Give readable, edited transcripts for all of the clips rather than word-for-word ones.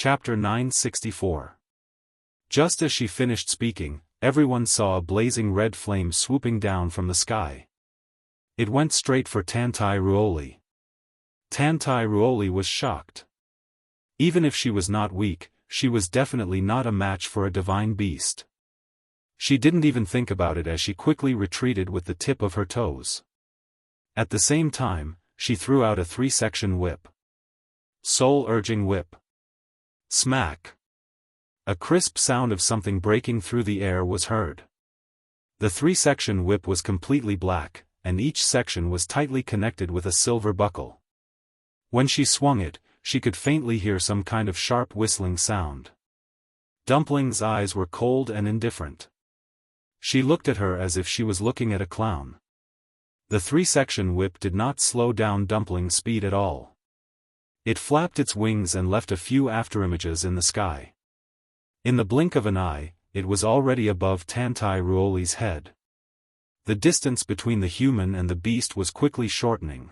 Chapter 964. Just as she finished speaking, everyone saw a blazing red flame swooping down from the sky. It went straight for Tantai Ruoli. Tantai Ruoli was shocked. Even if she was not weak, she was definitely not a match for a divine beast. She didn't even think about it as she quickly retreated with the tip of her toes. At the same time, she threw out a 3-section whip. Soul-urging whip. Smack! A crisp sound of something breaking through the air was heard. The 3-section whip was completely black, and each section was tightly connected with a silver buckle. When she swung it, she could faintly hear some kind of sharp whistling sound. Dumpling's eyes were cold and indifferent. She looked at her as if she was looking at a clown. The 3-section whip did not slow down Dumpling's speed at all. It flapped its wings and left a few afterimages in the sky. In the blink of an eye, it was already above Tantai Ruoli's head. The distance between the human and the beast was quickly shortening.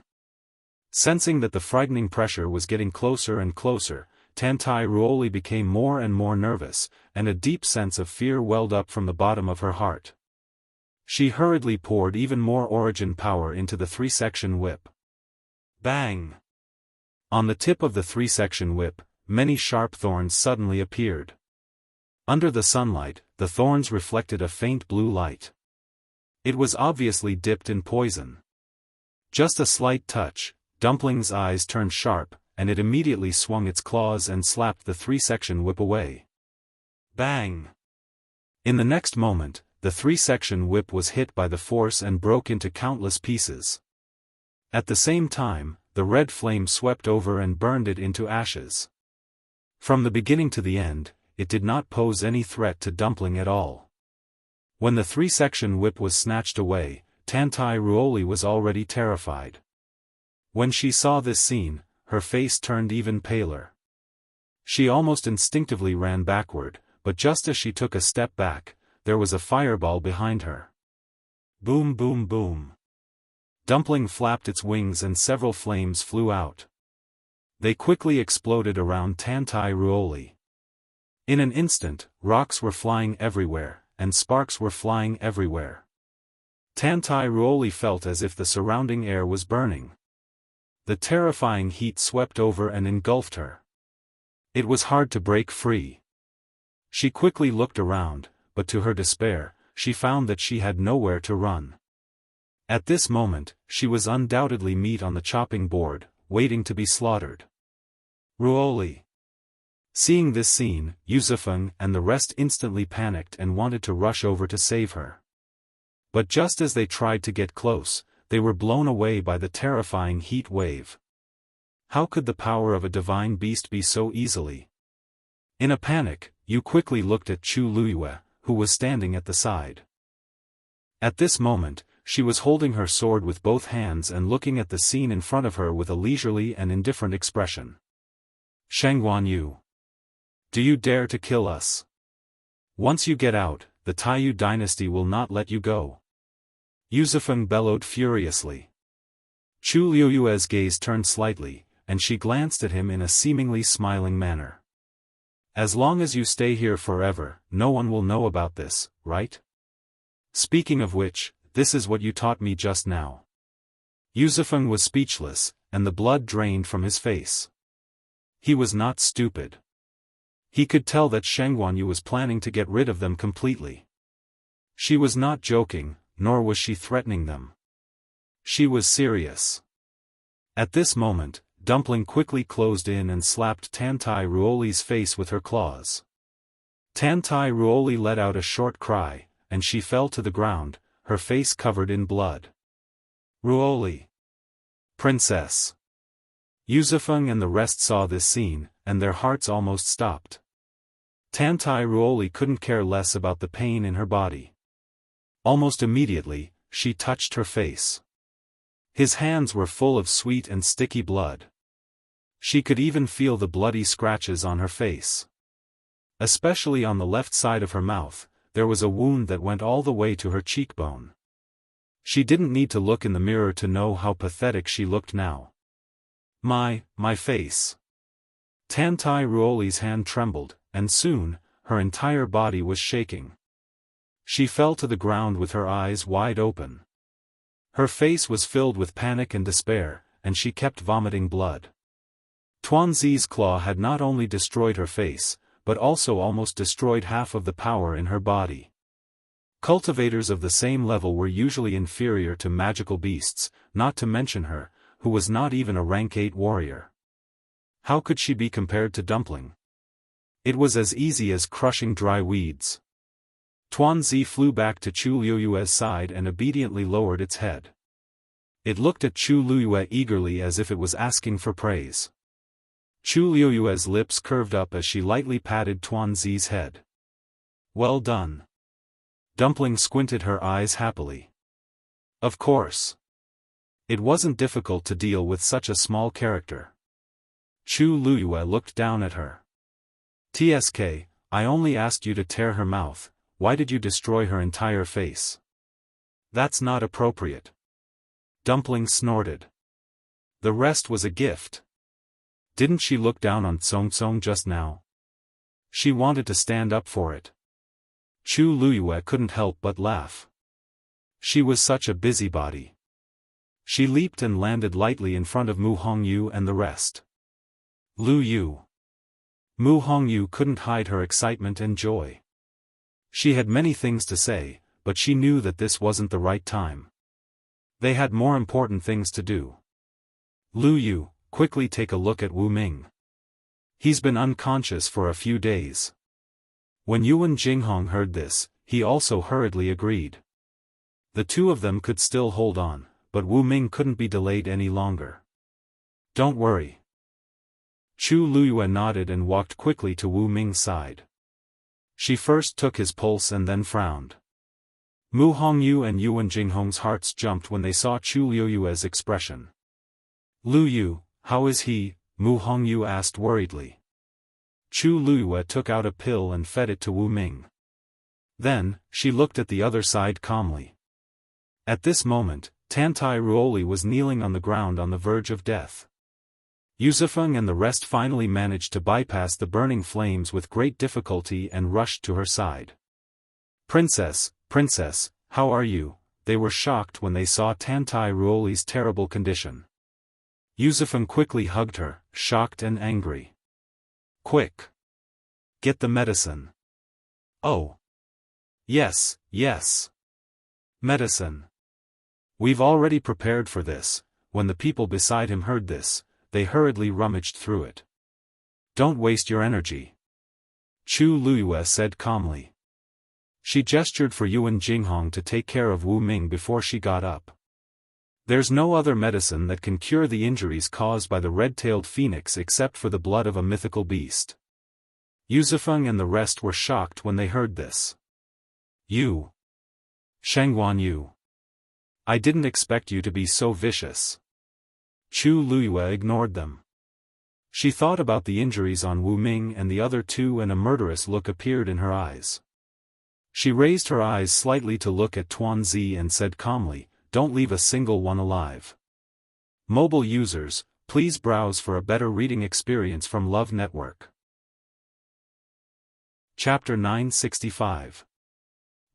Sensing that the frightening pressure was getting closer and closer, Tantai Ruoli became more and more nervous, and a deep sense of fear welled up from the bottom of her heart. She hurriedly poured even more origin power into the 3-section whip. Bang! On the tip of the 3-section whip, many sharp thorns suddenly appeared. Under the sunlight, the thorns reflected a faint blue light. It was obviously dipped in poison. Just a slight touch, Dumpling's eyes turned sharp, and it immediately swung its claws and slapped the 3-section whip away. Bang! In the next moment, the 3-section whip was hit by the force and broke into countless pieces. At the same time, the red flame swept over and burned it into ashes. From the beginning to the end, it did not pose any threat to Dumpling at all. When the 3-section whip was snatched away, Tantai Ruoli was already terrified. When she saw this scene, her face turned even paler. She almost instinctively ran backward, but just as she took a step back, there was a fireball behind her. Boom boom boom. Dumpling flapped its wings and several flames flew out. They quickly exploded around Tantai Ruoli. In an instant, rocks were flying everywhere, and sparks were flying everywhere. Tantai Ruoli felt as if the surrounding air was burning. The terrifying heat swept over and engulfed her. It was hard to break free. She quickly looked around, but to her despair, she found that she had nowhere to run. At this moment, she was undoubtedly meat on the chopping board, waiting to be slaughtered. Ruoli. Seeing this scene, Xiaofan and the rest instantly panicked and wanted to rush over to save her. But just as they tried to get close, they were blown away by the terrifying heat wave. How could the power of a divine beast be so easily? In a panic, Yu quickly looked at Chu Luyue, who was standing at the side. At this moment, she was holding her sword with both hands and looking at the scene in front of her with a leisurely and indifferent expression. Shangguan Yu. Do you dare to kill us? Once you get out, the Taiyu dynasty will not let you go. Xiaofan bellowed furiously. Chu Liyue's gaze turned slightly, and she glanced at him in a seemingly smiling manner. As long as you stay here forever, no one will know about this, right? Speaking of which, this is what you taught me just now. Xiaofan was speechless, and the blood drained from his face. He was not stupid. He could tell that Shangguan Yu was planning to get rid of them completely. She was not joking, nor was she threatening them. She was serious. At this moment, Dumpling quickly closed in and slapped Tantai Ruoli's face with her claws. Tantai Ruoli let out a short cry, and she fell to the ground, her face covered in blood. Ruoli. Princess. Xiaofan and the rest saw this scene, and their hearts almost stopped. Tantai Ruoli couldn't care less about the pain in her body. Almost immediately, she touched her face. His hands were full of sweet and sticky blood. She could even feel the bloody scratches on her face. Especially on the left side of her mouth, there was a wound that went all the way to her cheekbone. She didn't need to look in the mirror to know how pathetic she looked now. My face. Tantai Ruoli's hand trembled, and soon, her entire body was shaking. She fell to the ground with her eyes wide open. Her face was filled with panic and despair, and she kept vomiting blood. Tuanzi's claw had not only destroyed her face, but also almost destroyed half of the power in her body. Cultivators of the same level were usually inferior to magical beasts, not to mention her, who was not even a rank 8 warrior. How could she be compared to Dumpling? It was as easy as crushing dry weeds. Tuanzi flew back to Chu Liyue's side and obediently lowered its head. It looked at Chu Liyue eagerly as if it was asking for praise. Chu Liyue's lips curved up as she lightly patted Tuanzi's head. Well done. Dumpling squinted her eyes happily. Of course. It wasn't difficult to deal with such a small character. Chu Liyue looked down at her. TSK, I only asked you to tear her mouth, why did you destroy her entire face? That's not appropriate. Dumpling snorted. The rest was a gift. Didn't she look down on Tsong Tsong just now? She wanted to stand up for it. Chu Liyue couldn't help but laugh. She was such a busybody. She leaped and landed lightly in front of Mu Hongyu and the rest. Lu Yu. Mu Hongyu couldn't hide her excitement and joy. She had many things to say, but she knew that this wasn't the right time. They had more important things to do. Lu Yu, quickly take a look at Wu Ming. He's been unconscious for a few days. When Yuan Jinghong heard this, he also hurriedly agreed. The two of them could still hold on, but Wu Ming couldn't be delayed any longer. Don't worry. Chu Liyue nodded and walked quickly to Wu Ming's side. She first took his pulse and then frowned. Mu Hongyu and Yuan Jinghong's hearts jumped when they saw Chu Liyue's expression. Lu Yu, how is he? Mu Hongyu asked worriedly. Chu Liyue took out a pill and fed it to Wu Ming. Then, she looked at the other side calmly. At this moment, Tantai Ruoli was kneeling on the ground on the verge of death. Yuzifeng and the rest finally managed to bypass the burning flames with great difficulty and rushed to her side. Princess, Princess, how are you? They were shocked when they saw Tantai Ruoli's terrible condition. Yuzifeng quickly hugged her, shocked and angry. Quick! Get the medicine. Oh! Yes, yes! Medicine! We've already prepared for this. When the people beside him heard this, they hurriedly rummaged through it. Don't waste your energy. Chu Liyue said calmly. She gestured for Yuan Jinghong to take care of Wu Ming before she got up. There's no other medicine that can cure the injuries caused by the red-tailed phoenix except for the blood of a mythical beast. Yuzifeng and the rest were shocked when they heard this. You. Shangguan Yu. I didn't expect you to be so vicious. Chu Liyue ignored them. She thought about the injuries on Wu Ming and the other two and a murderous look appeared in her eyes. She raised her eyes slightly to look at Tuanzi and said calmly, don't leave a single one alive. Mobile users, please browse for a better reading experience from Love Network. Chapter 965.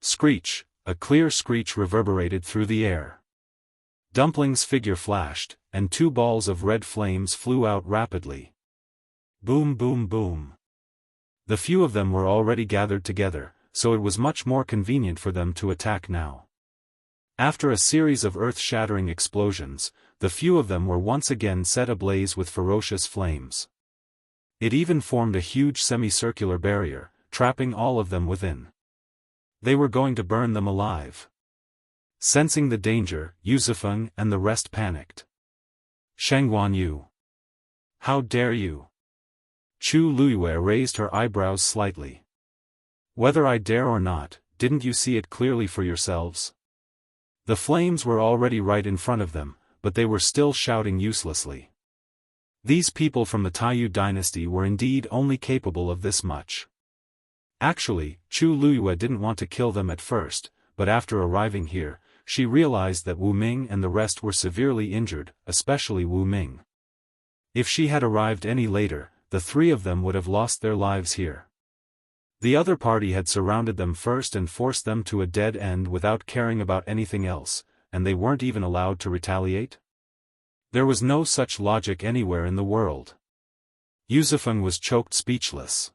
Screech, a clear screech reverberated through the air. Dumpling's figure flashed, and two balls of red flames flew out rapidly. Boom boom boom. The few of them were already gathered together, so it was much more convenient for them to attack now. After a series of earth-shattering explosions, the few of them were once again set ablaze with ferocious flames. It even formed a huge semicircular barrier, trapping all of them within. They were going to burn them alive. Sensing the danger, Yuzifeng and the rest panicked. Shangguan Yu. How dare you? Chu Liyue raised her eyebrows slightly. Whether I dare or not, didn't you see it clearly for yourselves? The flames were already right in front of them, but they were still shouting uselessly. These people from the Taiyu dynasty were indeed only capable of this much. Actually, Chu Liyue didn't want to kill them at first, but after arriving here, she realized that Wu Ming and the rest were severely injured, especially Wu Ming. If she had arrived any later, the three of them would have lost their lives here. The other party had surrounded them first and forced them to a dead end without caring about anything else, and they weren't even allowed to retaliate? There was no such logic anywhere in the world. Xiaofan was choked speechless.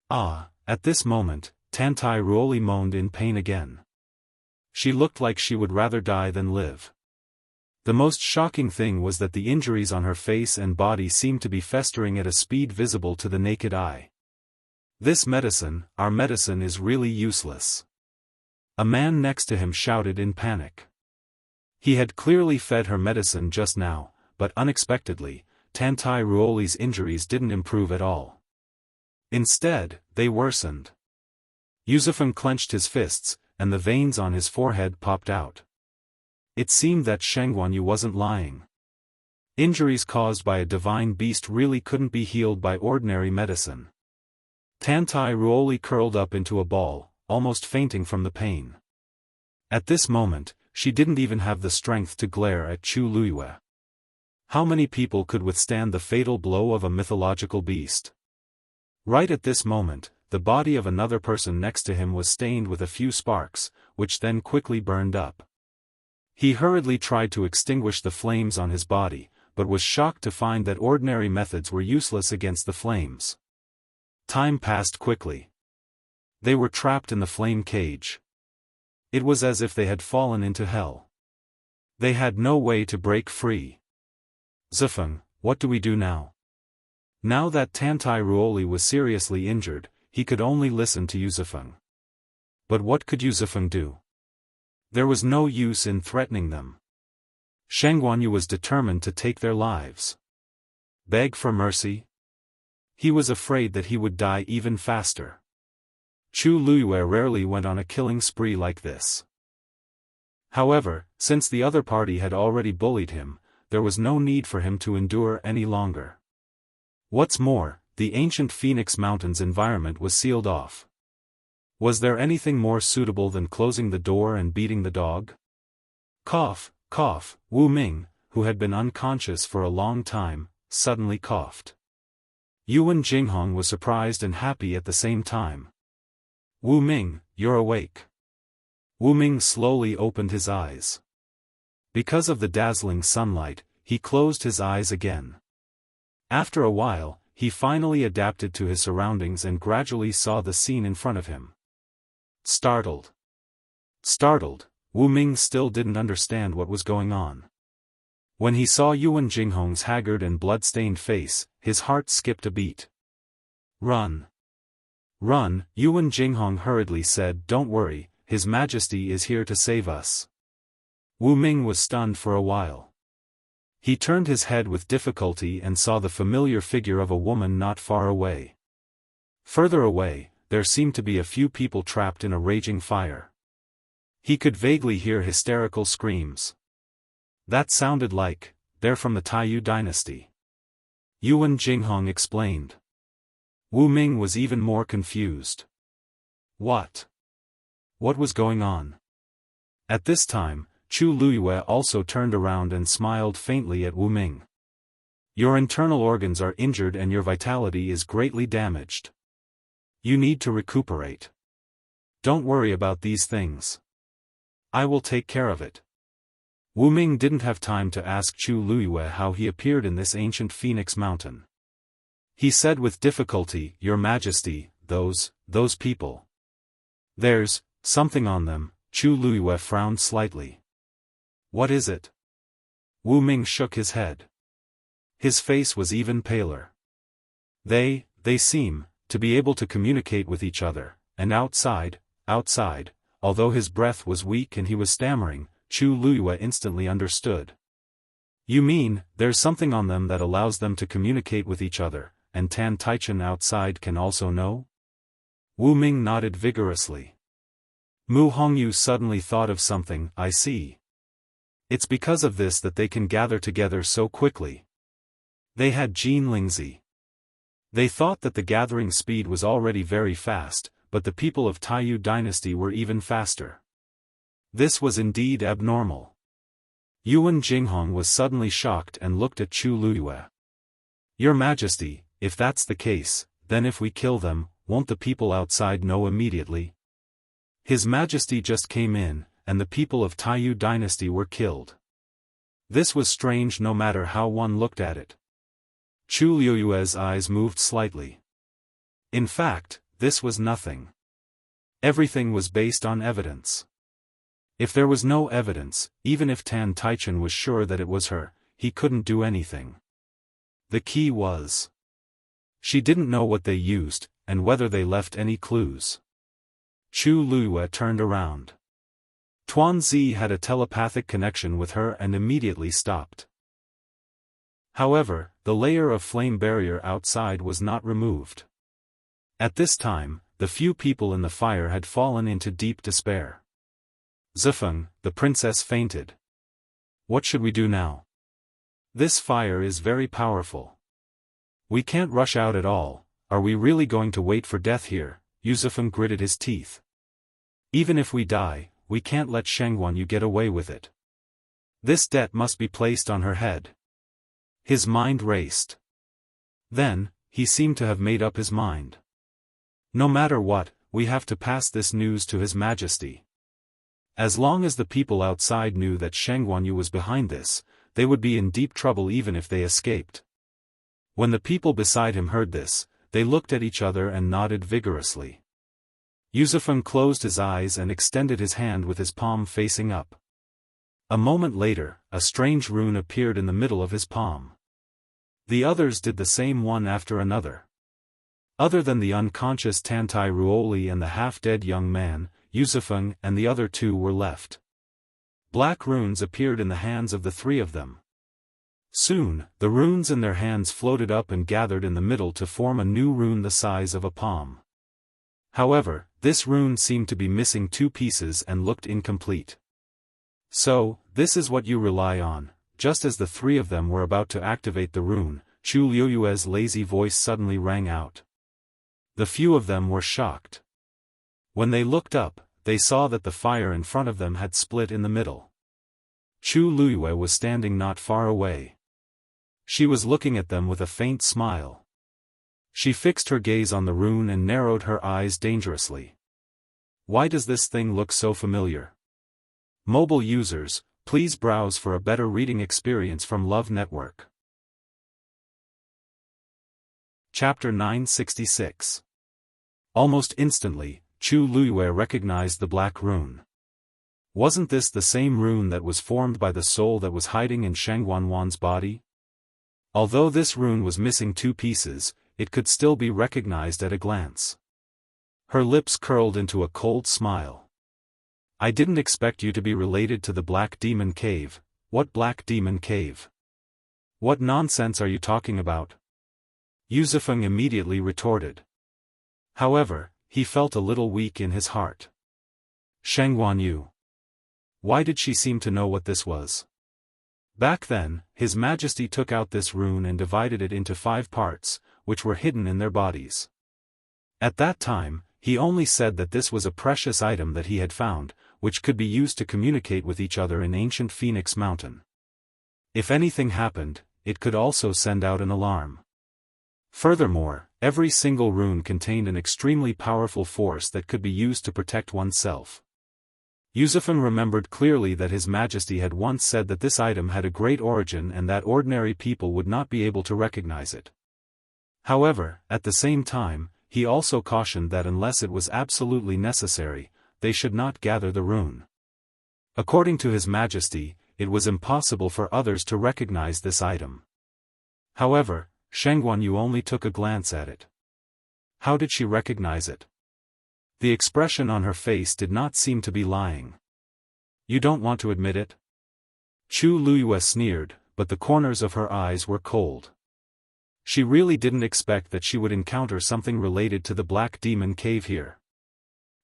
At this moment, Tantai Ruoli moaned in pain again. She looked like she would rather die than live. The most shocking thing was that the injuries on her face and body seemed to be festering at a speed visible to the naked eye. This medicine, our medicine, is really useless. A man next to him shouted in panic. He had clearly fed her medicine just now, but unexpectedly, Tantai Ruoli's injuries didn't improve at all. Instead, they worsened. Xiaofan clenched his fists, and the veins on his forehead popped out. It seemed that Shengguanyu wasn't lying. Injuries caused by a divine beast really couldn't be healed by ordinary medicine. Tantai Ruoli curled up into a ball, almost fainting from the pain. At this moment, she didn't even have the strength to glare at Chu Luiyue. How many people could withstand the fatal blow of a mythological beast? Right at this moment, the body of another person next to him was stained with a few sparks, which then quickly burned up. He hurriedly tried to extinguish the flames on his body, but was shocked to find that ordinary methods were useless against the flames. Time passed quickly. They were trapped in the flame cage. It was as if they had fallen into hell. They had no way to break free. Xiaofan, what do we do now? Now that Tantai Ruoli was seriously injured, he could only listen to Xiaofan. But what could Xiaofan do? There was no use in threatening them. Shengguanyu was determined to take their lives. Beg for mercy? He was afraid that he would die even faster. Chu Luiyue rarely went on a killing spree like this. However, since the other party had already bullied him, there was no need for him to endure any longer. What's more, the ancient Phoenix Mountains environment was sealed off. Was there anything more suitable than closing the door and beating the dog? Cough, cough. Wu Ming, who had been unconscious for a long time, suddenly coughed. Yuan Jinghong was surprised and happy at the same time. Wu Ming, you're awake. Wu Ming slowly opened his eyes. Because of the dazzling sunlight, he closed his eyes again. After a while, he finally adapted to his surroundings and gradually saw the scene in front of him. Startled, Wu Ming still didn't understand what was going on. When he saw Yuan Jinghong's haggard and blood-stained face, his heart skipped a beat. Run! Run! Yuan Jinghong hurriedly said. Don't worry, His Majesty is here to save us. Wu Ming was stunned for a while. He turned his head with difficulty and saw the familiar figure of a woman not far away. Further away, there seemed to be a few people trapped in a raging fire. He could vaguely hear hysterical screams. That sounded like, they're from the Taiyu dynasty. Yuan Jinghong explained. Wu Ming was even more confused. What? What was going on? At this time, Chu Luiyue also turned around and smiled faintly at Wu Ming. Your internal organs are injured and your vitality is greatly damaged. You need to recuperate. Don't worry about these things. I will take care of it. Wu Ming didn't have time to ask Chu Luiyue how he appeared in this ancient Phoenix Mountain. He said with difficulty, Your Majesty, those people. There's something on them. Chu Luiyue frowned slightly. What is it? Wu Ming shook his head. His face was even paler. They seem to be able to communicate with each other, and outside, although his breath was weak and he was stammering, Chu Luiyue instantly understood. You mean, there's something on them that allows them to communicate with each other, and Tan Taichen outside can also know? Wu Ming nodded vigorously. Mu Hongyu suddenly thought of something. I see. It's because of this that they can gather together so quickly. They had Jin Lingzi. They thought that the gathering speed was already very fast, but the people of Taiyu dynasty were even faster. This was indeed abnormal. Yuan Jinghong was suddenly shocked and looked at Chu Luiyue. Your Majesty, if that's the case, then if we kill them, won't the people outside know immediately? His Majesty just came in, and the people of Taiyu dynasty were killed. This was strange no matter how one looked at it. Chu Liuyue's eyes moved slightly. In fact, this was nothing. Everything was based on evidence. If there was no evidence, even if Tan Taichen was sure that it was her, he couldn't do anything. The key was. She didn't know what they used, and whether they left any clues. Chu Liyue turned around. Tuanzi had a telepathic connection with her and immediately stopped. However, the layer of flame barrier outside was not removed. At this time, the few people in the fire had fallen into deep despair. Zifeng, the princess fainted. What should we do now? This fire is very powerful. We can't rush out at all. Are we really going to wait for death here? Zifeng gritted his teeth. Even if we die, we can't let Shengguanyu get away with it. This debt must be placed on her head. His mind raced. Then, he seemed to have made up his mind. No matter what, we have to pass this news to His Majesty. As long as the people outside knew that Shengguanyu was behind this, they would be in deep trouble even if they escaped. When the people beside him heard this, they looked at each other and nodded vigorously. Zifeng closed his eyes and extended his hand with his palm facing up. A moment later, a strange rune appeared in the middle of his palm. The others did the same one after another. Other than the unconscious Tantai Ruoli and the half-dead young man, Zifeng and the other two were left. Black runes appeared in the hands of the three of them. Soon, the runes in their hands floated up and gathered in the middle to form a new rune the size of a palm. However, this rune seemed to be missing two pieces and looked incomplete. So, this is what you rely on. Just as the three of them were about to activate the rune, Chu Liuyue's lazy voice suddenly rang out. The few of them were shocked. When they looked up, they saw that the fire in front of them had split in the middle. Chu Liyue was standing not far away. She was looking at them with a faint smile. She fixed her gaze on the rune and narrowed her eyes dangerously. Why does this thing look so familiar? Mobile users, please browse for a better reading experience from Love Network. Chapter 966. Almost instantly, Chu Liyue recognized the black rune. Wasn't this the same rune that was formed by the soul that was hiding in Shengguanwan's body? Although this rune was missing two pieces, it could still be recognized at a glance. Her lips curled into a cold smile. I didn't expect you to be related to the Black Demon Cave. What Black Demon Cave? What nonsense are you talking about? Zifeng immediately retorted. However, he felt a little weak in his heart. Shengguanyu. Why did she seem to know what this was? Back then, His Majesty took out this rune and divided it into 5 parts, which were hidden in their bodies. At that time, he only said that this was a precious item that he had found, which could be used to communicate with each other in ancient Phoenix Mountain. If anything happened, it could also send out an alarm. Furthermore, every single rune contained an extremely powerful force that could be used to protect oneself. Zifeng remembered clearly that His Majesty had once said that this item had a great origin and that ordinary people would not be able to recognize it. However, at the same time, he also cautioned that unless it was absolutely necessary, they should not gather the rune. According to His Majesty, it was impossible for others to recognize this item. However, Shengguanyu only took a glance at it. How did she recognize it? The expression on her face did not seem to be lying. You don't want to admit it? Chu Liyue sneered, but the corners of her eyes were cold. She really didn't expect that she would encounter something related to the Black Demon Cave here.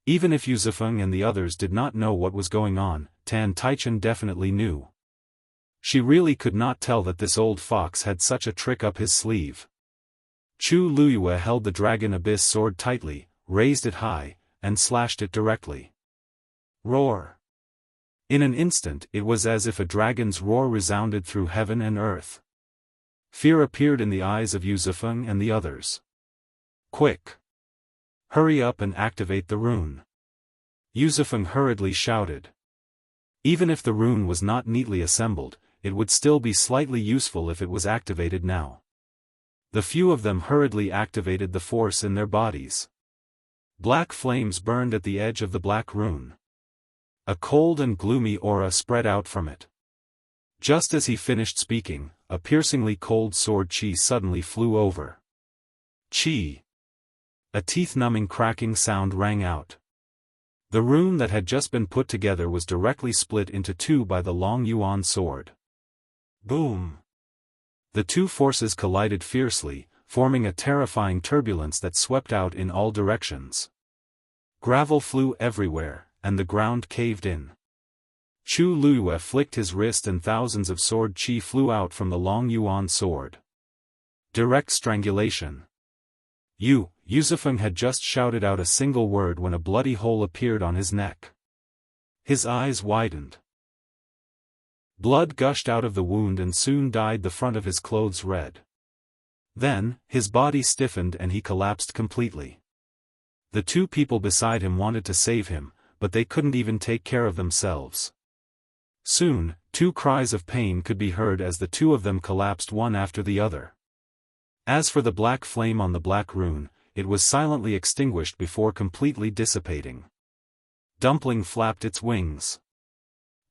Even if Zifeng and the others did not know what was going on, Tan Taichen definitely knew. She really could not tell that this old fox had such a trick up his sleeve. Chu Liyue held the Dragon Abyss sword tightly, raised it high, and slashed it directly. Roar! In an instant it was as if a dragon's roar resounded through heaven and earth. Fear appeared in the eyes of Xiaofan and the others. Quick! Hurry up and activate the rune. Xiaofan hurriedly shouted. Even if the rune was not neatly assembled, it would still be slightly useful if it was activated now. The few of them hurriedly activated the force in their bodies. Black flames burned at the edge of the black rune. A cold and gloomy aura spread out from it. Just as he finished speaking, a piercingly cold sword chi suddenly flew over. Chi! A teeth-numbing cracking sound rang out. The rune that had just been put together was directly split into two by the long yuan sword. Boom! The two forces collided fiercely, forming a terrifying turbulence that swept out in all directions. Gravel flew everywhere, and the ground caved in. Chu Luiyue flicked his wrist and thousands of sword chi flew out from the long yuan sword. Direct strangulation. Xiaofan had just shouted out a single word when a bloody hole appeared on his neck. His eyes widened. Blood gushed out of the wound and soon dyed the front of his clothes red. Then, his body stiffened and he collapsed completely. The two people beside him wanted to save him, but they couldn't even take care of themselves. Soon, two cries of pain could be heard as the two of them collapsed one after the other. As for the black flame on the black rune, it was silently extinguished before completely dissipating. Dumpling flapped its wings.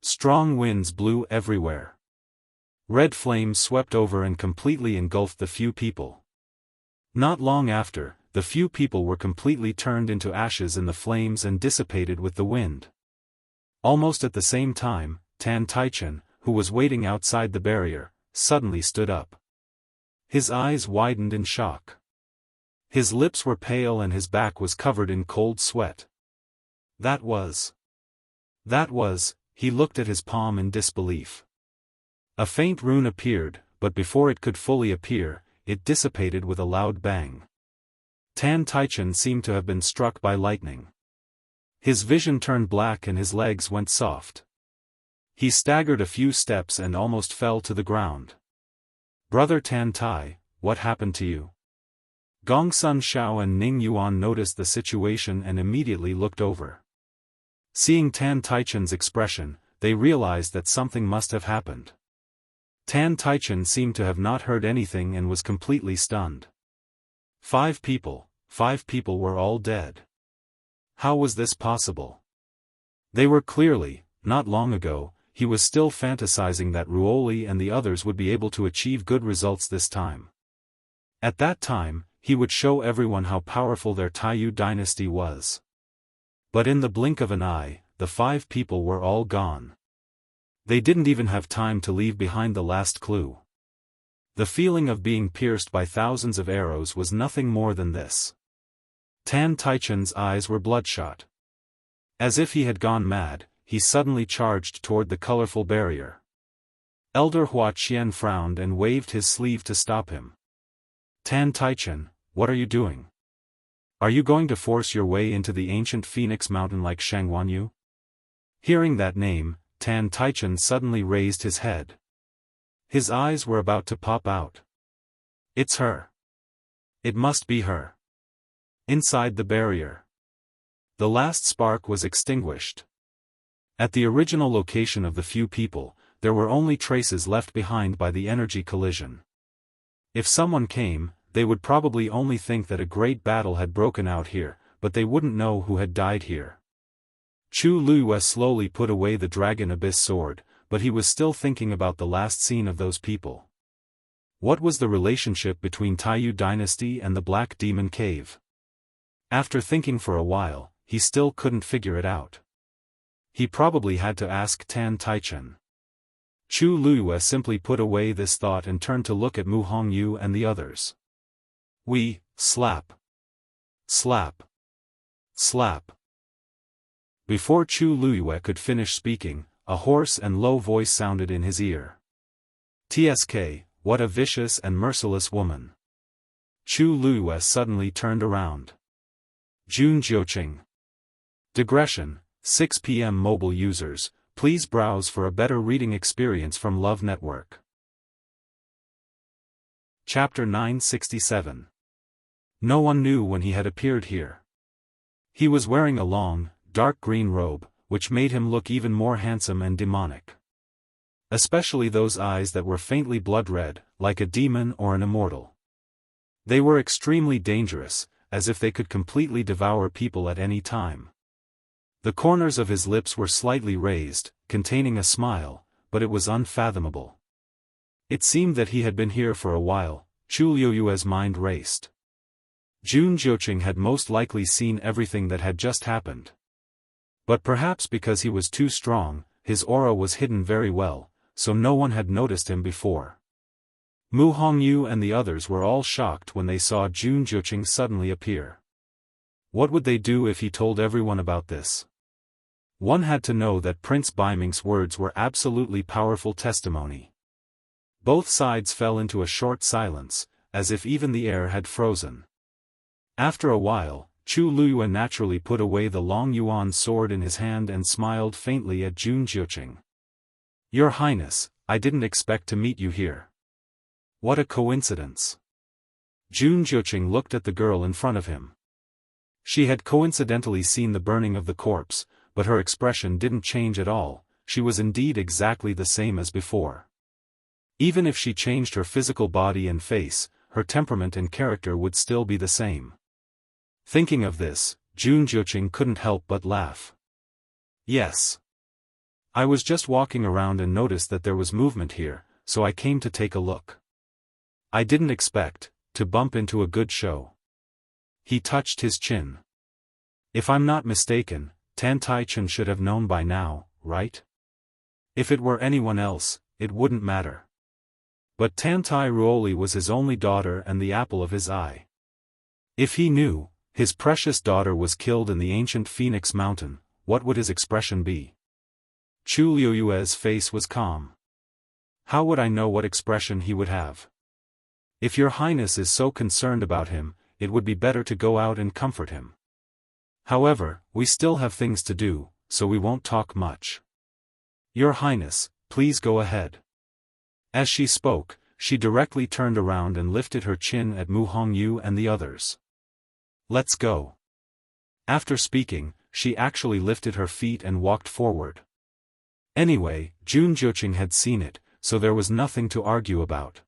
Strong winds blew everywhere. Red flames swept over and completely engulfed the few people. Not long after, the few people were completely turned into ashes in the flames and dissipated with the wind. Almost at the same time, Tan Taichen, who was waiting outside the barrier, suddenly stood up. His eyes widened in shock. His lips were pale and his back was covered in cold sweat. That was, he looked at his palm in disbelief. A faint rune appeared, but before it could fully appear, it dissipated with a loud bang. Tan Taichen seemed to have been struck by lightning. His vision turned black and his legs went soft. He staggered a few steps and almost fell to the ground. Brother Tan Tai, what happened to you? Gongsun Xiao and Ning Yuan noticed the situation and immediately looked over. Seeing Tan Taichen's expression, they realized that something must have happened. Tan Taichen seemed to have not heard anything and was completely stunned. 5 people were all dead. How was this possible? They were clearly, not long ago, he was still fantasizing that Ruoli and the others would be able to achieve good results this time. At that time, he would show everyone how powerful their Taiyu dynasty was. But in the blink of an eye, the 5 people were all gone. They didn't even have time to leave behind the last clue. The feeling of being pierced by thousands of arrows was nothing more than this. Tan Taichen's eyes were bloodshot. As if he had gone mad, he suddenly charged toward the colorful barrier. Elder Hua Qian frowned and waved his sleeve to stop him. Tan Taichen, what are you doing? Are you going to force your way into the ancient Phoenix Mountain like Shangguanyu? Hearing that name, Tan Taichen suddenly raised his head. His eyes were about to pop out. It's her. It must be her. Inside the barrier. The last spark was extinguished. At the original location of the few people, there were only traces left behind by the energy collision. If someone came, they would probably only think that a great battle had broken out here, but they wouldn't know who had died here. Chu Luiyue slowly put away the Dragon Abyss sword, but he was still thinking about the last scene of those people. What was the relationship between Taiyu dynasty and the Black Demon Cave? After thinking for a while, he still couldn't figure it out. He probably had to ask Tan Taichen. Chu Luiyue simply put away this thought and turned to look at Mu Hongyu and the others. Slap. Slap. Slap. Before Chu Luiyue could finish speaking, a hoarse and low voice sounded in his ear. "TSK, what a vicious and merciless woman." Chu Luiyue suddenly turned around. Jun Jiuqing. Digression, 6 p.m. Mobile users, please browse for a better reading experience from Love Network. Chapter 967. No one knew when he had appeared here. He was wearing a long, dark green robe, which made him look even more handsome and demonic. Especially those eyes that were faintly blood-red, like a demon or an immortal. They were extremely dangerous, as if they could completely devour people at any time. The corners of his lips were slightly raised, containing a smile, but it was unfathomable. It seemed that he had been here for a while. Chu Liuyue's mind raced. Jun Jiuqing had most likely seen everything that had just happened. But perhaps because he was too strong, his aura was hidden very well, so no one had noticed him before. Mu Hongyu and the others were all shocked when they saw Jun Jiuqing suddenly appear. What would they do if he told everyone about this? One had to know that Prince Baiming's words were absolutely powerful testimony. Both sides fell into a short silence, as if even the air had frozen. After a while, Chu Luyue naturally put away the long yuan sword in his hand and smiled faintly at Jun Jiuqing. "Your Highness, I didn't expect to meet you here. What a coincidence." Jun Jiuqing looked at the girl in front of him. She had coincidentally seen the burning of the corpse, but her expression didn't change at all. She was indeed exactly the same as before. Even if she changed her physical body and face, her temperament and character would still be the same. Thinking of this, Jun Jiuqing couldn't help but laugh. "Yes. I was just walking around and noticed that there was movement here, so I came to take a look. I didn't expect to bump into a good show." He touched his chin. "If I'm not mistaken, Tan Taichun should have known by now, right? If it were anyone else, it wouldn't matter. But Tantai Ruoli was his only daughter and the apple of his eye. If he knew his precious daughter was killed in the ancient Phoenix Mountain, what would his expression be?" Chu Liuyue's face was calm. "How would I know what expression he would have? If your Highness is so concerned about him, it would be better to go out and comfort him. However, we still have things to do, so we won't talk much. Your Highness, please go ahead." As she spoke, she directly turned around and lifted her chin at Mu Hongyu and the others. "Let's go." After speaking, she actually lifted her feet and walked forward. Anyway, Jun Jiuqing had seen it, so there was nothing to argue about.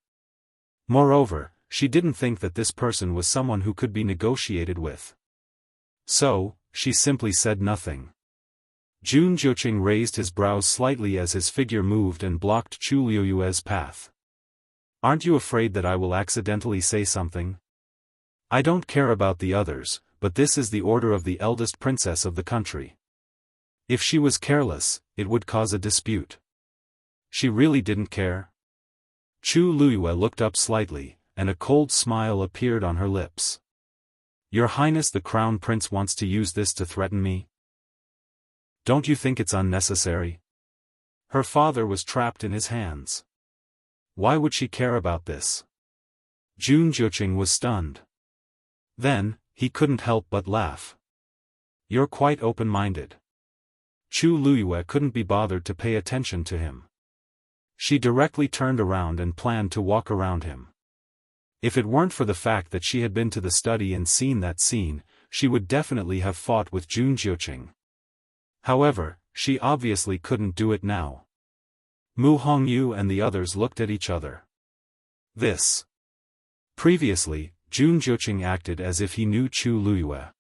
Moreover, she didn't think that this person was someone who could be negotiated with. So, she simply said nothing. Jun Jiuqing raised his brows slightly as his figure moved and blocked Chu Liuyue's path. "Aren't you afraid that I will accidentally say something? I don't care about the others, but this is the order of the eldest princess of the country. If she was careless, it would cause a dispute." She really didn't care? Chu Luyue looked up slightly, and a cold smile appeared on her lips. "Your Highness the Crown Prince wants to use this to threaten me? Don't you think it's unnecessary? Her father was trapped in his hands. Why would she care about this?" Jun Jiuqing was stunned. Then, he couldn't help but laugh. "You're quite open-minded." Chu Luyue couldn't be bothered to pay attention to him. She directly turned around and planned to walk around him. If it weren't for the fact that she had been to the study and seen that scene, she would definitely have fought with Jun Jiuqing. However, she obviously couldn't do it now. Mu Hongyu and the others looked at each other. Previously, Jun Jiuqing acted as if he knew Chu Luyue.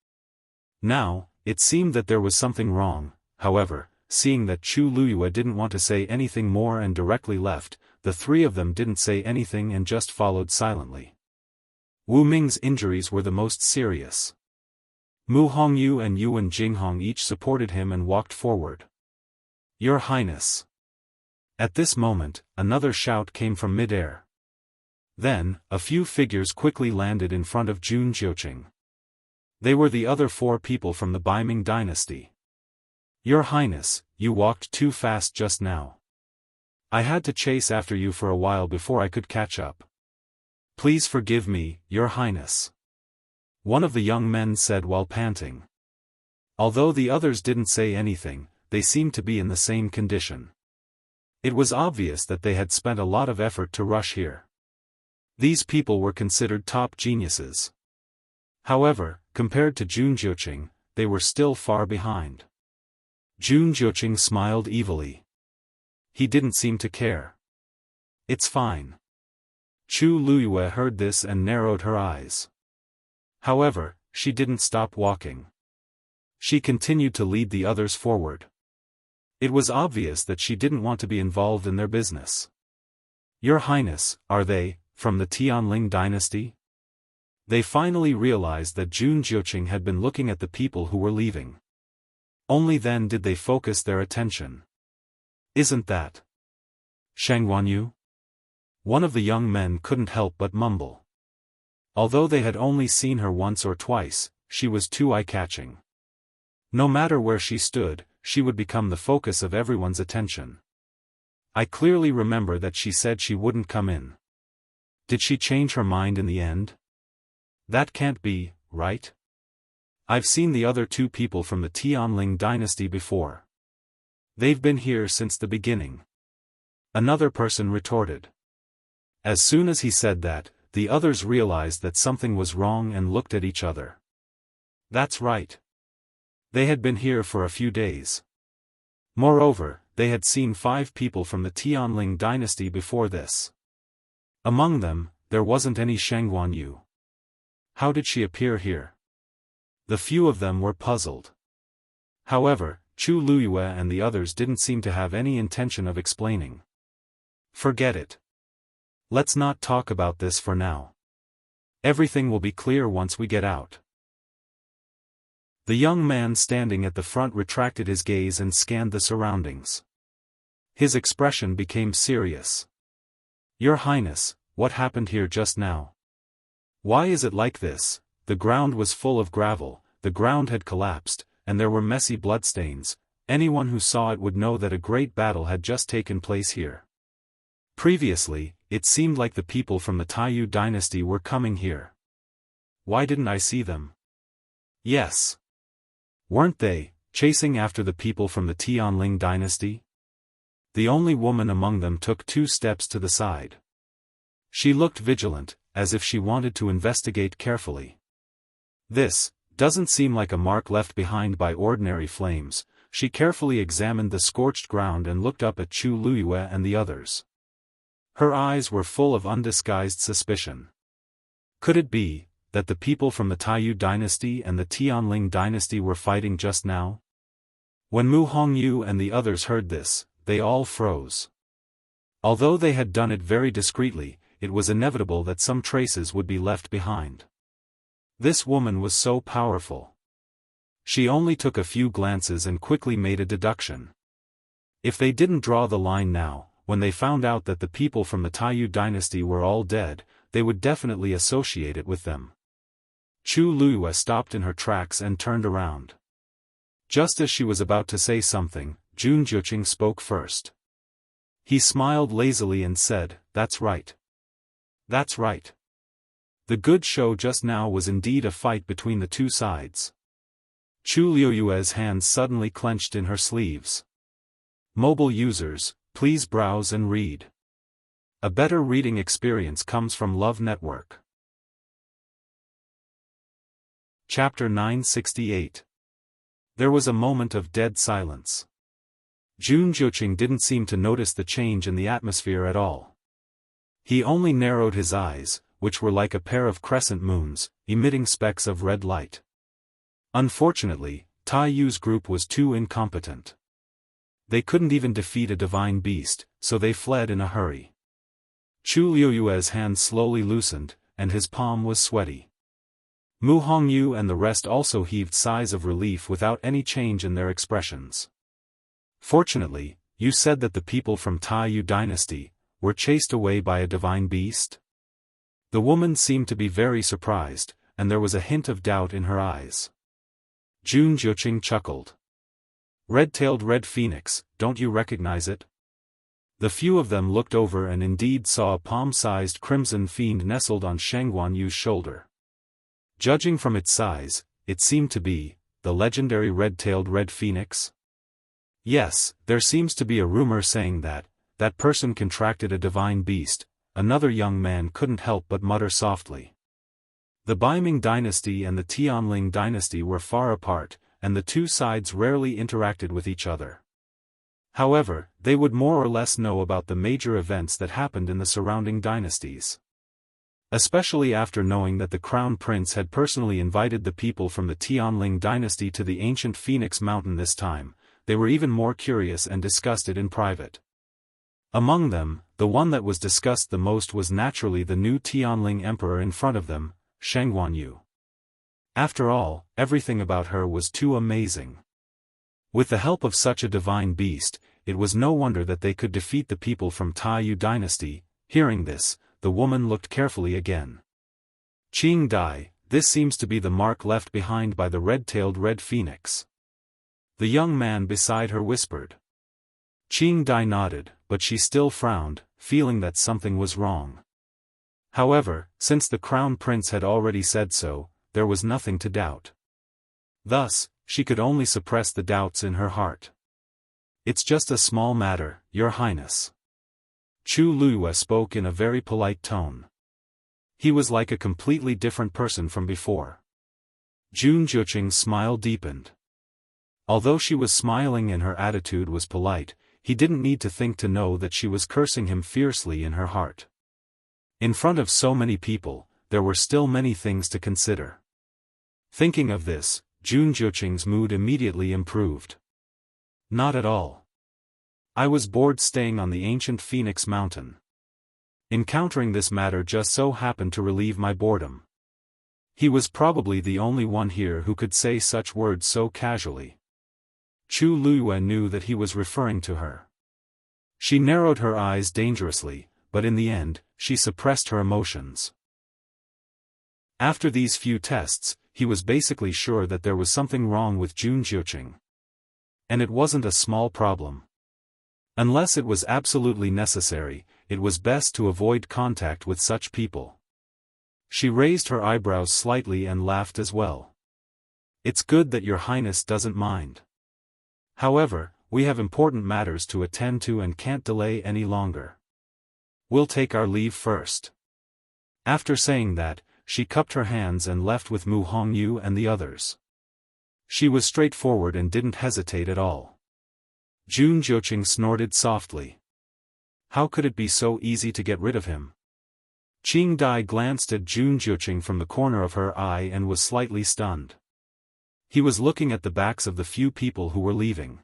Now, it seemed that there was something wrong. However, seeing that Chu Luyue didn't want to say anything more and directly left, the three of them didn't say anything and just followed silently. Wu Ming's injuries were the most serious. Mu Hongyu and Yuan Jinghong each supported him and walked forward. "Your Highness." At this moment, another shout came from mid-air. Then, a few figures quickly landed in front of Jun Jiuqing. They were the other four people from the Baiming dynasty. "Your Highness, you walked too fast just now. I had to chase after you for a while before I could catch up. Please forgive me, Your Highness," one of the young men said while panting. Although the others didn't say anything, they seemed to be in the same condition. It was obvious that they had spent a lot of effort to rush here. These people were considered top geniuses. However, compared to Jun Jiuqing, they were still far behind. Jun Jiuqing smiled evilly. He didn't seem to care. It's fine. Chu Luyue heard this and narrowed her eyes. However, she didn't stop walking. She continued to lead the others forward. It was obvious that she didn't want to be involved in their business. Your Highness, are they, from the Tianling dynasty? They finally realized that Jun Jiuqing had been looking at the people who were leaving. Only then did they focus their attention. Isn't that Shang Guanyu? One of the young men couldn't help but mumble. Although they had only seen her once or twice, she was too eye-catching. No matter where she stood, she would become the focus of everyone's attention. I clearly remember that she said she wouldn't come in. Did she change her mind in the end? That can't be, right? I've seen the other two people from the Tianling dynasty before. They've been here since the beginning. Another person retorted. As soon as he said that, the others realized that something was wrong and looked at each other. That's right. They had been here for a few days. Moreover, they had seen 5 people from the Tianling dynasty before this. Among them, there wasn't any Shang Guanyu. How did she appear here? The few of them were puzzled. However, Chu Luyue and the others didn't seem to have any intention of explaining. Forget it. Let's not talk about this for now. Everything will be clear once we get out. The young man standing at the front retracted his gaze and scanned the surroundings. His expression became serious. Your Highness, what happened here just now? Why is it like this? The ground was full of gravel, the ground had collapsed, and there were messy bloodstains. Anyone who saw it would know that a great battle had just taken place here. Previously, it seemed like the people from the Taiyu dynasty were coming here. Why didn't I see them? Yes. Weren't they, chasing after the people from the Tianling dynasty? The only woman among them took 2 steps to the side. She looked vigilant, as if she wanted to investigate carefully. This doesn't seem like a mark left behind by ordinary flames. She carefully examined the scorched ground and looked up at Chu Luyue and the others. Her eyes were full of undisguised suspicion. Could it be that the people from the Taiyu dynasty and the Tianling dynasty were fighting just now? When Mu Hongyu and the others heard this, they all froze. Although they had done it very discreetly, it was inevitable that some traces would be left behind. This woman was so powerful. She only took a few glances and quickly made a deduction. If they didn't draw the line now, when they found out that the people from the Taiyu dynasty were all dead, they would definitely associate it with them. Chu Luyue stopped in her tracks and turned around. Just as she was about to say something, Jun Jiuqing spoke first. He smiled lazily and said, "That's right. That's right. The good show just now was indeed a fight between the two sides." Chu Luyue's hands suddenly clenched in her sleeves. Mobile users, please browse and read. A better reading experience comes from Love Network. Chapter 968. There was a moment of dead silence. Jun Jiuqing didn't seem to notice the change in the atmosphere at all. He only narrowed his eyes, which were like a pair of crescent moons, emitting specks of red light. Unfortunately, Taiyu's group was too incompetent. They couldn't even defeat a divine beast, so they fled in a hurry. Chu Luyue's hand slowly loosened, and his palm was sweaty. Mu Hongyu and the rest also heaved sighs of relief without any change in their expressions. Fortunately, you said that the people from Taiyu dynasty were chased away by a divine beast? The woman seemed to be very surprised, and there was a hint of doubt in her eyes. Jun Jiuqing chuckled. Red-tailed red phoenix, don't you recognize it? The few of them looked over and indeed saw a palm-sized crimson fiend nestled on Shang Guanyu's shoulder. Judging from its size, it seemed to be the legendary red-tailed red phoenix. Yes, there seems to be a rumor saying that that person contracted a divine beast, another young man couldn't help but mutter softly. The Baiming dynasty and the Tianling dynasty were far apart, and the two sides rarely interacted with each other. However, they would more or less know about the major events that happened in the surrounding dynasties. Especially after knowing that the crown prince had personally invited the people from the Tianling dynasty to the ancient Phoenix Mountain this time, they were even more curious and discussed it in private. Among them, the one that was discussed the most was naturally the new Tianling emperor in front of them, Shangguanyu. After all, everything about her was too amazing. With the help of such a divine beast, it was no wonder that they could defeat the people from Taiyu dynasty. Hearing this, the woman looked carefully again. Qing Dai, this seems to be the mark left behind by the red-tailed red phoenix. The young man beside her whispered. Qing Dai nodded, but she still frowned, feeling that something was wrong. However, since the crown prince had already said so, there was nothing to doubt. Thus, she could only suppress the doubts in her heart. It's just a small matter, Your Highness. Chu Luiyue spoke in a very polite tone. He was like a completely different person from before. Jun Juqing's smile deepened. Although she was smiling and her attitude was polite, he didn't need to think to know that she was cursing him fiercely in her heart. In front of so many people, there were still many things to consider. Thinking of this, Jun Juqing's mood immediately improved. Not at all. I was bored staying on the ancient Phoenix Mountain. Encountering this matter just so happened to relieve my boredom. He was probably the only one here who could say such words so casually. Chu Luiyue knew that he was referring to her. She narrowed her eyes dangerously, but in the end, she suppressed her emotions. After these few tests, he was basically sure that there was something wrong with Jun Juqing. And it wasn't a small problem. Unless it was absolutely necessary, it was best to avoid contact with such people. She raised her eyebrows slightly and laughed as well. It's good that Your Highness doesn't mind. However, we have important matters to attend to and can't delay any longer. We'll take our leave first. After saying that, she cupped her hands and left with Mu Hongyu and the others. She was straightforward and didn't hesitate at all. Jun Juqing snorted softly. How could it be so easy to get rid of him? Qing Dai glanced at Jun Juqing from the corner of her eye and was slightly stunned. He was looking at the backs of the few people who were leaving.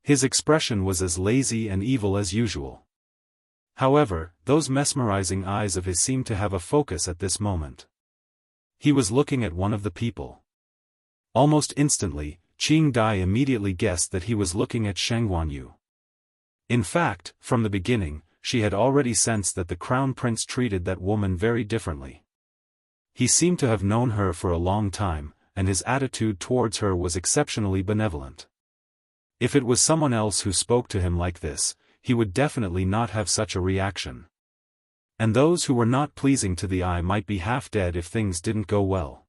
His expression was as lazy and evil as usual. However, those mesmerizing eyes of his seemed to have a focus at this moment. He was looking at one of the people. Almost instantly, Qing Dai immediately guessed that he was looking at Shangguanyu. In fact, from the beginning, she had already sensed that the crown prince treated that woman very differently. He seemed to have known her for a long time, and his attitude towards her was exceptionally benevolent. If it was someone else who spoke to him like this, he would definitely not have such a reaction. And those who were not pleasing to the eye might be half dead if things didn't go well.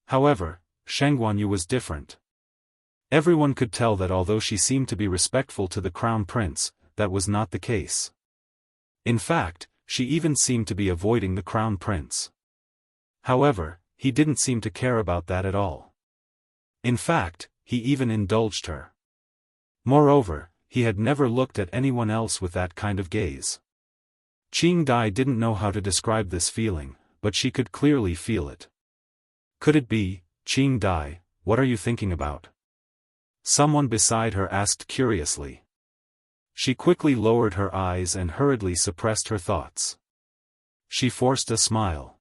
However, Shangguanyu was different. Everyone could tell that although she seemed to be respectful to the crown prince, that was not the case. In fact, she even seemed to be avoiding the crown prince. However, he didn't seem to care about that at all. In fact, he even indulged her. Moreover, he had never looked at anyone else with that kind of gaze. Qing Dai didn't know how to describe this feeling, but she could clearly feel it. Could it be, Qing Dai, what are you thinking about? Someone beside her asked curiously. She quickly lowered her eyes and hurriedly suppressed her thoughts. She forced a smile.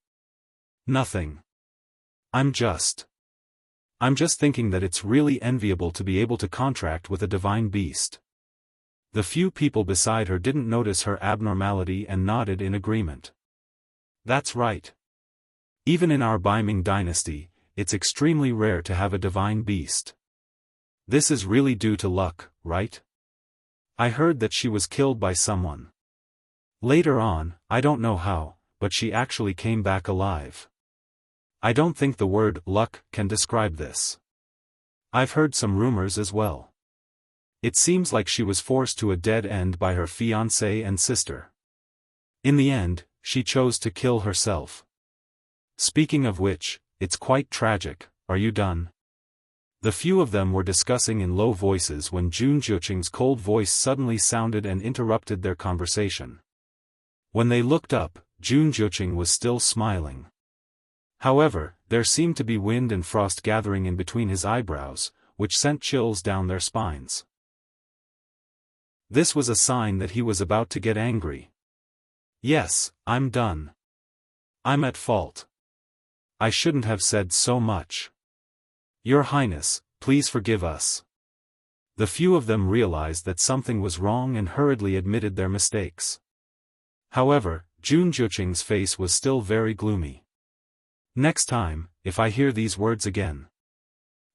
Nothing. I'm just thinking that it's really enviable to be able to contract with a divine beast. The few people beside her didn't notice her abnormality and nodded in agreement. That's right. Even in our Baiming dynasty, it's extremely rare to have a divine beast. This is really due to luck, right? I heard that she was killed by someone. Later on, I don't know how, but she actually came back alive. I don't think the word luck can describe this. I've heard some rumors as well. It seems like she was forced to a dead end by her fiancé and sister. In the end, she chose to kill herself. Speaking of which, it's quite tragic. Are you done? The few of them were discussing in low voices when Jun Jiuqing's cold voice suddenly sounded and interrupted their conversation. When they looked up, Jun Jiuqing was still smiling. However, there seemed to be wind and frost gathering in between his eyebrows, which sent chills down their spines. This was a sign that he was about to get angry. Yes, I'm done. I'm at fault. I shouldn't have said so much. Your Highness, please forgive us. The few of them realized that something was wrong and hurriedly admitted their mistakes. However, Jun Jiuqing's face was still very gloomy. Next time, if I hear these words again,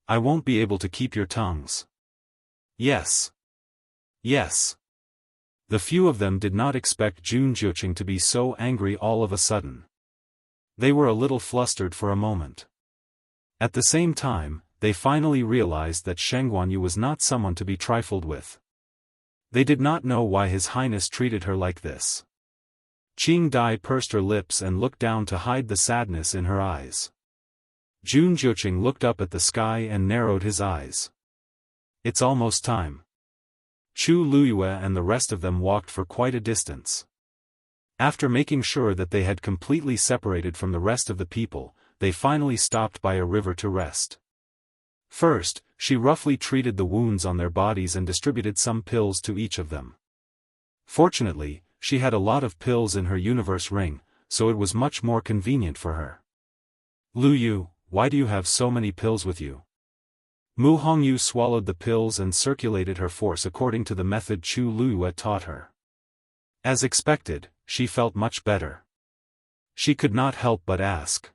I won't be able to keep your tongues. Yes. Yes. The few of them did not expect Jun Jiuqing to be so angry all of a sudden. They were a little flustered for a moment. At the same time, they finally realized that Sheng Guanyu was not someone to be trifled with. They did not know why His Highness treated her like this. Qing Dai pursed her lips and looked down to hide the sadness in her eyes. Jun Jiuqing looked up at the sky and narrowed his eyes. It's almost time. Chu Luyue and the rest of them walked for quite a distance. After making sure that they had completely separated from the rest of the people, they finally stopped by a river to rest. First, she roughly treated the wounds on their bodies and distributed some pills to each of them. Fortunately, she had a lot of pills in her universe ring, so it was much more convenient for her. Lu Yu, why do you have so many pills with you? Mu Hongyu swallowed the pills and circulated her force according to the method Chu Luyue taught her. As expected, she felt much better. She could not help but ask.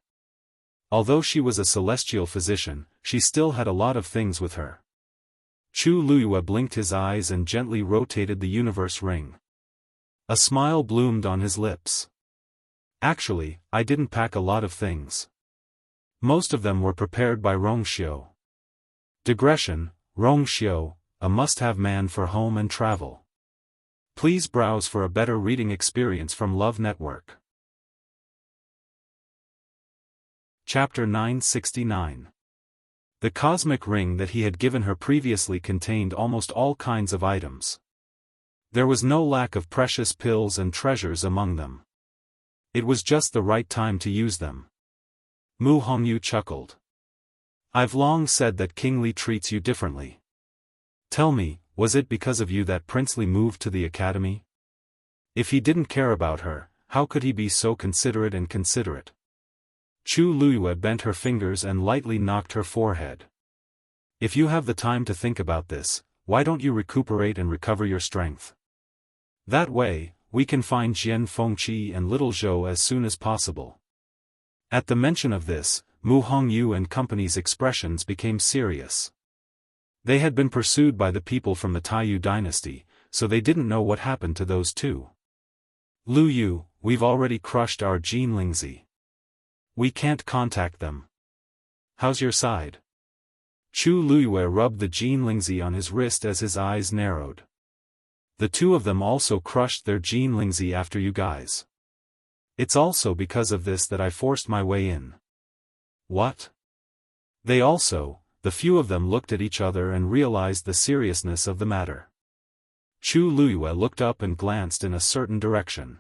Although she was a celestial physician, she still had a lot of things with her. Chu Luyue blinked his eyes and gently rotated the universe ring. A smile bloomed on his lips. Actually, I didn't pack a lot of things. Most of them were prepared by Rongxiu. Digression, Rongxiu, a must-have man for home and travel. Please browse for a better reading experience from Love Network. Chapter 969. The cosmic ring that he had given her previously contained almost all kinds of items. There was no lack of precious pills and treasures among them. It was just the right time to use them. Mu Hongyu chuckled. I've long said that King Li treats you differently. Tell me, was it because of you that Prince Li moved to the academy? If he didn't care about her, how could he be so considerate and considerate? Chu Luyue bent her fingers and lightly knocked her forehead. If you have the time to think about this, why don't you recuperate and recover your strength? That way, we can find Jian Fengqi and Little Zhou as soon as possible. At the mention of this, Mu Hongyu and company's expressions became serious. They had been pursued by the people from the Taiyu dynasty, so they didn't know what happened to those two. Lu Yu, we've already crushed our Jin Lingzi. We can't contact them. How's your side? Chu Luyue rubbed the Jin Lingzi on his wrist as his eyes narrowed. The two of them also crushed their Jin Lingzi after you guys. It's also because of this that I forced my way in. What? They also, the few of them looked at each other and realized the seriousness of the matter. Chu Luyue looked up and glanced in a certain direction.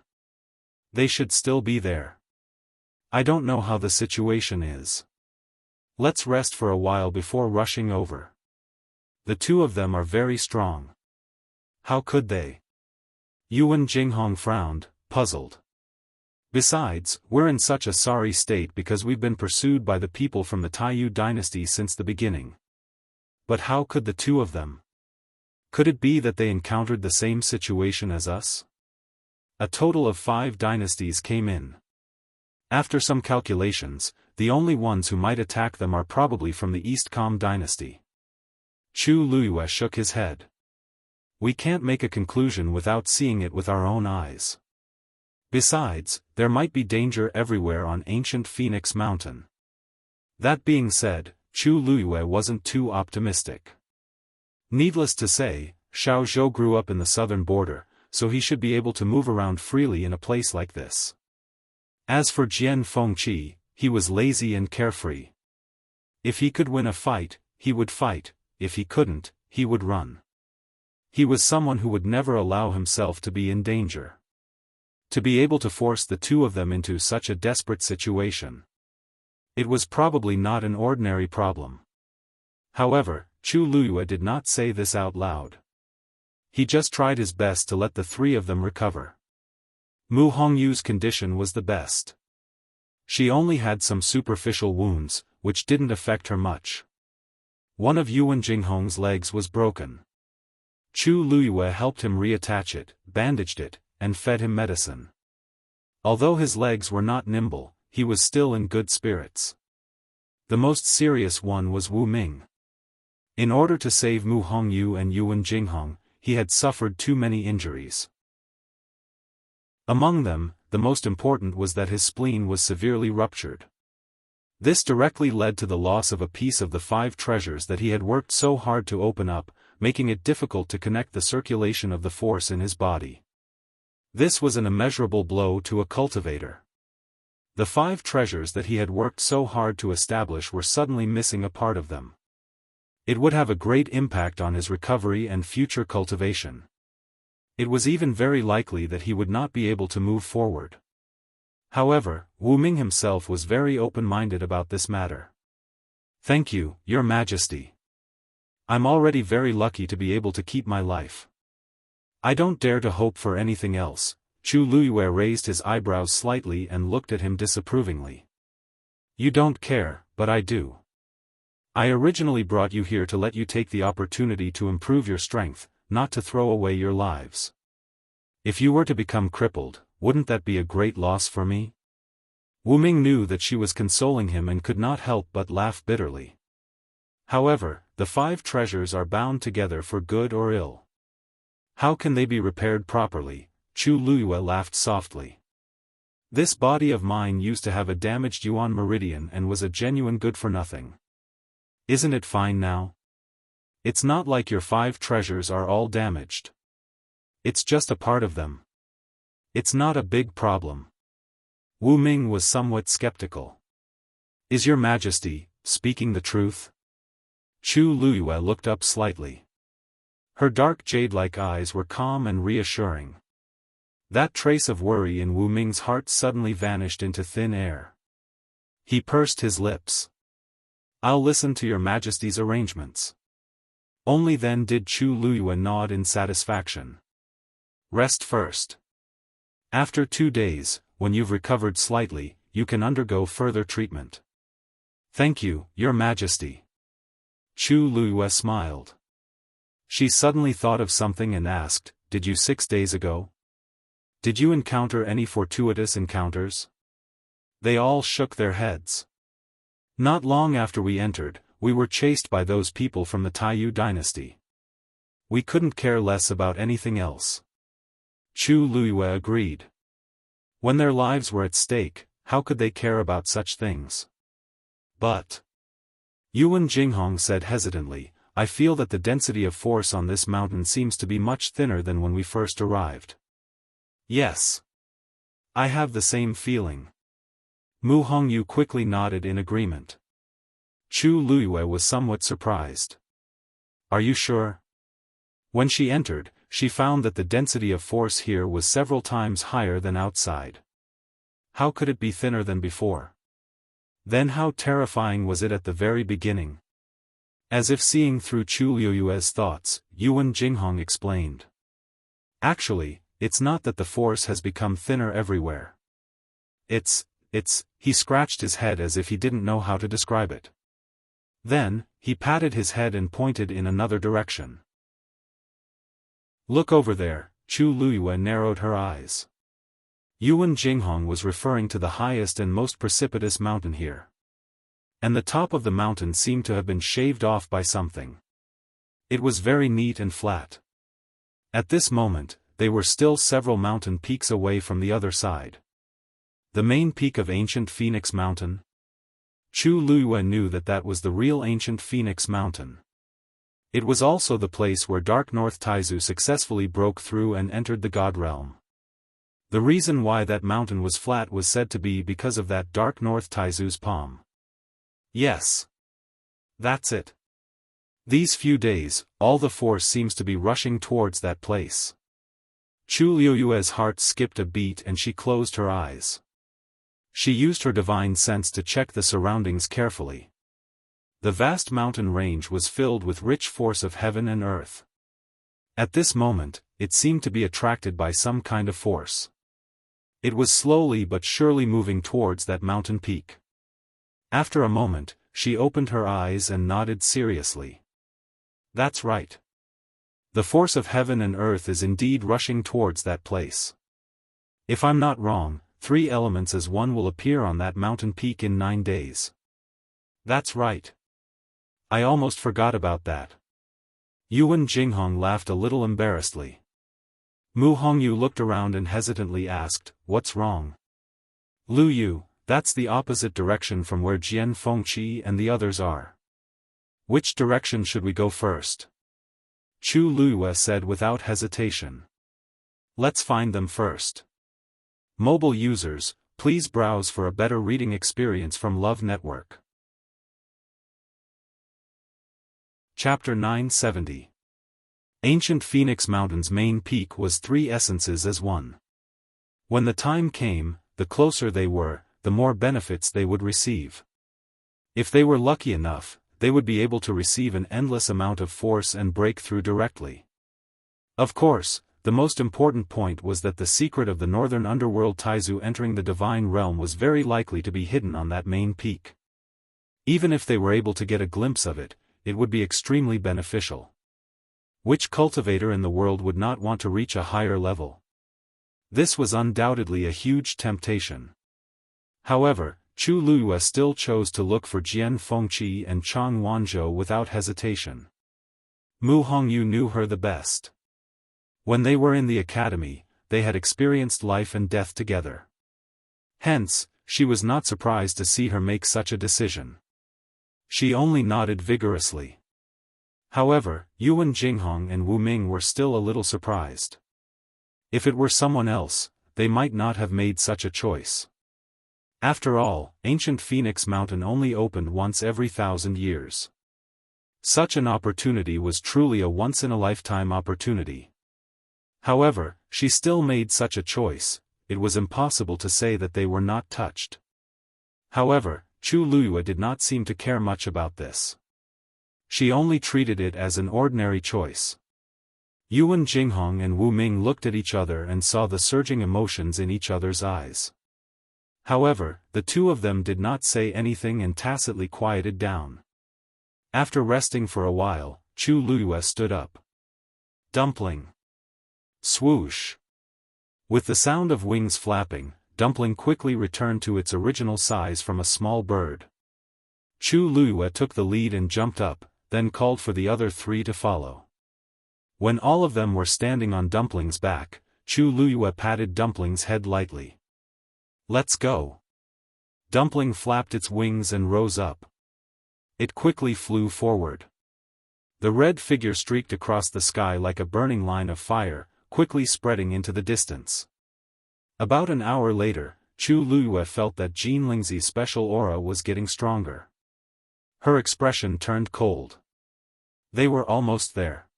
They should still be there. I don't know how the situation is. Let's rest for a while before rushing over. The two of them are very strong. How could they? Yuan Jinghong frowned, puzzled. Besides, we're in such a sorry state because we've been pursued by the people from the Taiyu dynasty since the beginning. But how could the two of them? Could it be that they encountered the same situation as us? A total of 5 dynasties came in. After some calculations, the only ones who might attack them are probably from the East Com dynasty. Chu Luyue shook his head. We can't make a conclusion without seeing it with our own eyes. Besides, there might be danger everywhere on ancient Phoenix Mountain. That being said, Chu Luyue wasn't too optimistic. Needless to say, Xiao Zhou grew up in the southern border, so he should be able to move around freely in a place like this. As for Jian Fengqi, he was lazy and carefree. If he could win a fight, he would fight; if he couldn't, he would run. He was someone who would never allow himself to be in danger. To be able to force the two of them into such a desperate situation. It was probably not an ordinary problem. However, Chu Luyue did not say this out loud. He just tried his best to let the three of them recover. Mu Hongyu's condition was the best. She only had some superficial wounds, which didn't affect her much. One of Yuan Jinghong's legs was broken. Chu Luyue helped him reattach it, bandaged it, and fed him medicine. Although his legs were not nimble, he was still in good spirits. The most serious one was Wu Ming. In order to save Mu Hongyu and Yuan Jinghong, he had suffered too many injuries. Among them, the most important was that his spleen was severely ruptured. This directly led to the loss of a piece of the 5 treasures that he had worked so hard to open up, making it difficult to connect the circulation of the force in his body. This was an immeasurable blow to a cultivator. The 5 treasures that he had worked so hard to establish were suddenly missing a part of them. It would have a great impact on his recovery and future cultivation. It was even very likely that he would not be able to move forward. However, Wu Ming himself was very open-minded about this matter. "Thank you, Your Majesty. I'm already very lucky to be able to keep my life. I don't dare to hope for anything else." Chu Luyue raised his eyebrows slightly and looked at him disapprovingly. "You don't care, but I do. I originally brought you here to let you take the opportunity to improve your strength, not to throw away your lives. If you were to become crippled, wouldn't that be a great loss for me?" Wu Ming knew that she was consoling him and could not help but laugh bitterly. "However, the 5 treasures are bound together for good or ill. How can they be repaired properly?" Chu Luyue laughed softly. "This body of mine used to have a damaged Yuan meridian and was a genuine good-for-nothing. Isn't it fine now? It's not like your 5 treasures are all damaged. It's just a part of them. It's not a big problem." Wu Ming was somewhat skeptical. "Is Your Majesty speaking the truth?" Chu Luyue looked up slightly. Her dark jade-like eyes were calm and reassuring. That trace of worry in Wu Ming's heart suddenly vanished into thin air. He pursed his lips. "I'll listen to Your Majesty's arrangements." Only then did Chu Luyue nod in satisfaction. "Rest first. After 2 days, when you've recovered slightly, you can undergo further treatment." "Thank you, Your Majesty." Chu Luyue smiled. She suddenly thought of something and asked, "Did you 6 days ago? Did you encounter any fortuitous encounters?" They all shook their heads. "Not long after we entered, we were chased by those people from the Taiyu dynasty. We couldn't care less about anything else." Chu Luyue agreed. When their lives were at stake, how could they care about such things? "But," Yuan Jinghong said hesitantly, "I feel that the density of force on this mountain seems to be much thinner than when we first arrived." "Yes. I have the same feeling." Mu Hongyu quickly nodded in agreement. Chu Luyue was somewhat surprised. "Are you sure?" When she entered, she found that the density of force here was several times higher than outside. How could it be thinner than before? Then how terrifying was it at the very beginning? As if seeing through Chu Luyue's thoughts, Yuan Jinghong explained. "Actually, it's not that the force has become thinner everywhere. It's, he scratched his head as if he didn't know how to describe it. Then, he patted his head and pointed in another direction. "Look over there." Chu Luyue narrowed her eyes. Yuan Jinghong was referring to the highest and most precipitous mountain here. And the top of the mountain seemed to have been shaved off by something. It was very neat and flat. At this moment, they were still several mountain peaks away from the other side. The main peak of ancient Phoenix Mountain? Chu Luyue knew that that was the real ancient Phoenix Mountain. It was also the place where Dark North Taizu successfully broke through and entered the God realm. The reason why that mountain was flat was said to be because of that Dark North Taizu's palm. Yes. That's it. These few days, all the force seems to be rushing towards that place. Chu Liuyue's heart skipped a beat and she closed her eyes. She used her divine sense to check the surroundings carefully. The vast mountain range was filled with rich force of heaven and earth. At this moment, it seemed to be attracted by some kind of force. It was slowly but surely moving towards that mountain peak. After a moment, she opened her eyes and nodded seriously. That's right. The force of heaven and earth is indeed rushing towards that place. If I'm not wrong, 3 elements as one will appear on that mountain peak in 9 days. That's right. I almost forgot about that. Yuan Jinghong laughed a little embarrassedly. Mu Hongyu looked around and hesitantly asked, "What's wrong?" "Lu Yu, that's the opposite direction from where Jian Fengqi and the others are. Which direction should we go first?" Chu Luyue said without hesitation. "Let's find them first." Mobile users, please browse for a better reading experience from Love Network. Chapter 970. Ancient Phoenix Mountain's main peak was 3 essences as one. When the time came, the closer they were, the more benefits they would receive. If they were lucky enough, they would be able to receive an endless amount of force and break through directly. Of course, the most important point was that the secret of the northern underworld Taizu entering the divine realm was very likely to be hidden on that main peak. Even if they were able to get a glimpse of it, it would be extremely beneficial. Which cultivator in the world would not want to reach a higher level? This was undoubtedly a huge temptation. However, Chu Luyue still chose to look for Jian Fengqi and Chang Wanzhou without hesitation. Mu Hongyu knew her the best. When they were in the academy, they had experienced life and death together. Hence, she was not surprised to see her make such a decision. She only nodded vigorously. However, Yuan Jinghong and Wu Ming were still a little surprised. If it were someone else, they might not have made such a choice. After all, ancient Phoenix Mountain only opened once every 1,000 years. Such an opportunity was truly a once-in-a-lifetime opportunity. However, she still made such a choice. It was impossible to say that they were not touched. However, Chu Luyue did not seem to care much about this. She only treated it as an ordinary choice. Yuan Jinghong and Wu Ming looked at each other and saw the surging emotions in each other's eyes. However, the 2 of them did not say anything and tacitly quieted down. After resting for a while, Chu Luyue stood up. Dumpling. Swoosh. With the sound of wings flapping, Dumpling quickly returned to its original size from a small bird. Chu Luyue took the lead and jumped up, then called for the other 3 to follow. When all of them were standing on Dumpling's back, Chu Luyue patted Dumpling's head lightly. "Let's go." Dumpling flapped its wings and rose up. It quickly flew forward. The red figure streaked across the sky like a burning line of fire, quickly spreading into the distance. About an hour later, Chu Luyue felt that Jean Lingzi's special aura was getting stronger. Her expression turned cold. They were almost there.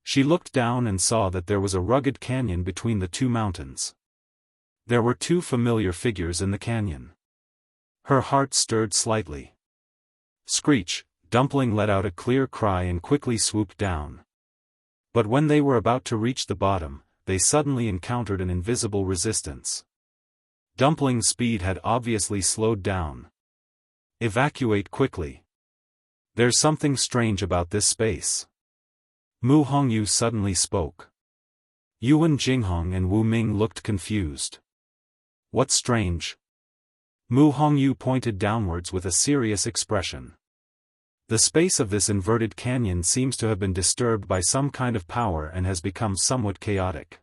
She looked down and saw that there was a rugged canyon between the 2 mountains. There were 2 familiar figures in the canyon. Her heart stirred slightly. Screech, Dumpling let out a clear cry and quickly swooped down. But when they were about to reach the bottom, they suddenly encountered an invisible resistance. Dumpling's speed had obviously slowed down. "Evacuate quickly. There's something strange about this space." Mu Hongyu suddenly spoke. Yuan Jinghong and Wu Ming looked confused. "What's strange?" Mu Hongyu pointed downwards with a serious expression. "The space of this inverted canyon seems to have been disturbed by some kind of power and has become somewhat chaotic."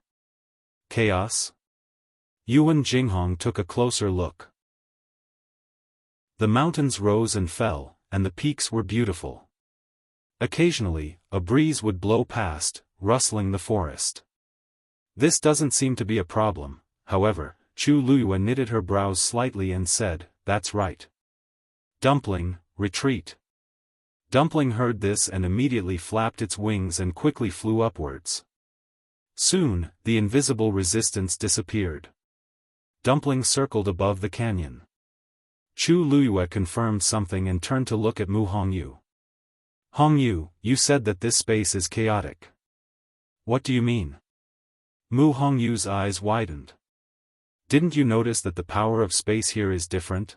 "Chaos?" Yuan Jinghong took a closer look. The mountains rose and fell, and the peaks were beautiful. Occasionally, a breeze would blow past, rustling the forest. This doesn't seem to be a problem, however. Chu Luyue knitted her brows slightly and said, "That's right. Dumpling, retreat." Dumpling heard this and immediately flapped its wings and quickly flew upwards. Soon, the invisible resistance disappeared. Dumpling circled above the canyon. Chu Luyue confirmed something and turned to look at Mu Hongyu. "Hongyu, you said that this space is chaotic. What do you mean?" Mu Hongyu's eyes widened. "Didn't you notice that the power of space here is different?"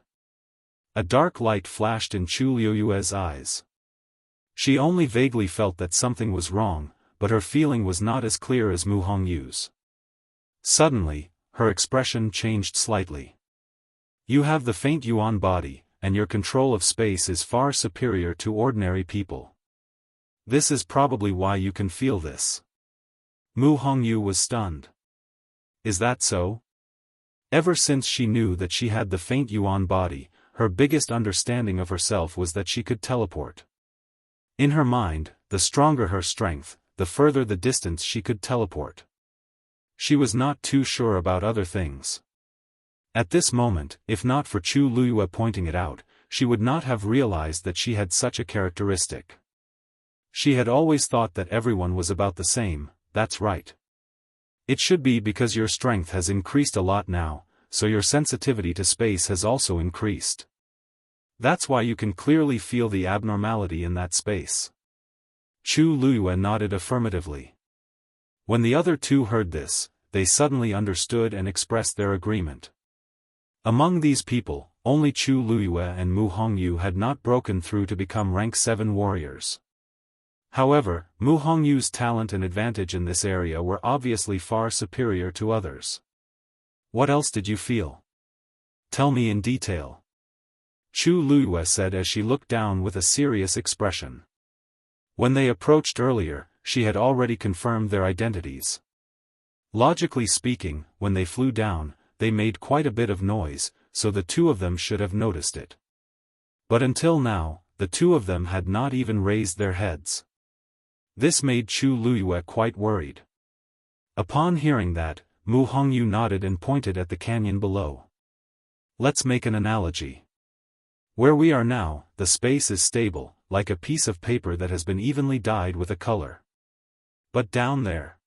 A dark light flashed in Chu Luyue's eyes. She only vaguely felt that something was wrong, but her feeling was not as clear as Mu Hongyu's. Suddenly, her expression changed slightly. "You have the faint yuan body, and your control of space is far superior to ordinary people. This is probably why you can feel this." Mu Hongyu was stunned. "Is that so?" Ever since she knew that she had the faint yuan body, her biggest understanding of herself was that she could teleport. In her mind, the stronger her strength, the further the distance she could teleport. She was not too sure about other things. At this moment, if not for Chu Luyue pointing it out, she would not have realized that she had such a characteristic. She had always thought that everyone was about the same. That's right. It should be because your strength has increased a lot now, so your sensitivity to space has also increased. That's why you can clearly feel the abnormality in that space. Chu Luyue nodded affirmatively. When the other two heard this, they suddenly understood and expressed their agreement. Among these people, only Chu Luyue and Mu Hongyu had not broken through to become rank 7 warriors. However, Mu Hongyu's talent and advantage in this area were obviously far superior to others. "What else did you feel? Tell me in detail," Chu Luyue said as she looked down with a serious expression. When they approached earlier, she had already confirmed their identities. Logically speaking, when they flew down, they made quite a bit of noise, so the two of them should have noticed it. But until now, the two of them had not even raised their heads. This made Chu Luyue quite worried. Upon hearing that, Mu Hongyu nodded and pointed at the canyon below. "Let's make an analogy. Where we are now, the space is stable, like a piece of paper that has been evenly dyed with a color. But down there,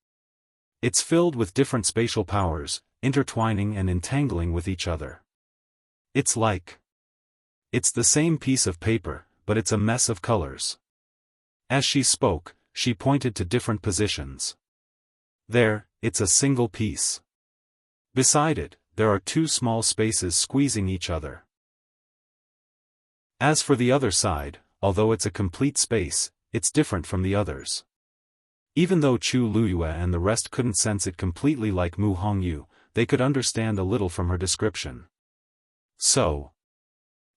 it's filled with different spatial powers, intertwining and entangling with each other. It's the same piece of paper, but it's a mess of colors." As she spoke, she pointed to different positions. "There, it's a single piece. Beside it, there are two small spaces squeezing each other. As for the other side, although it's a complete space, it's different from the others." Even though Chu Luyue and the rest couldn't sense it completely like Mu Hongyu, they could understand a little from her description. "So,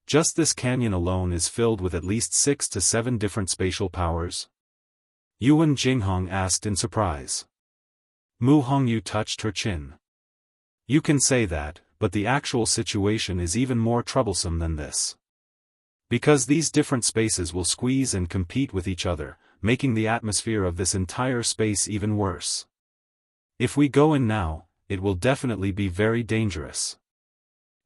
just this canyon alone is filled with at least 6 to 7 different spatial powers?" Yuan Jinghong asked in surprise. Mu Hongyu touched her chin. "You can say that, but the actual situation is even more troublesome than this. Because these different spaces will squeeze and compete with each other, making the atmosphere of this entire space even worse. If we go in now, it will definitely be very dangerous."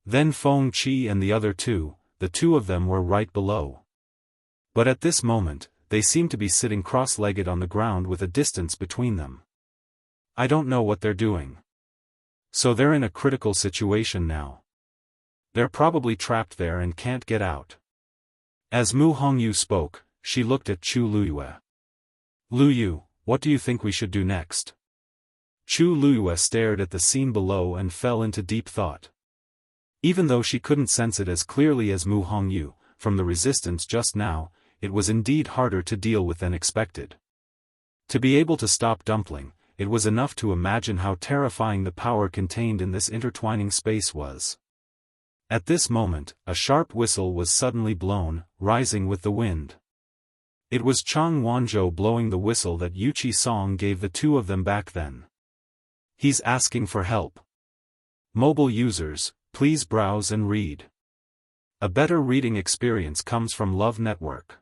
Then Feng Qi and the other two, the two of them were right below. But at this moment, they seemed to be sitting cross-legged on the ground with a distance between them. "I don't know what they're doing. So they're in a critical situation now. They're probably trapped there and can't get out." As Mu Hongyu spoke, she looked at Chu Luyue. "Luyu, what do you think we should do next?" Chu Luyue stared at the scene below and fell into deep thought. Even though she couldn't sense it as clearly as Mu Hongyu, from the resistance just now, it was indeed harder to deal with than expected. To be able to stop Dumpling, it was enough to imagine how terrifying the power contained in this intertwining space was. At this moment, a sharp whistle was suddenly blown, rising with the wind. It was Chang Wanzhou blowing the whistle that Yuqi Song gave the two of them back then. He's asking for help. Mobile users, please browse and read. A better reading experience comes from Love Network.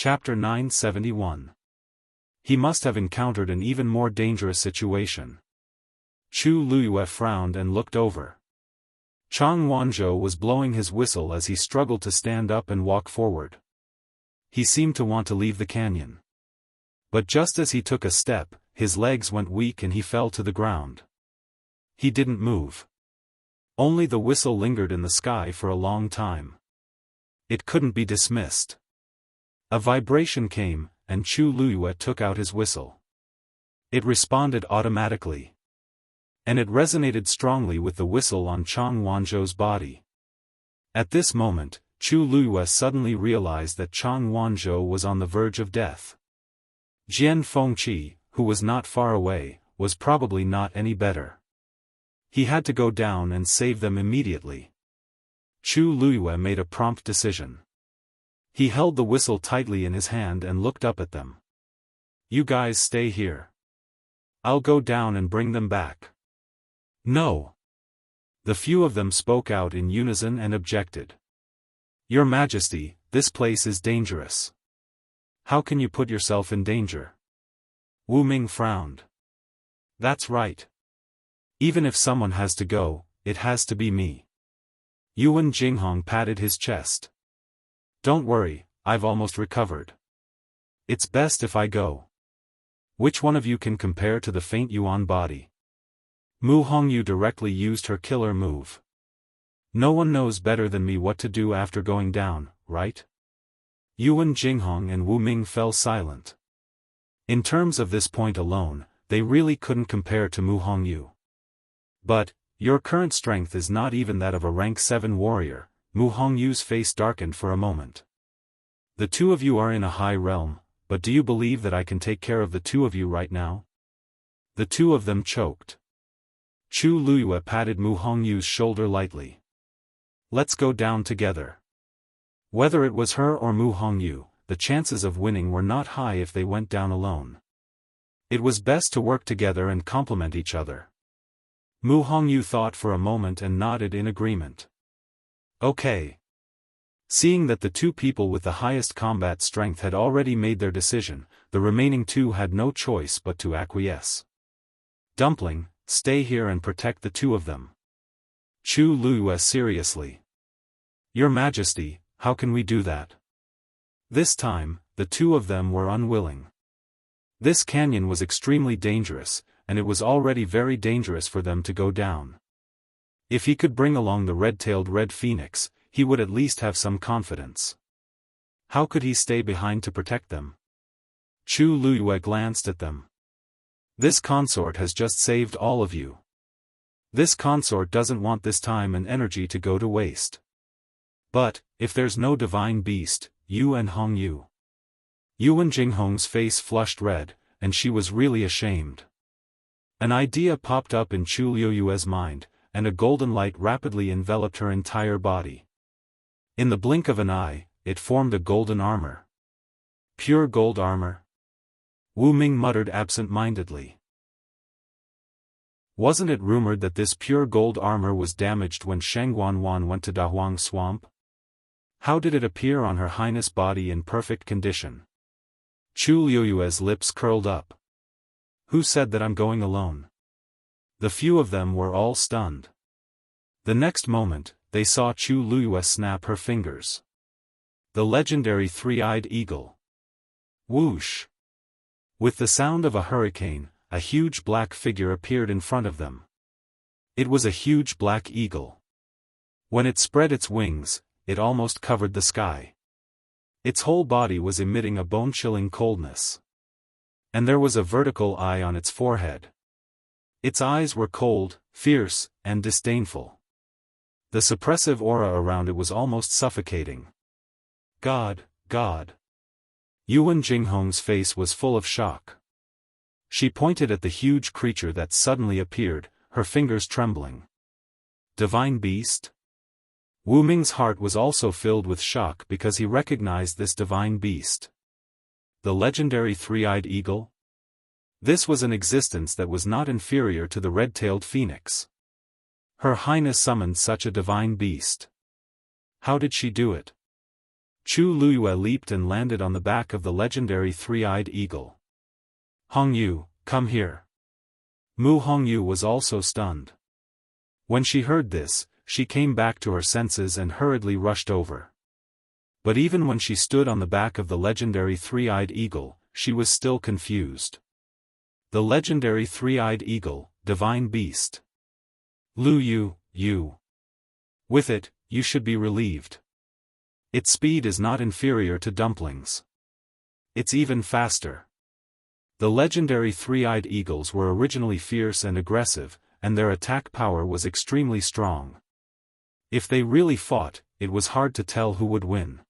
Chapter 971. He must have encountered an even more dangerous situation. Chu Luyue frowned and looked over. Chang Wanzhou was blowing his whistle as he struggled to stand up and walk forward. He seemed to want to leave the canyon. But just as he took a step, his legs went weak and he fell to the ground. He didn't move. Only the whistle lingered in the sky for a long time. It couldn't be dismissed. A vibration came, and Chu Luyue took out his whistle. It responded automatically. And it resonated strongly with the whistle on Chang Wanzhou's body. At this moment, Chu Luyue suddenly realized that Chang Wanzhou was on the verge of death. Jian Fengqi, who was not far away, was probably not any better. He had to go down and save them immediately. Chu Luyue made a prompt decision. He held the whistle tightly in his hand and looked up at them. "You guys stay here. I'll go down and bring them back." "No." The few of them spoke out in unison and objected. "Your Majesty, this place is dangerous. How can you put yourself in danger?" Wu Ming frowned. "That's right. Even if someone has to go, it has to be me." Yuan Jinghong patted his chest. "Don't worry, I've almost recovered. It's best if I go. Which one of you can compare to the faint Yuan body?" Mu Hongyu directly used her killer move. "No one knows better than me what to do after going down, right?" Yuan Jinghong and Wu Ming fell silent. In terms of this point alone, they really couldn't compare to Mu Hongyu. "But, your current strength is not even that of a rank 7 warrior," Mu Hongyu's face darkened for a moment. "The two of you are in a high realm, but do you believe that I can take care of the two of you right now?" The two of them choked. Chu Luyue patted Mu Hongyu's shoulder lightly. "Let's go down together." Whether it was her or Mu Hongyu, the chances of winning were not high if they went down alone. It was best to work together and complement each other. Mu Hongyu thought for a moment and nodded in agreement. "Okay." Seeing that the two people with the highest combat strength had already made their decision, the remaining two had no choice but to acquiesce. "Dumpling, stay here and protect the two of them." Chu Luyue seriously. "Your Majesty, how can we do that?" This time, the two of them were unwilling. This canyon was extremely dangerous, and it was already very dangerous for them to go down. If he could bring along the red-tailed red phoenix, he would at least have some confidence. How could he stay behind to protect them? Chu Luyue glanced at them. "This consort has just saved all of you. This consort doesn't want this time and energy to go to waste. But, if there's no divine beast, you and Hongyu." Yuan Jinghong's face flushed red, and she was really ashamed. An idea popped up in Chu Luyue's mind, and a golden light rapidly enveloped her entire body. In the blink of an eye, it formed a golden armor. Pure gold armor? Wu Ming muttered absent-mindedly. Wasn't it rumored that this pure gold armor was damaged when Sheng Wanwan went to Dahuang Swamp? How did it appear on Her Highness' body in perfect condition? Chu Luyue's lips curled up. "Who said that I'm going alone?" The few of them were all stunned. The next moment, they saw Chu Luyue snap her fingers. The legendary three-eyed eagle. Whoosh! With the sound of a hurricane, a huge black figure appeared in front of them. It was a huge black eagle. When it spread its wings, it almost covered the sky. Its whole body was emitting a bone-chilling coldness. And there was a vertical eye on its forehead. Its eyes were cold, fierce, and disdainful. The suppressive aura around it was almost suffocating. God, God! Yuan Jinghong's face was full of shock. She pointed at the huge creature that suddenly appeared, her fingers trembling. Divine beast? Wu Ming's heart was also filled with shock because he recognized this divine beast. The legendary three-eyed eagle? This was an existence that was not inferior to the red-tailed phoenix. Her Highness summoned such a divine beast. How did she do it? Chu Luyue leaped and landed on the back of the legendary three-eyed eagle. Hongyu, come here. Mu Hongyu was also stunned. When she heard this, she came back to her senses and hurriedly rushed over. But even when she stood on the back of the legendary three-eyed eagle, she was still confused. The legendary three-eyed eagle, divine beast. Lu you. With it, you should be relieved. Its speed is not inferior to dumplings. It's even faster. The legendary three-eyed eagles were originally fierce and aggressive, and their attack power was extremely strong. If they really fought, it was hard to tell who would win.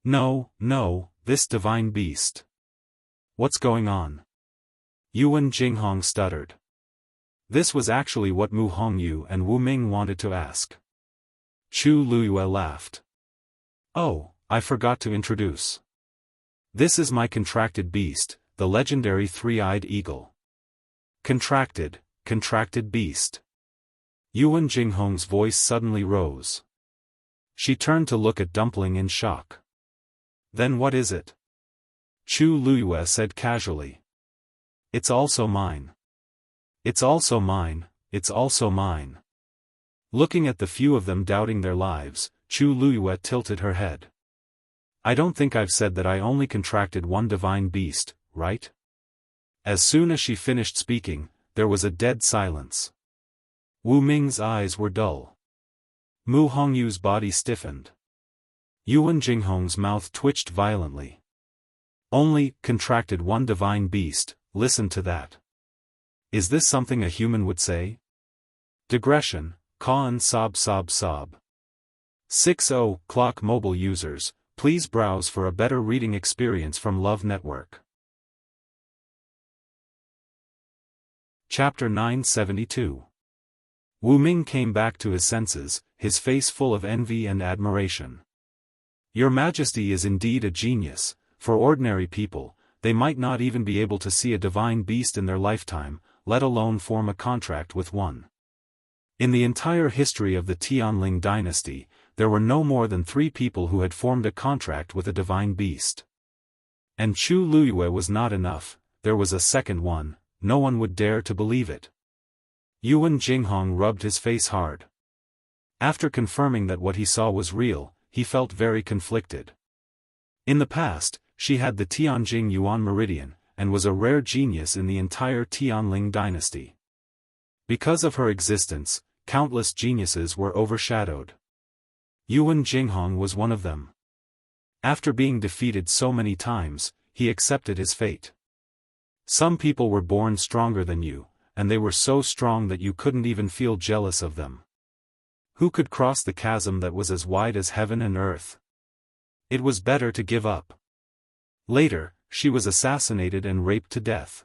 No, this divine beast. What's going on? Yuan Jinghong stuttered. This was actually what Mu Hongyu and Wu Ming wanted to ask. Chu Luyue laughed. Oh, I forgot to introduce. This is my contracted beast, the legendary three-eyed eagle. Contracted beast. Yuan Jinghong's voice suddenly rose. She turned to look at Dumpling in shock. Then what is it? Chu Luyue said casually. It's also mine. It's also mine. Looking at the few of them doubting their lives, Chu Luyue tilted her head. I don't think I've said that I only contracted one divine beast, right? As soon as she finished speaking, there was a dead silence. Wu Ming's eyes were dull. Mu Hongyu's body stiffened. Yuan Jinghong's mouth twitched violently. Only contracted one divine beast, listen to that. Is this something a human would say? Digression, Kaan sob. 60 Clock mobile users, please browse for a better reading experience from Love Network. Chapter 972. Wu Ming came back to his senses, his face full of envy and admiration. Your Majesty is indeed a genius. For ordinary people, they might not even be able to see a divine beast in their lifetime, let alone form a contract with one. In the entire history of the Tianling dynasty, there were no more than 3 people who had formed a contract with a divine beast. And Chu Luyue was not enough, there was a second one, no one would dare to believe it. Yuan Jinghong rubbed his face hard. After confirming that what he saw was real, he felt very conflicted. In the past, she had the Tianjing Yuan Meridian, and was a rare genius in the entire Tianling dynasty. Because of her existence, countless geniuses were overshadowed. Yuan Jinghong was one of them. After being defeated so many times, he accepted his fate. Some people were born stronger than you, and they were so strong that you couldn't even feel jealous of them. Who could cross the chasm that was as wide as heaven and earth? It was better to give up. Later, she was assassinated and raped to death.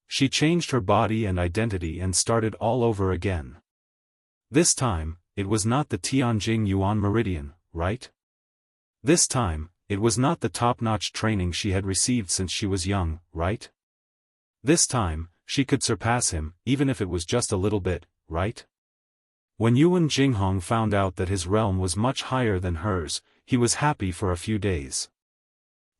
She changed her body and identity and started all over again. This time, it was not the Tianjing Yuan Meridian, right? This time, it was not the top-notch training she had received since she was young, right? This time, she could surpass him, even if it was just a little bit, right? When Yuan Jinghong found out that his realm was much higher than hers, he was happy for a few days.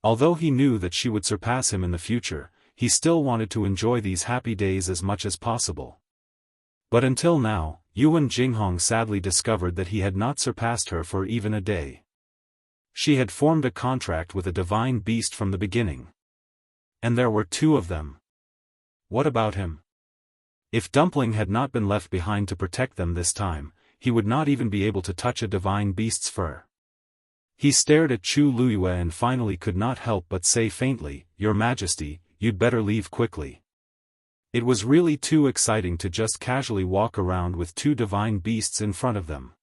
Although he knew that she would surpass him in the future, he still wanted to enjoy these happy days as much as possible. But until now, Yuan Jinghong sadly discovered that he had not surpassed her for even a day. She had formed a contract with a divine beast from the beginning. And there were 2 of them. What about him? If Dumpling had not been left behind to protect them this time, he would not even be able to touch a divine beast's fur. He stared at Chu Luyue and finally could not help but say faintly, Your Majesty, you'd better leave quickly. It was really too exciting to just casually walk around with 2 divine beasts in front of them.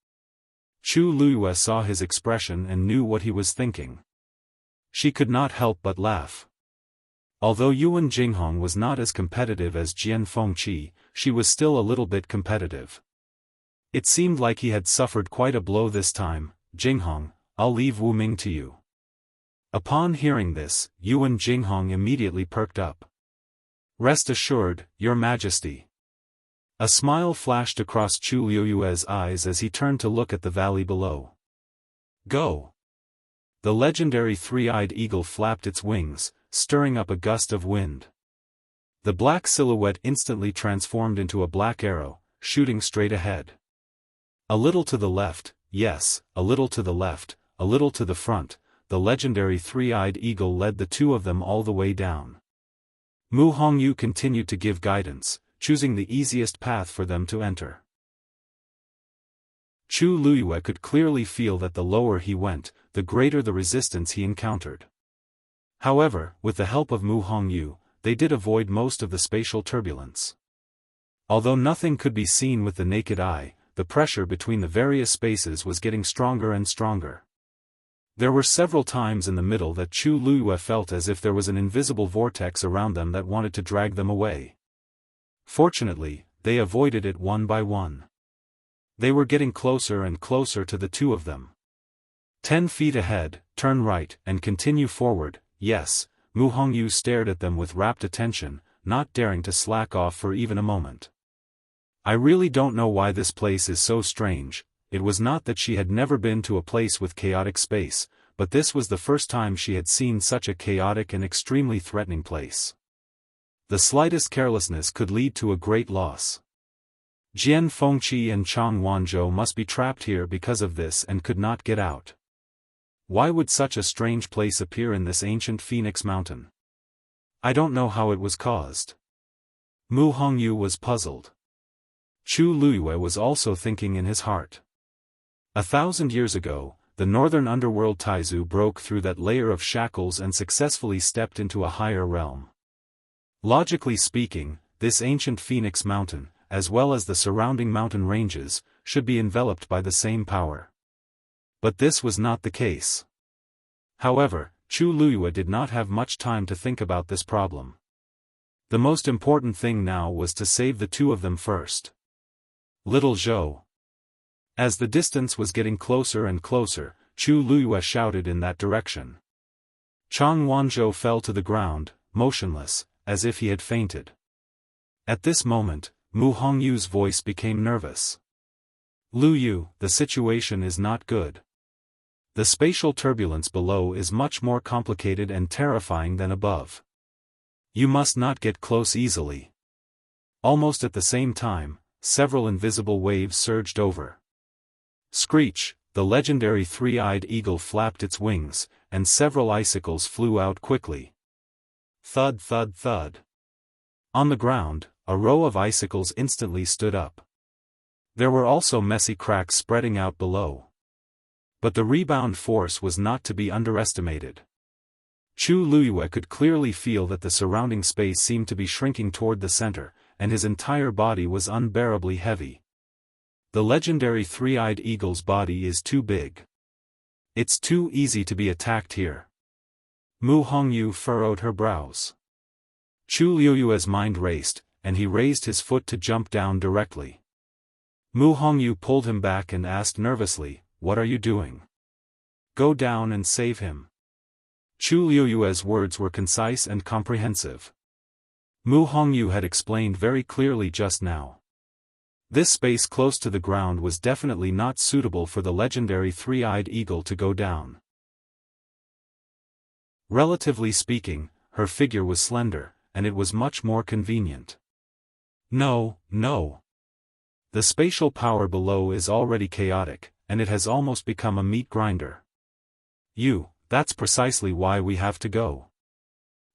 Chu Luyue saw his expression and knew what he was thinking. She could not help but laugh. Although Yuan Jinghong was not as competitive as Jian Fengqi, she was still a little bit competitive. It seemed like he had suffered quite a blow this time. Jinghong, I'll leave Wu Ming to you. Upon hearing this, Yuan Jinghong immediately perked up. Rest assured, Your Majesty. A smile flashed across Chu Luyue's eyes as he turned to look at the valley below. Go. The legendary three-eyed eagle flapped its wings, stirring up a gust of wind. The black silhouette instantly transformed into a black arrow, shooting straight ahead. A little to the left, yes, a little to the left, a little to the front, the legendary three-eyed eagle led the two of them all the way down. Mu Hongyu continued to give guidance, choosing the easiest path for them to enter. Chu Luyue could clearly feel that the lower he went, the greater the resistance he encountered. However, with the help of Mu Hongyu, they did avoid most of the spatial turbulence. Although nothing could be seen with the naked eye, the pressure between the various spaces was getting stronger and stronger. There were several times in the middle that Chu Luyue felt as if there was an invisible vortex around them that wanted to drag them away. Fortunately, they avoided it one by one. They were getting closer and closer to the two of them. 10 feet ahead, turn right, and continue forward. Yes, Mu Hongyu stared at them with rapt attention, not daring to slack off for even a moment. I really don't know why this place is so strange. It was not that she had never been to a place with chaotic space, but this was the first time she had seen such a chaotic and extremely threatening place. The slightest carelessness could lead to a great loss. Jian Fengqi and Chang Wanzhou must be trapped here because of this and could not get out. Why would such a strange place appear in this ancient Phoenix Mountain? I don't know how it was caused. Mu Hongyu was puzzled. Chu Luyue was also thinking in his heart. 1,000 years ago, the northern underworld Taizu broke through that layer of shackles and successfully stepped into a higher realm. Logically speaking, this ancient Phoenix Mountain, as well as the surrounding mountain ranges, should be enveloped by the same power. But this was not the case. However, Chu Luyue did not have much time to think about this problem. The most important thing now was to save the two of them first. Little Zhou. As the distance was getting closer and closer, Chu Luyue shouted in that direction. Chang Wanzhou fell to the ground, motionless, as if he had fainted. At this moment, Mu Hongyu's voice became nervous. Luyu, the situation is not good. The spatial turbulence below is much more complicated and terrifying than above. You must not get close easily. Almost at the same time, several invisible waves surged over. Screech, the legendary three-eyed eagle flapped its wings, and several icicles flew out quickly. Thud thud thud. On the ground, a row of icicles instantly stood up. There were also messy cracks spreading out below. But the rebound force was not to be underestimated. Chu Luyue could clearly feel that the surrounding space seemed to be shrinking toward the center, and his entire body was unbearably heavy. The legendary three-eyed eagle's body is too big. It's too easy to be attacked here. Mu Hongyu furrowed her brows. Chu Luyue's mind raced, and he raised his foot to jump down directly. Mu Hongyu pulled him back and asked nervously, "What are you doing?" "Go down and save him." Chu Luyue's words were concise and comprehensive. Mu Hongyu had explained very clearly just now. This space close to the ground was definitely not suitable for the legendary three-eyed eagle to go down. Relatively speaking, her figure was slender, and it was much more convenient. No, no. The spatial power below is already chaotic, and it has almost become a meat grinder. That's precisely why we have to go.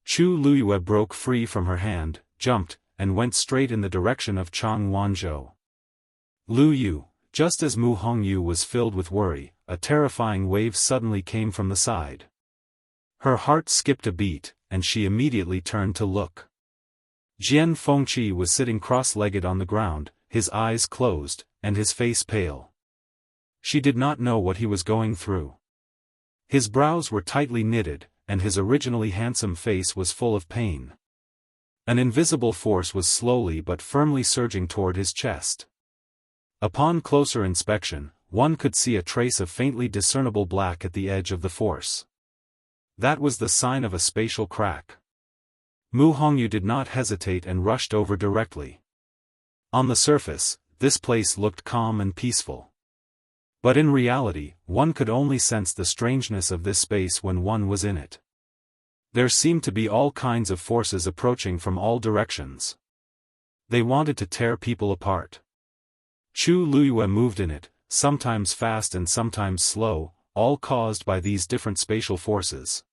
Chu Luyue broke free from her hand, jumped, and went straight in the direction of Chang Wanzhou. Luyu, just as Mu Hongyu was filled with worry, a terrifying wave suddenly came from the side. Her heart skipped a beat, and she immediately turned to look. Jian Fengqi was sitting cross-legged on the ground, his eyes closed, and his face pale. She did not know what he was going through. His brows were tightly knitted, and his originally handsome face was full of pain. An invisible force was slowly but firmly surging toward his chest. Upon closer inspection, one could see a trace of faintly discernible black at the edge of the force. That was the sign of a spatial crack. Mu Hongyu did not hesitate and rushed over directly. On the surface, this place looked calm and peaceful. But in reality, one could only sense the strangeness of this space when one was in it. There seemed to be all kinds of forces approaching from all directions. They wanted to tear people apart. Chu Luiyue moved in it, sometimes fast and sometimes slow, all caused by these different spatial forces.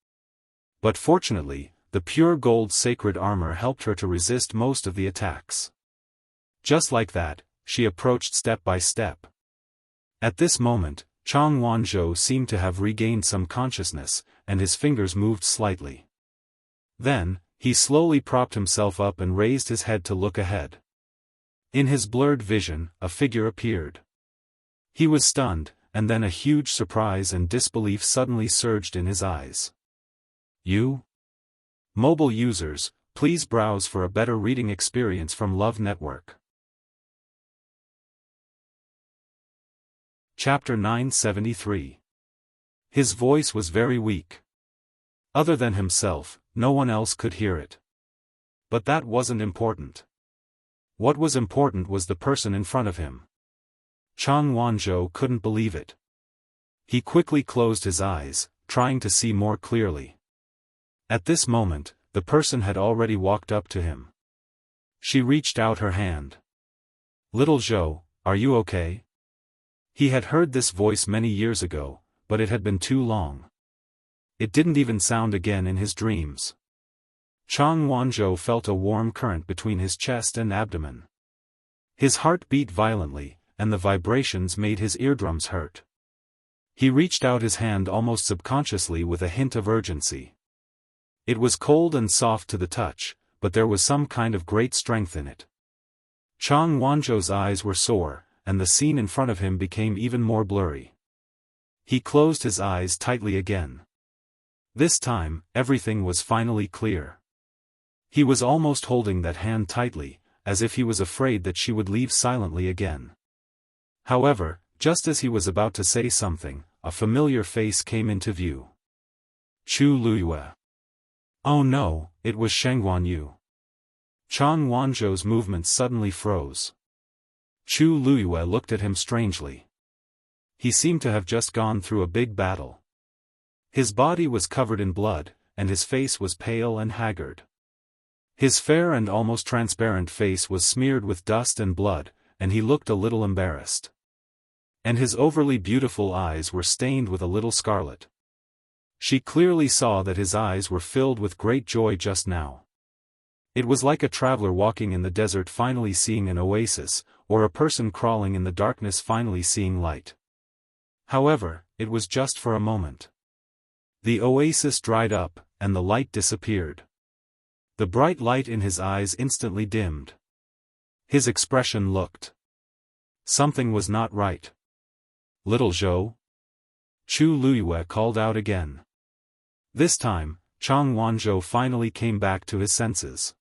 But fortunately, the pure gold sacred armor helped her to resist most of the attacks. Just like that, she approached step by step. At this moment, Chang Wanzhou seemed to have regained some consciousness, and his fingers moved slightly. Then, he slowly propped himself up and raised his head to look ahead. In his blurred vision, a figure appeared. He was stunned, and then a huge surprise and disbelief suddenly surged in his eyes. You? Mobile users, please browse for a better reading experience from Love Network. Chapter 973. His voice was very weak. Other than himself, no one else could hear it. But that wasn't important. What was important was the person in front of him. Chang Wanzhou couldn't believe it. He quickly closed his eyes, trying to see more clearly. At this moment, the person had already walked up to him. She reached out her hand. "Little Zhou, are you okay?" He had heard this voice many years ago, but it had been too long. It didn't even sound again in his dreams. Chang Wanzhou felt a warm current between his chest and abdomen. His heart beat violently, and the vibrations made his eardrums hurt. He reached out his hand almost subconsciously with a hint of urgency. It was cold and soft to the touch, but there was some kind of great strength in it. Chang Wanzhou's eyes were sore, and the scene in front of him became even more blurry. He closed his eyes tightly again. This time, everything was finally clear. He was almost holding that hand tightly, as if he was afraid that she would leave silently again. However, just as he was about to say something, a familiar face came into view. Chu Luiyue. Oh no, it was Sheng Guanyu. Chang Wanzhou's movements suddenly froze. Chu Luiyue looked at him strangely. He seemed to have just gone through a big battle. His body was covered in blood, and his face was pale and haggard. His fair and almost transparent face was smeared with dust and blood, and he looked a little embarrassed. And his overly beautiful eyes were stained with a little scarlet. She clearly saw that his eyes were filled with great joy just now. It was like a traveler walking in the desert finally seeing an oasis, or a person crawling in the darkness finally seeing light. However, it was just for a moment. The oasis dried up, and the light disappeared. The bright light in his eyes instantly dimmed. His expression looked. Something was not right. Little Zhou? Chu Luiyue called out again. This time, Chang Wanzhou finally came back to his senses.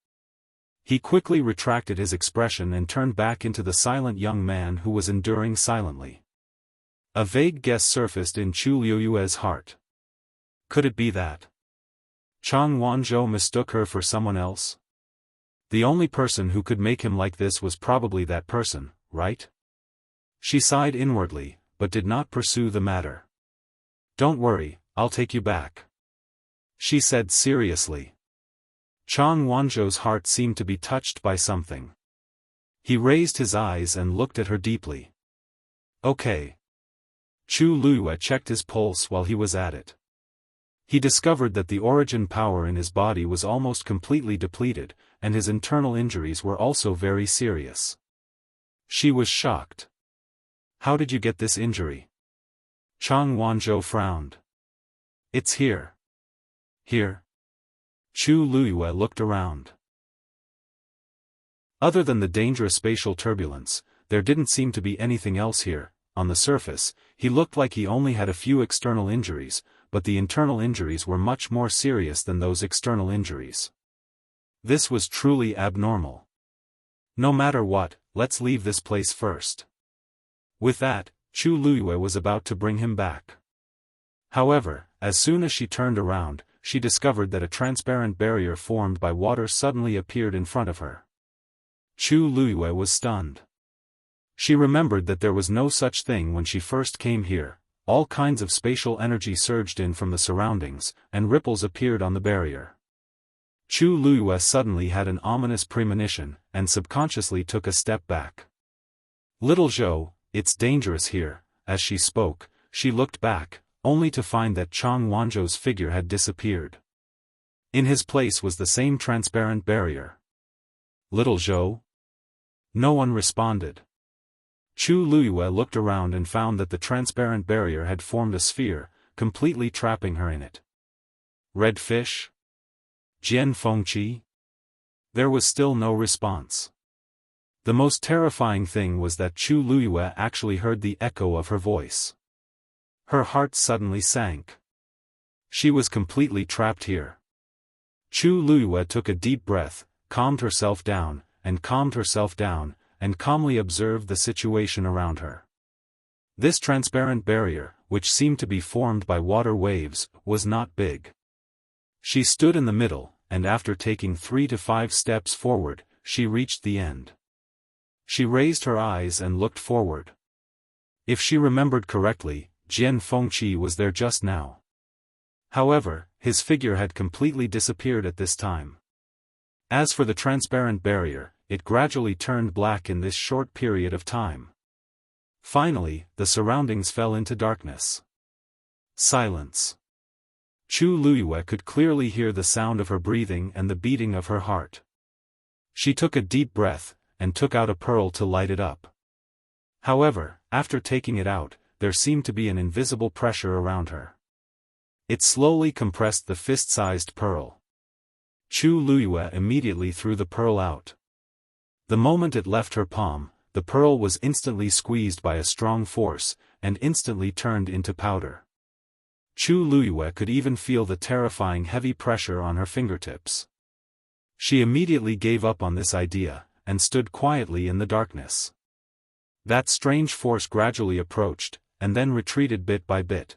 He quickly retracted his expression and turned back into the silent young man who was enduring silently. A vague guess surfaced in Chu Luiyue's heart. Could it be that Chang Wanzhou mistook her for someone else? The only person who could make him like this was probably that person, right? She sighed inwardly, but did not pursue the matter. Don't worry, I'll take you back, she said seriously. Chang Wanzhou's heart seemed to be touched by something. He raised his eyes and looked at her deeply. Okay. Chu Luiyue checked his pulse while he was at it. He discovered that the origin power in his body was almost completely depleted, and his internal injuries were also very serious. She was shocked. How did you get this injury? Chang Wanzhou frowned. It's here. Here? Chu Luiyue looked around. Other than the dangerous spatial turbulence, there didn't seem to be anything else here. On the surface, he looked like he only had a few external injuries, but the internal injuries were much more serious than those external injuries. This was truly abnormal. No matter what, let's leave this place first. With that, Chu Luiyue was about to bring him back. However, as soon as she turned around, she discovered that a transparent barrier formed by water suddenly appeared in front of her. Chu Luiyue was stunned. She remembered that there was no such thing when she first came here. All kinds of spatial energy surged in from the surroundings, and ripples appeared on the barrier. Chu Luiyue suddenly had an ominous premonition, and subconsciously took a step back. "Little Zhou, it's dangerous here." As she spoke, she looked back, only to find that Chang Wanzhou's figure had disappeared. In his place was the same transparent barrier. "Little Zhou?" No one responded. Chu Luiyue looked around and found that the transparent barrier had formed a sphere, completely trapping her in it. "Red fish? Jian Fengqi?" There was still no response. The most terrifying thing was that Chu Luiyue actually heard the echo of her voice. Her heart suddenly sank. She was completely trapped here. Chu Luiyue took a deep breath, calmed herself down, and calmly observed the situation around her. This transparent barrier, which seemed to be formed by water waves, was not big. She stood in the middle, and after taking 3 to 5 steps forward, she reached the end. She raised her eyes and looked forward. If she remembered correctly, Jian Fengqi was there just now. However, his figure had completely disappeared at this time. As for the transparent barrier, it gradually turned black in this short period of time. Finally, the surroundings fell into darkness. Silence. Chu Luiyue could clearly hear the sound of her breathing and the beating of her heart. She took a deep breath, and took out a pearl to light it up. However, after taking it out, there seemed to be an invisible pressure around her. It slowly compressed the fist-sized pearl. Chu Luiyue immediately threw the pearl out. The moment it left her palm, the pearl was instantly squeezed by a strong force, and instantly turned into powder. Chu Luiyue could even feel the terrifying heavy pressure on her fingertips. She immediately gave up on this idea, and stood quietly in the darkness. That strange force gradually approached, and then retreated bit by bit.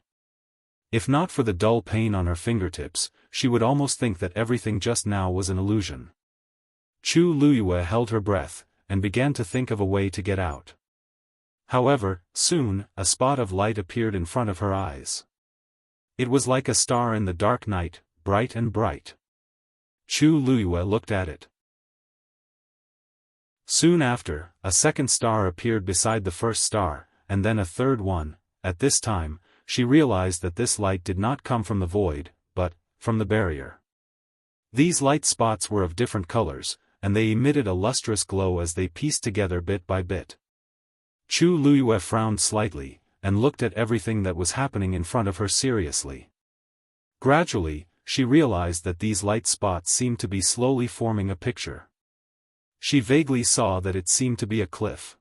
If not for the dull pain on her fingertips, she would almost think that everything just now was an illusion. Chu Luiyue held her breath, and began to think of a way to get out. However, soon, a spot of light appeared in front of her eyes. It was like a star in the dark night, bright and bright. Chu Luiyue looked at it. Soon after, a second star appeared beside the first star, and then a third one. At this time, she realized that this light did not come from the void, but from the barrier. These light spots were of different colors, and they emitted a lustrous glow as they pieced together bit by bit. Chu Luiyue frowned slightly, and looked at everything that was happening in front of her seriously. Gradually, she realized that these light spots seemed to be slowly forming a picture. She vaguely saw that it seemed to be a cliff.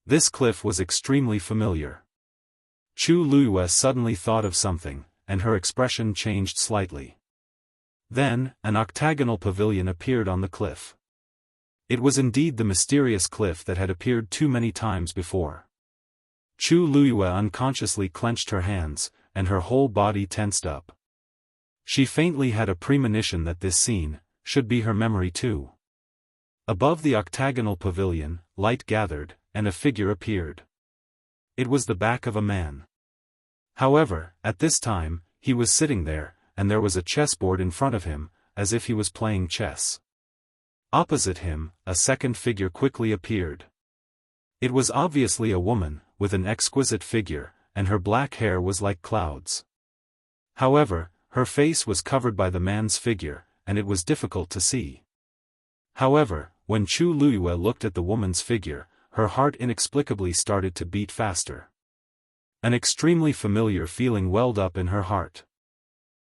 This cliff was extremely familiar. Chu Luiyue suddenly thought of something, and her expression changed slightly. Then, an octagonal pavilion appeared on the cliff. It was indeed the mysterious cliff that had appeared too many times before. Chu Luiyue unconsciously clenched her hands, and her whole body tensed up. She faintly had a premonition that this scene should be her memory too. Above the octagonal pavilion, light gathered, and a figure appeared. It was the back of a man. However, at this time, he was sitting there, and there was a chessboard in front of him, as if he was playing chess. Opposite him, a second figure quickly appeared. It was obviously a woman, with an exquisite figure, and her black hair was like clouds. However, her face was covered by the man's figure, and it was difficult to see. However, when Chu Luiyue looked at the woman's figure, her heart inexplicably started to beat faster. An extremely familiar feeling welled up in her heart.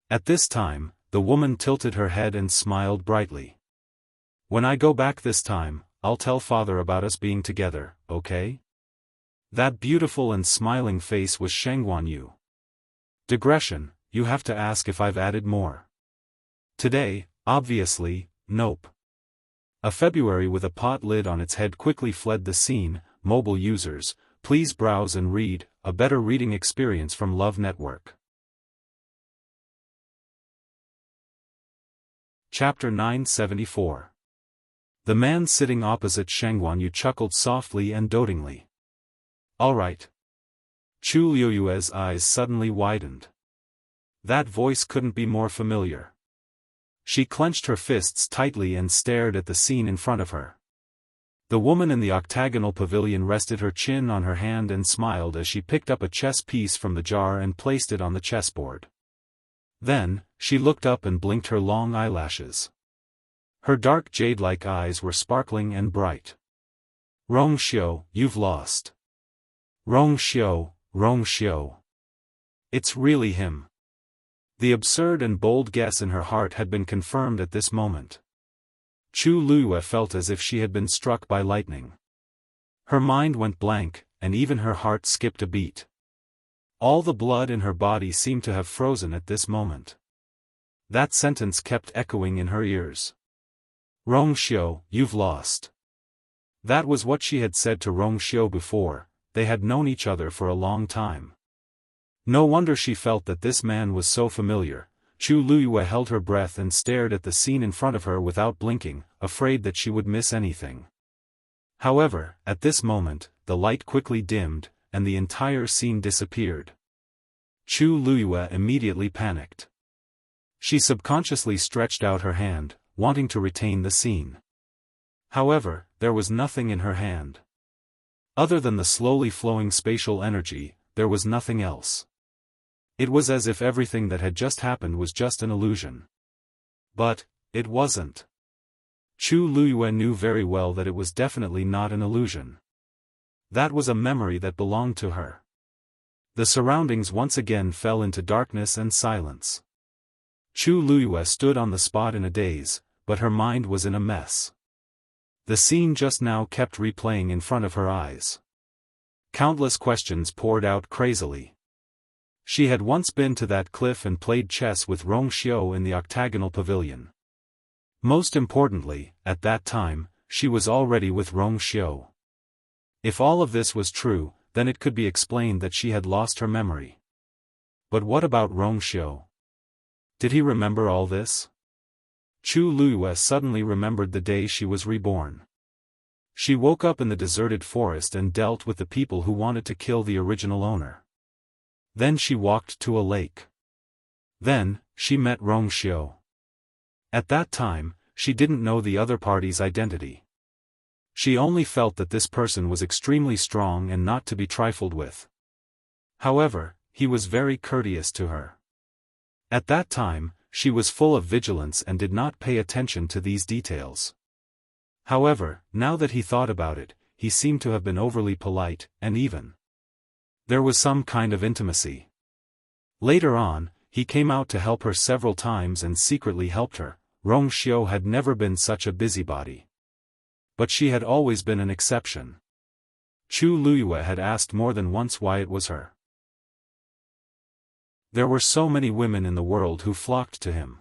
At this time, the woman tilted her head and smiled brightly. "When I go back this time, I'll tell father about us being together, okay?" That beautiful and smiling face was Sheng Guanyu. Digression, you have to ask if I've added more. Today, obviously, nope. A February with a pot lid on its head quickly fled the scene. Mobile users, please browse and read, a better reading experience from Love Network. Chapter 974. The man sitting opposite Shangguan Yu chuckled softly and dotingly. All right. Chu Liuyue's eyes suddenly widened. That voice couldn't be more familiar. She clenched her fists tightly and stared at the scene in front of her. The woman in the octagonal pavilion rested her chin on her hand and smiled as she picked up a chess piece from the jar and placed it on the chessboard. Then, she looked up and blinked her long eyelashes. Her dark jade-like eyes were sparkling and bright. Rong Xiu, you've lost. Rong Xiu, Rong Xiu. It's really him. The absurd and bold guess in her heart had been confirmed at this moment. Chu Liyue felt as if she had been struck by lightning. Her mind went blank, and even her heart skipped a beat. All the blood in her body seemed to have frozen at this moment. That sentence kept echoing in her ears. Rong Xiu, you've lost. That was what she had said to Rong Xiu before. They had known each other for a long time. No wonder she felt that this man was so familiar. Chu Liyue held her breath and stared at the scene in front of her without blinking, afraid that she would miss anything. However, at this moment, the light quickly dimmed, and the entire scene disappeared. Chu Liyue immediately panicked. She subconsciously stretched out her hand, wanting to retain the scene. However, there was nothing in her hand. Other than the slowly flowing spatial energy, there was nothing else. It was as if everything that had just happened was just an illusion. But, it wasn't. Chu Liyue knew very well that it was definitely not an illusion. That was a memory that belonged to her. The surroundings once again fell into darkness and silence. Chu Liyue stood on the spot in a daze, but her mind was in a mess. The scene just now kept replaying in front of her eyes. Countless questions poured out crazily. She had once been to that cliff and played chess with Rong Xiu in the octagonal pavilion. Most importantly, at that time, she was already with Rong Xiu. If all of this was true, then it could be explained that she had lost her memory. But what about Rong Xiu? Did he remember all this? Chu Liyue suddenly remembered the day she was reborn. She woke up in the deserted forest and dealt with the people who wanted to kill the original owner. Then she walked to a lake. Then, she met Rong Xiu. At that time, she didn't know the other party's identity. She only felt that this person was extremely strong and not to be trifled with. However, he was very courteous to her. At that time, she was full of vigilance and did not pay attention to these details. However, now that he thought about it, he seemed to have been overly polite, and even. There was some kind of intimacy. Later on, he came out to help her several times and secretly helped her. Rong Xiu had never been such a busybody. But she had always been an exception. Chu Liyue had asked more than once why it was her. There were so many women in the world who flocked to him.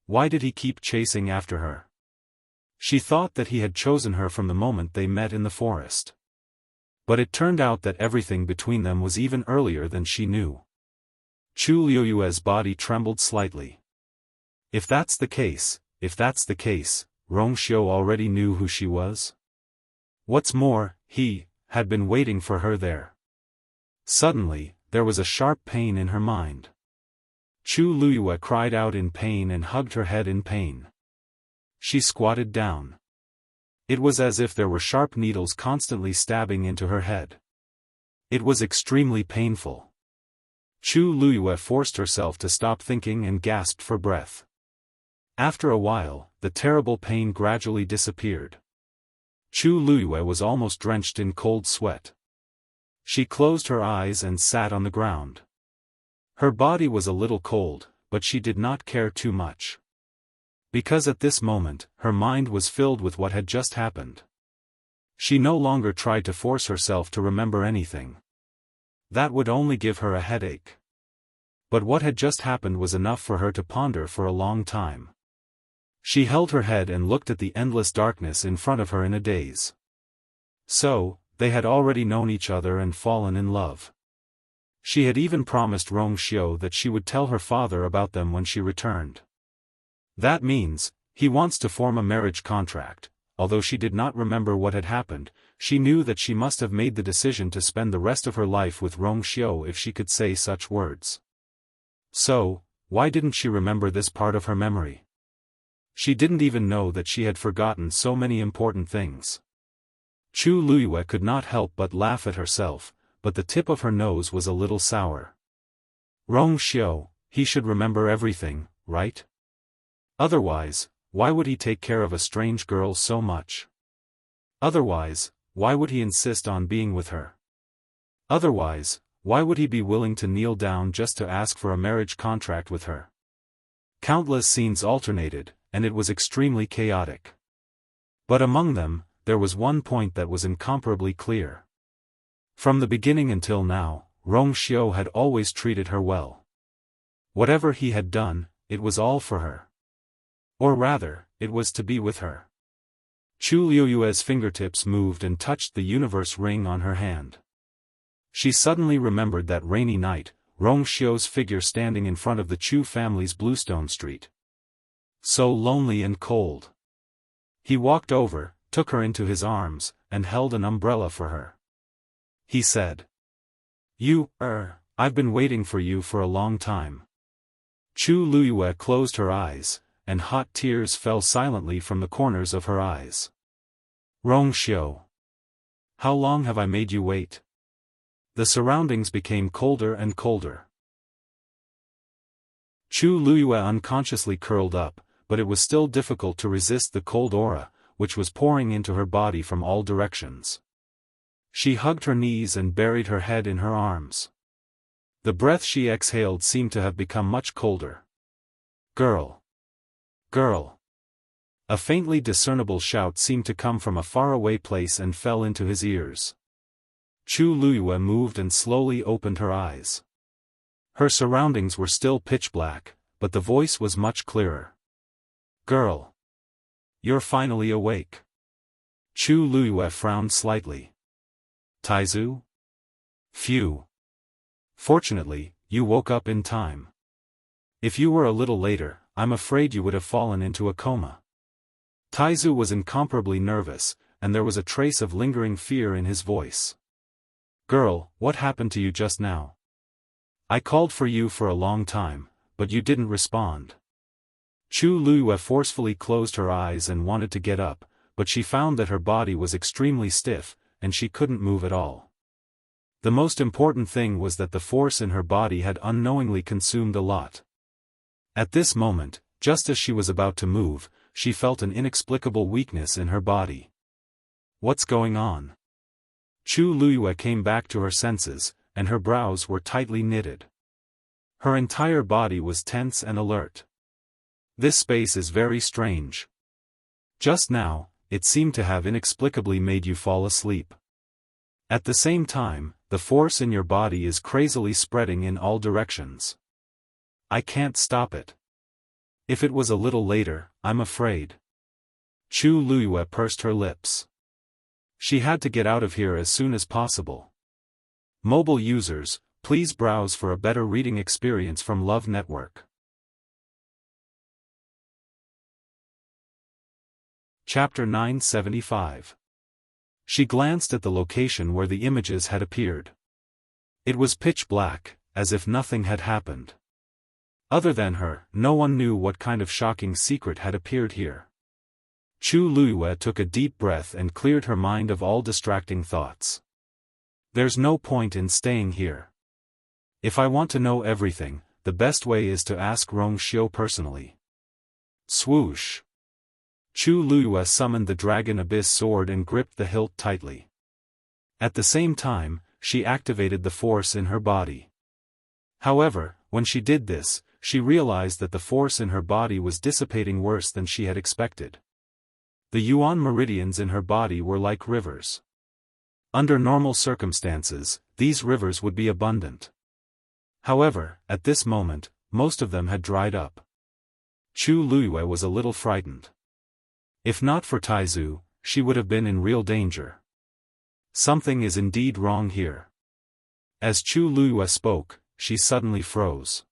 Why did he keep chasing after her? She thought that he had chosen her from the moment they met in the forest. But it turned out that everything between them was even earlier than she knew. Chu Liyue's body trembled slightly. If that's the case, Rong Xiu already knew who she was. What's more, he had been waiting for her there. Suddenly, there was a sharp pain in her mind. Chu Liyue cried out in pain and hugged her head in pain. She squatted down. It was as if there were sharp needles constantly stabbing into her head. It was extremely painful. Chu Liyue forced herself to stop thinking and gasped for breath. After a while, the terrible pain gradually disappeared. Chu Liyue was almost drenched in cold sweat. She closed her eyes and sat on the ground. Her body was a little cold, but she did not care too much. Because at this moment, her mind was filled with what had just happened. She no longer tried to force herself to remember anything. That would only give her a headache. But what had just happened was enough for her to ponder for a long time. She held her head and looked at the endless darkness in front of her in a daze. So, they had already known each other and fallen in love. She had even promised Rong Xiu that she would tell her father about them when she returned. That means, he wants to form a marriage contract. although she did not remember what had happened, she knew that she must have made the decision to spend the rest of her life with Rong Xiao if she could say such words. So, why didn't she remember this part of her memory? She didn't even know that she had forgotten so many important things. Chu Luyue could not help but laugh at herself, but the tip of her nose was a little sour. Rong Xiao, he should remember everything, right? Otherwise, why would he take care of a strange girl so much? Otherwise, why would he insist on being with her? Otherwise, why would he be willing to kneel down just to ask for a marriage contract with her? Countless scenes alternated, and it was extremely chaotic. But among them, there was one point that was incomparably clear. From the beginning until now, Rong Xiao had always treated her well. Whatever he had done, it was all for her. Or rather, it was to be with her. Chu Liyue's fingertips moved and touched the universe ring on her hand. She suddenly remembered that rainy night, Rong Xiao's figure standing in front of the Chu family's Bluestone Street. So lonely and cold. He walked over, took her into his arms, and held an umbrella for her. He said, I've been waiting for you for a long time." Chu Luyue closed her eyes, and hot tears fell silently from the corners of her eyes. "Rong Xiao. How long have I made you wait?" The surroundings became colder and colder. Chu Luyue unconsciously curled up, but it was still difficult to resist the cold aura, which was pouring into her body from all directions. She hugged her knees and buried her head in her arms. The breath she exhaled seemed to have become much colder. "Girl! Girl!" A faintly discernible shout seemed to come from a faraway place and fell into his ears. Chu Luyue moved and slowly opened her eyes. Her surroundings were still pitch black, but the voice was much clearer. "Girl! You're finally awake." Chu Luyue frowned slightly. "Taizu? Phew. Fortunately, you woke up in time. If you were a little later, I'm afraid you would have fallen into a coma." Taizu was incomparably nervous, and there was a trace of lingering fear in his voice. "Girl, what happened to you just now? I called for you for a long time, but you didn't respond." Chu Luyue forcefully closed her eyes and wanted to get up, but she found that her body was extremely stiff, and she couldn't move at all. The most important thing was that the force in her body had unknowingly consumed a lot. At this moment, just as she was about to move, she felt an inexplicable weakness in her body. "What's going on?" Chu Luyue came back to her senses, and her brows were tightly knitted. Her entire body was tense and alert. "This space is very strange. Just now, it seemed to have inexplicably made you fall asleep. At the same time, the force in your body is crazily spreading in all directions. I can't stop it. If it was a little later, I'm afraid." Chu Luyue pursed her lips. She had to get out of here as soon as possible. Mobile users, please browse for a better reading experience from Love Network. Chapter 975. She glanced at the location where the images had appeared. It was pitch black, as if nothing had happened. Other than her, no one knew what kind of shocking secret had appeared here. Chu Luyue took a deep breath and cleared her mind of all distracting thoughts. "There's no point in staying here. If I want to know everything, the best way is to ask Rong Xiao personally." Swoosh! Chu Luyue summoned the Dragon Abyss sword and gripped the hilt tightly. At the same time, she activated the force in her body. However, when she did this, she realized that the force in her body was dissipating worse than she had expected. The yuan meridians in her body were like rivers. Under normal circumstances, these rivers would be abundant. However, at this moment, most of them had dried up. Chu Luyue was a little frightened. If not for Taizu, she would have been in real danger. Something is indeed wrong here. As Chu Luyue spoke, she suddenly froze.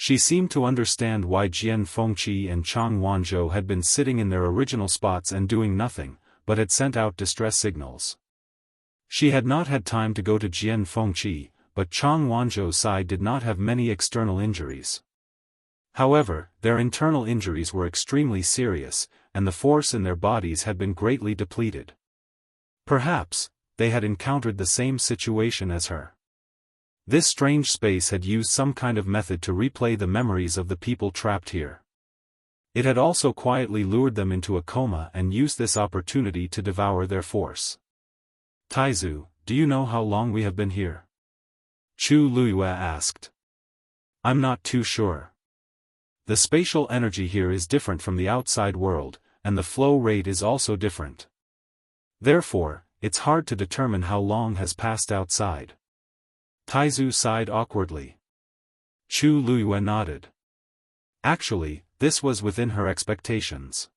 She seemed to understand why Jian Fengqi and Chang Wanzhou had been sitting in their original spots and doing nothing, but had sent out distress signals. She had not had time to go to Jian Fengqi, but Chang Wanzhou's side did not have many external injuries. However, their internal injuries were extremely serious, and the force in their bodies had been greatly depleted. Perhaps, they had encountered the same situation as her. This strange space had used some kind of method to replay the memories of the people trapped here. It had also quietly lured them into a coma and used this opportunity to devour their force. Taizu, do you know how long we have been here? Chu Luiyue asked. I'm not too sure. The spatial energy here is different from the outside world, and the flow rate is also different. Therefore, it's hard to determine how long has passed outside. Taizu sighed awkwardly. Chu Luiyue nodded. Actually, this was within her expectations.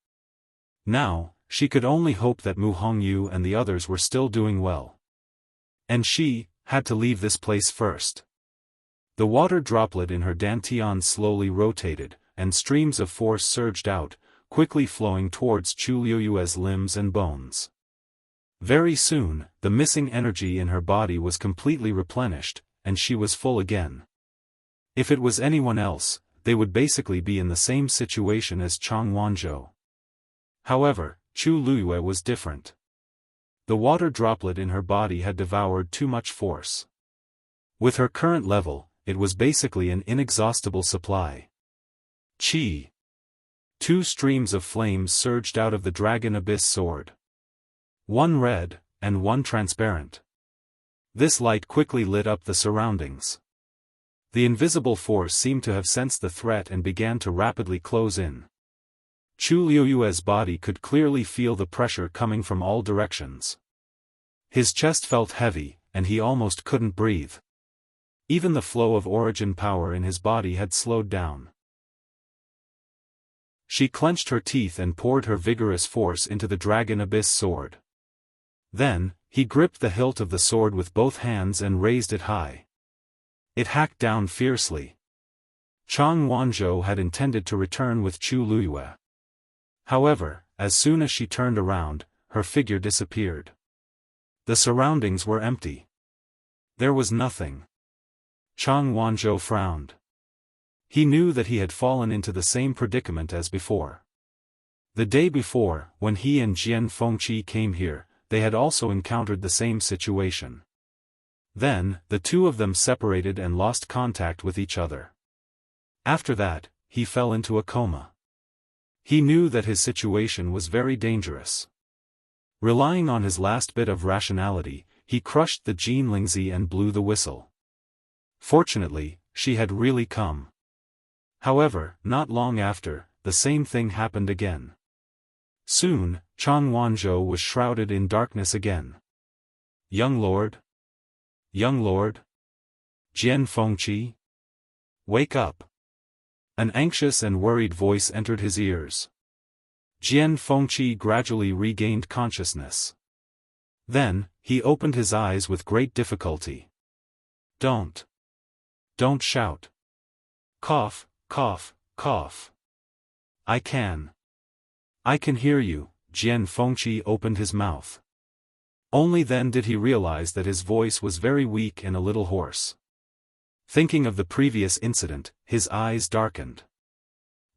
Now, she could only hope that Mu Hongyu and the others were still doing well. And she had to leave this place first. The water droplet in her dantian slowly rotated, and streams of force surged out, quickly flowing towards Chu Luiyue's limbs and bones. Very soon, the missing energy in her body was completely replenished, and she was full again. If it was anyone else, they would basically be in the same situation as Chang Wanzhou. However, Chu Luiyue was different. The water droplet in her body had devoured too much force. With her current level, it was basically an inexhaustible supply. Qi. 2 streams of flames surged out of the Dragon Abyss sword. One red, and one transparent. This light quickly lit up the surroundings. The invisible force seemed to have sensed the threat and began to rapidly close in. Chu Luiyue's body could clearly feel the pressure coming from all directions. His chest felt heavy, and he almost couldn't breathe. Even the flow of origin power in his body had slowed down. She clenched her teeth and poured her vigorous force into the Dragon Abyss sword. Then, he gripped the hilt of the sword with both hands and raised it high. It hacked down fiercely. Chang Wanzhou had intended to return with Chu Luiyue. However, as soon as she turned around, her figure disappeared. The surroundings were empty. There was nothing. Chang Wanzhou frowned. He knew that he had fallen into the same predicament as before. The day before, when he and Jian Fengqi came here, they had also encountered the same situation. Then, the two of them separated and lost contact with each other. After that, he fell into a coma. He knew that his situation was very dangerous. Relying on his last bit of rationality, he crushed the Jin Lingzi and blew the whistle. Fortunately, she had really come. However, not long after, the same thing happened again. Soon, Chang Wanzhou was shrouded in darkness again. Young Lord? Young Lord? Jian Fengqi? Wake up! An anxious and worried voice entered his ears. Jian Fengqi gradually regained consciousness. Then, he opened his eyes with great difficulty. Don't shout. Cough, cough, cough. I can hear you. Jian Fengqi opened his mouth. Only then did he realize that his voice was very weak and a little hoarse. Thinking of the previous incident, his eyes darkened.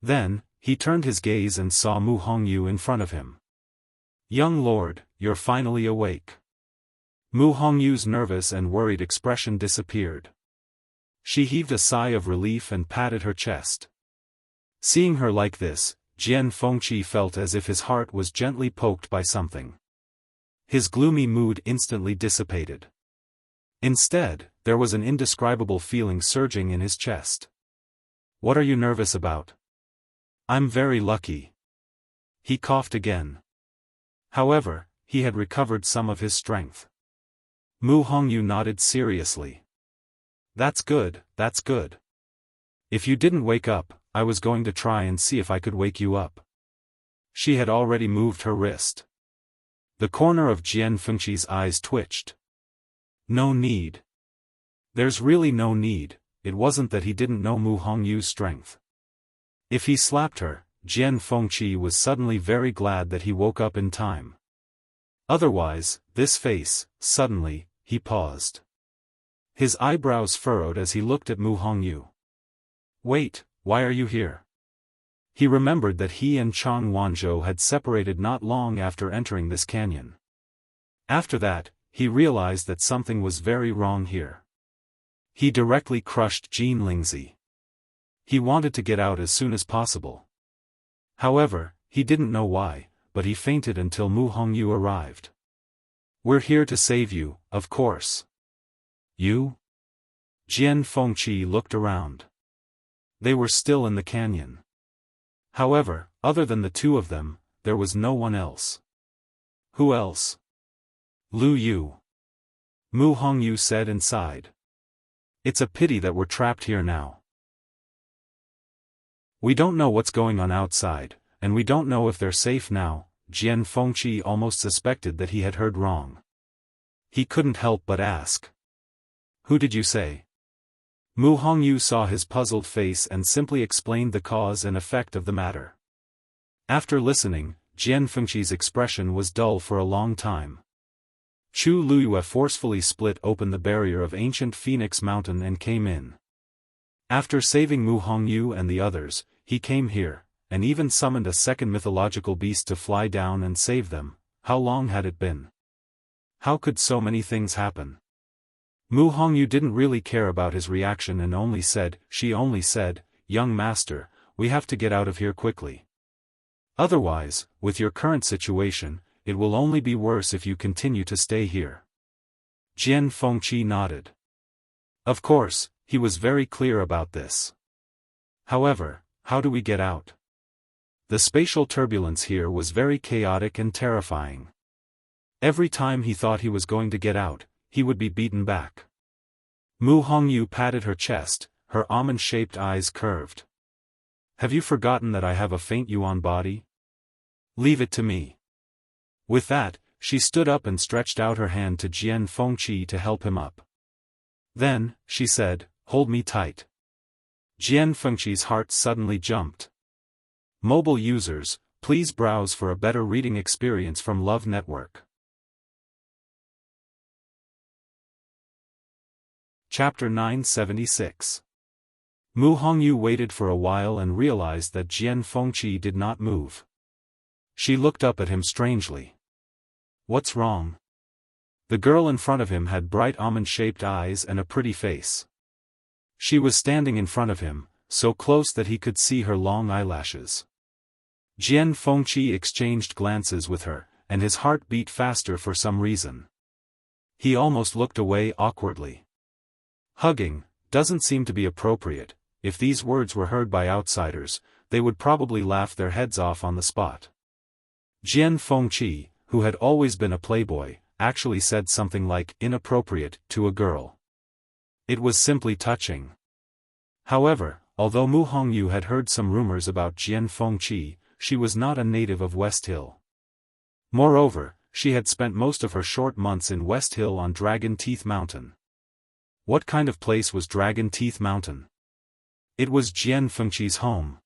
Then, he turned his gaze and saw Mu Hongyu in front of him. Young Lord, you're finally awake. Mu Hongyu's nervous and worried expression disappeared. She heaved a sigh of relief and patted her chest. Seeing her like this, Jian Fengqi felt as if his heart was gently poked by something. His gloomy mood instantly dissipated. Instead, there was an indescribable feeling surging in his chest. What are you nervous about? I'm very lucky. He coughed again. However, he had recovered some of his strength. Mu Hongyu nodded seriously. That's good, that's good. If you didn't wake up, I was going to try and see if I could wake you up. She had already moved her wrist. The corner of Jian Fengqi's eyes twitched. No need. There's really no need, it wasn't that he didn't know Mu Hongyu's strength. If he slapped her, Jian Fengqi was suddenly very glad that he woke up in time. Otherwise, this face, suddenly, he paused. His eyebrows furrowed as he looked at Mu Hongyu. Wait, why are you here? He remembered that he and Chang Wanzhou had separated not long after entering this canyon. After that, he realized that something was very wrong here. He directly crushed Jean Lingzi. He wanted to get out as soon as possible. However, he didn't know why, but he fainted until Mu Hongyu arrived. We're here to save you, of course. You? Jian Fengqi looked around. They were still in the canyon. However, other than the two of them, there was no one else. Who else? Lu Yu. Mu Hongyu said inside. It's a pity that we're trapped here now. We don't know what's going on outside, and we don't know if they're safe now. Jian Fengqi almost suspected that he had heard wrong. He couldn't help but ask. Who did you say? Mu Hongyu saw his puzzled face and simply explained the cause and effect of the matter. After listening, Jian Fengqi's expression was dull for a long time. Chu Luyue forcefully split open the barrier of ancient Phoenix Mountain and came in. After saving Mu Hongyu and the others, he came here, and even summoned a second mythological beast to fly down and save them. How long had it been? How could so many things happen? Mu Hongyu didn't really care about his reaction and she only said, young master, we have to get out of here quickly. Otherwise, with your current situation, it will only be worse if you continue to stay here. Jian Fengqi nodded. Of course, he was very clear about this. However, how do we get out? The spatial turbulence here was very chaotic and terrifying. Every time he thought he was going to get out, he would be beaten back. Mu Hongyu patted her chest, her almond-shaped eyes curved. Have you forgotten that I have a faint yuan body? Leave it to me. With that, she stood up and stretched out her hand to Jian Fengqi to help him up. Then, she said, hold me tight. Jian Fengqi's heart suddenly jumped. Mobile users, please browse for a better reading experience from Love Network. Chapter 976. Mu Hongyu waited for a while and realized that Jian Fengqi did not move. She looked up at him strangely. What's wrong? The girl in front of him had bright almond-shaped eyes and a pretty face. She was standing in front of him, so close that he could see her long eyelashes. Jian Fengqi exchanged glances with her, and his heart beat faster for some reason. He almost looked away awkwardly. Hugging doesn't seem to be appropriate. If these words were heard by outsiders, they would probably laugh their heads off on the spot. Jian Fengqi, who had always been a playboy, actually said something like inappropriate to a girl. It was simply touching. However, although Mu Hongyu had heard some rumors about Jian Fengqi, she was not a native of West Hill. Moreover, she had spent most of her short months in West Hill on Dragon Teeth Mountain. What kind of place was Dragon Teeth Mountain? It was Jian Fengqi's home.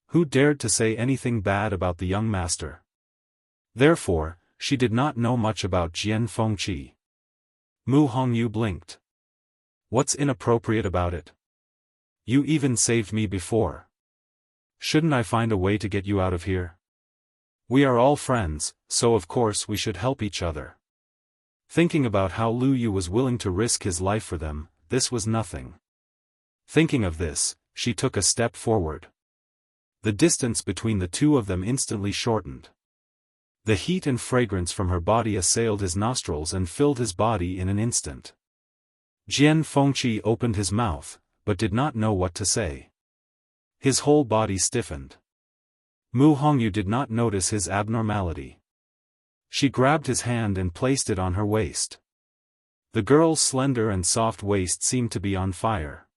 Who dared to say anything bad about the young master? Therefore, she did not know much about Jian Fengqi. Mu Hongyu blinked. What's inappropriate about it? You even saved me before. Shouldn't I find a way to get you out of here? We are all friends, so of course we should help each other. Thinking about how Lu Yu was willing to risk his life for them, this was nothing. Thinking of this, she took a step forward. The distance between the two of them instantly shortened. The heat and fragrance from her body assailed his nostrils and filled his body in an instant. Jian Fengqi opened his mouth, but did not know what to say. His whole body stiffened. Mu Hongyu did not notice his abnormality. She grabbed his hand and placed it on her waist. The girl's slender and soft waist seemed to be on fire.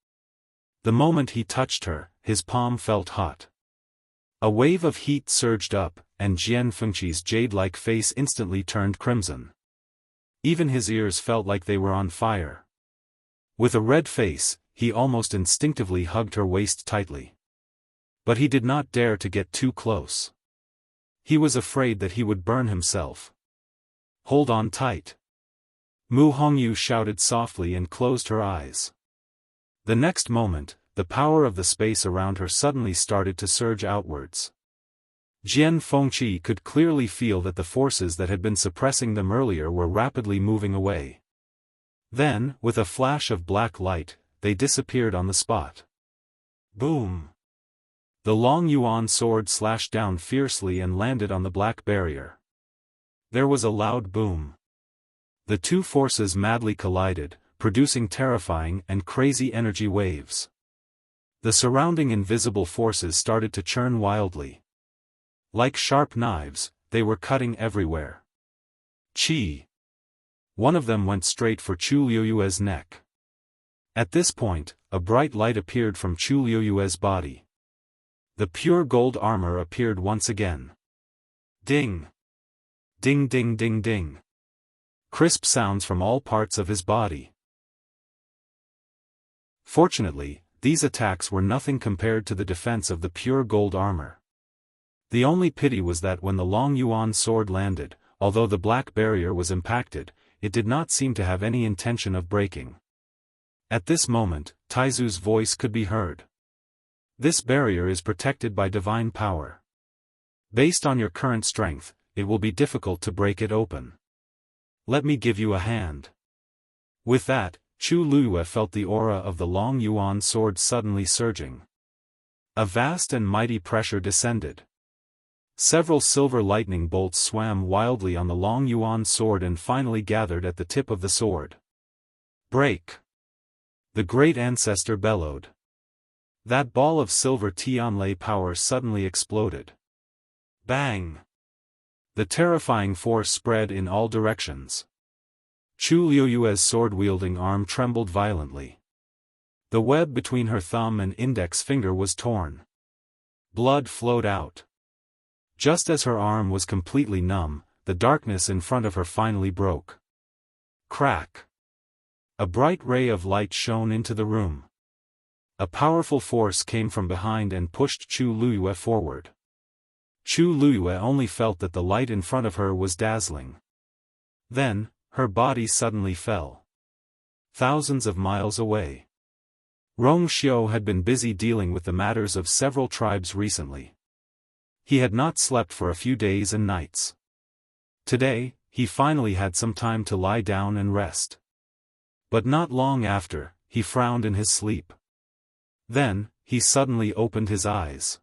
The moment he touched her, his palm felt hot. A wave of heat surged up, and Jian Fengqi's jade-like face instantly turned crimson. Even his ears felt like they were on fire. With a red face, he almost instinctively hugged her waist tightly. But he did not dare to get too close. He was afraid that he would burn himself. "Hold on tight." Mu Hongyu shouted softly and closed her eyes. The next moment, the power of the space around her suddenly started to surge outwards. Jian Fengqi could clearly feel that the forces that had been suppressing them earlier were rapidly moving away. Then, with a flash of black light, they disappeared on the spot. Boom! The long yuan sword slashed down fiercely and landed on the black barrier. There was a loud boom. The two forces madly collided, producing terrifying and crazy energy waves. The surrounding invisible forces started to churn wildly. Like sharp knives, they were cutting everywhere. Chi! One of them went straight for Chu Liuyue's neck. At this point, a bright light appeared from Chu Liuyue's body. The pure gold armor appeared once again. Ding! Ding ding ding ding. Crisp sounds from all parts of his body. Fortunately, these attacks were nothing compared to the defense of the pure gold armor. The only pity was that when the long yuan sword landed, although the black barrier was impacted, it did not seem to have any intention of breaking. At this moment, Taizu's voice could be heard. This barrier is protected by divine power. Based on your current strength, it will be difficult to break it open. Let me give you a hand. With that, Chu Liyue felt the aura of the long yuan sword suddenly surging. A vast and mighty pressure descended. Several silver lightning bolts swam wildly on the long yuan sword and finally gathered at the tip of the sword. Break! The great ancestor bellowed. That ball of silver Tianlei power suddenly exploded. Bang! The terrifying force spread in all directions. Chu Liuyue's sword-wielding arm trembled violently. The web between her thumb and index finger was torn. Blood flowed out. Just as her arm was completely numb, the darkness in front of her finally broke. Crack! A bright ray of light shone into the room. A powerful force came from behind and pushed Chu Liyue forward. Chu Liyue only felt that the light in front of her was dazzling. Then, her body suddenly fell. Thousands of miles away. Rong Xiao had been busy dealing with the matters of several tribes recently. He had not slept for a few days and nights. Today, he finally had some time to lie down and rest. But not long after, he frowned in his sleep. Then, he suddenly opened his eyes.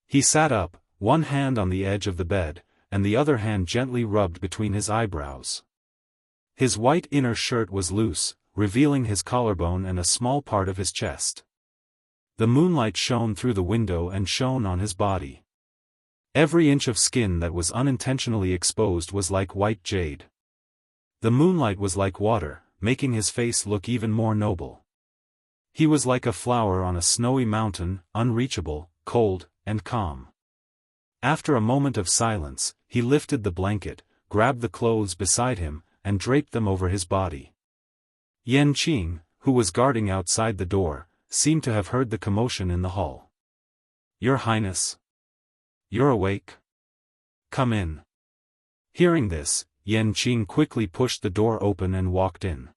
He sat up, one hand on the edge of the bed, and the other hand gently rubbed between his eyebrows. His white inner shirt was loose, revealing his collarbone and a small part of his chest. The moonlight shone through the window and shone on his body. Every inch of skin that was unintentionally exposed was like white jade. The moonlight was like water, making his face look even more noble. He was like a flower on a snowy mountain, unreachable, cold, and calm. After a moment of silence, he lifted the blanket, grabbed the clothes beside him, and draped them over his body. Yan Qing, who was guarding outside the door, seemed to have heard the commotion in the hall. "Your Highness? You're awake? Come in." Hearing this, Yan Qing quickly pushed the door open and walked in.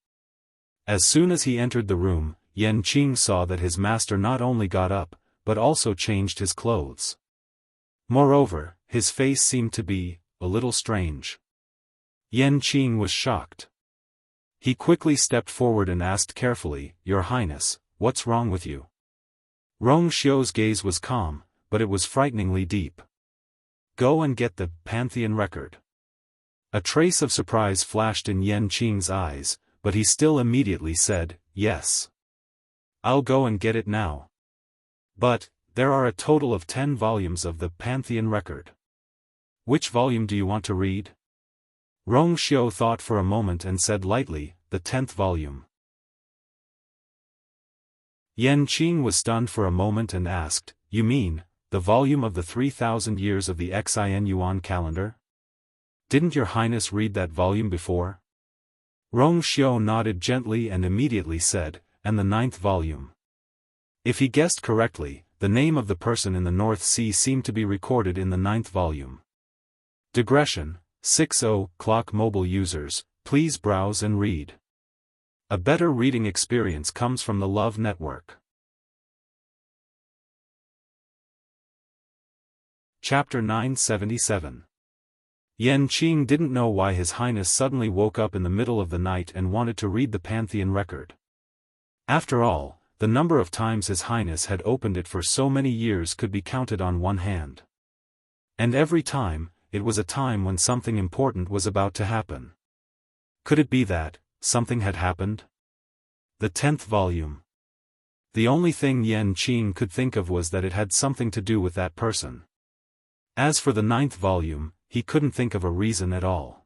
As soon as he entered the room, Yan Qing saw that his master not only got up, but also changed his clothes. Moreover, his face seemed to be a little strange. Yan Qing was shocked. He quickly stepped forward and asked carefully, "Your Highness, what's wrong with you?" Rong Xiao's gaze was calm, but it was frighteningly deep. "Go and get the Pantheon record." A trace of surprise flashed in Yan Qing's eyes, but he still immediately said, "Yes. I'll go and get it now. But, there are a total of 10 volumes of the Pantheon record. Which volume do you want to read?" Rong Xiao thought for a moment and said lightly, "The 10th volume." Yan Qing was stunned for a moment and asked, "You mean, the volume of the 3,000 years of the Xin Yuan calendar? Didn't your Highness read that volume before?" Rong Xiao nodded gently and immediately said, and the 9th volume. If he guessed correctly, the name of the person in the North Sea seemed to be recorded in the 9th volume. Digression, 6:0 Clock mobile users, please browse and read. A better reading experience comes from the Love Network. Chapter 977. Yan Qing didn't know why His Highness suddenly woke up in the middle of the night and wanted to read the Pantheon record. After all, the number of times His Highness had opened it for so many years could be counted on one hand. And every time, it was a time when something important was about to happen. Could it be that something had happened? The 10th volume. The only thing Yan Qing could think of was that it had something to do with that person. As for the 9th volume, he couldn't think of a reason at all.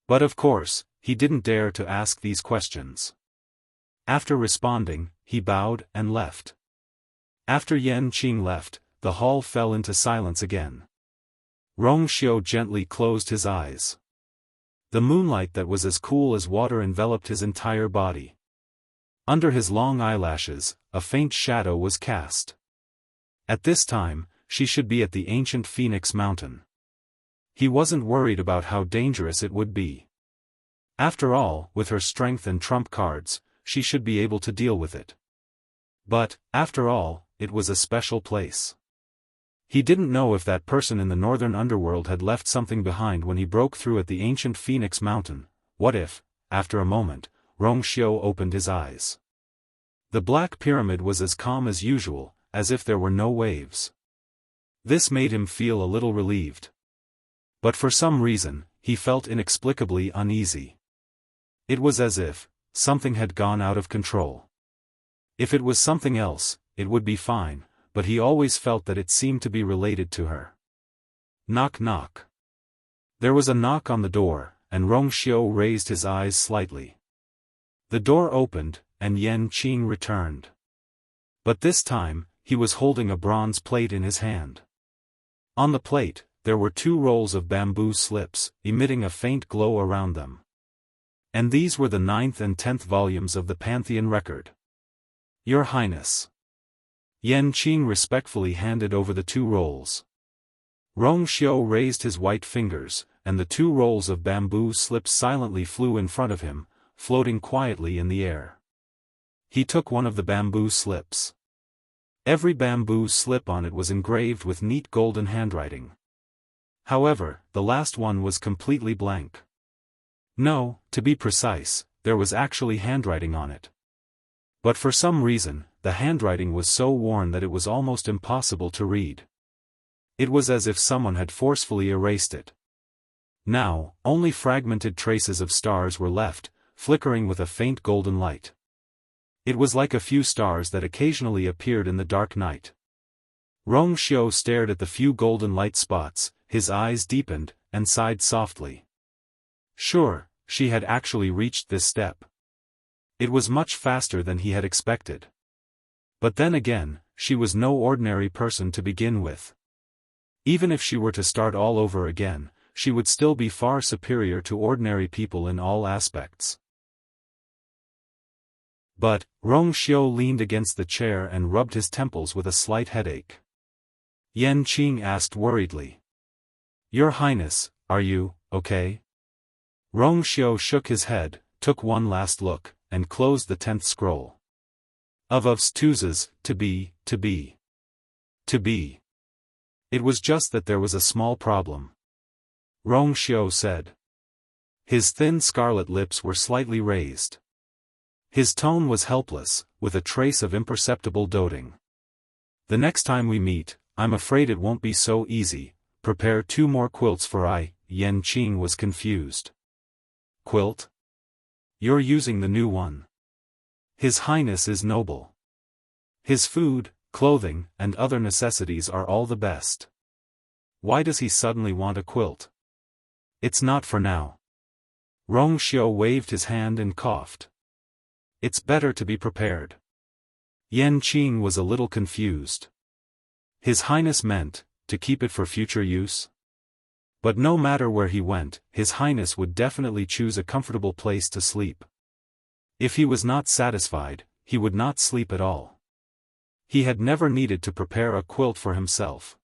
But of course, he didn't dare to ask these questions. After responding, he bowed and left. After Yan Qing left, the hall fell into silence again. Rong Xiao gently closed his eyes. The moonlight that was as cool as water enveloped his entire body. Under his long eyelashes, a faint shadow was cast. At this time, she should be at the ancient Phoenix Mountain. He wasn't worried about how dangerous it would be. After all, with her strength and trump cards, she should be able to deal with it. But, after all, it was a special place. He didn't know if that person in the northern underworld had left something behind when he broke through at the ancient Phoenix Mountain. What if, after a moment, Rong Xiao opened his eyes? The Black Pyramid was as calm as usual, as if there were no waves. This made him feel a little relieved. But for some reason, he felt inexplicably uneasy. It was as if something had gone out of control. If it was something else, it would be fine, but he always felt that it seemed to be related to her. Knock knock. There was a knock on the door, and Rong Xiao raised his eyes slightly. The door opened, and Yan Qing returned. But this time, he was holding a bronze plate in his hand. On the plate, there were 2 rolls of bamboo slips, emitting a faint glow around them. And these were the 9th and 10th volumes of the Pantheon record. Your Highness. Yan Qing respectfully handed over the 2 rolls. Rong Xiao raised his white fingers, and the 2 rolls of bamboo slips silently flew in front of him, floating quietly in the air. He took one of the bamboo slips. Every bamboo slip on it was engraved with neat golden handwriting. However, the last one was completely blank. No, to be precise, there was actually handwriting on it. But for some reason, the handwriting was so worn that it was almost impossible to read. It was as if someone had forcefully erased it. Now, only fragmented traces of stars were left, flickering with a faint golden light. It was like a few stars that occasionally appeared in the dark night. Rong Xiao stared at the few golden light spots, his eyes deepened, and sighed softly. Sure, she had actually reached this step. It was much faster than he had expected. But then again, she was no ordinary person to begin with. Even if she were to start all over again, she would still be far superior to ordinary people in all aspects. But, Rong Xiao leaned against the chair and rubbed his temples with a slight headache. Yan Qing asked worriedly. Your Highness, are you okay? Rong Xiao shook his head, took one last look, and closed the 10th scroll. Of twos, to be. It was just that there was a small problem. Rong Xiao said. His thin scarlet lips were slightly raised. His tone was helpless, with a trace of imperceptible doting. The next time we meet, I'm afraid it won't be so easy. Prepare 2 more quilts for I. Yan Qing was confused. Quilt? You're using the new one. His Highness is noble. His food, clothing, and other necessities are all the best. Why does he suddenly want a quilt? It's not for now. Rong Xiao waved his hand and coughed. It's better to be prepared. Yan Qing was a little confused. His Highness meant, to keep it for future use? But no matter where he went, His Highness would definitely choose a comfortable place to sleep. If he was not satisfied, he would not sleep at all. He had never needed to prepare a quilt for himself.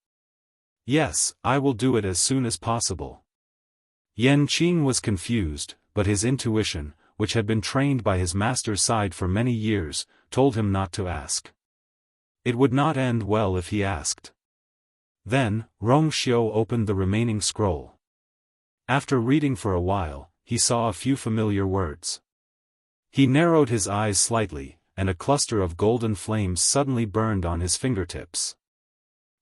Yes, I will do it as soon as possible. Yan Qing was confused, but his intuition, which had been trained by his master's side for many years, told him not to ask. It would not end well if he asked. Then, Rong Xiu opened the remaining scroll. After reading for a while, he saw a few familiar words. He narrowed his eyes slightly, and a cluster of golden flames suddenly burned on his fingertips.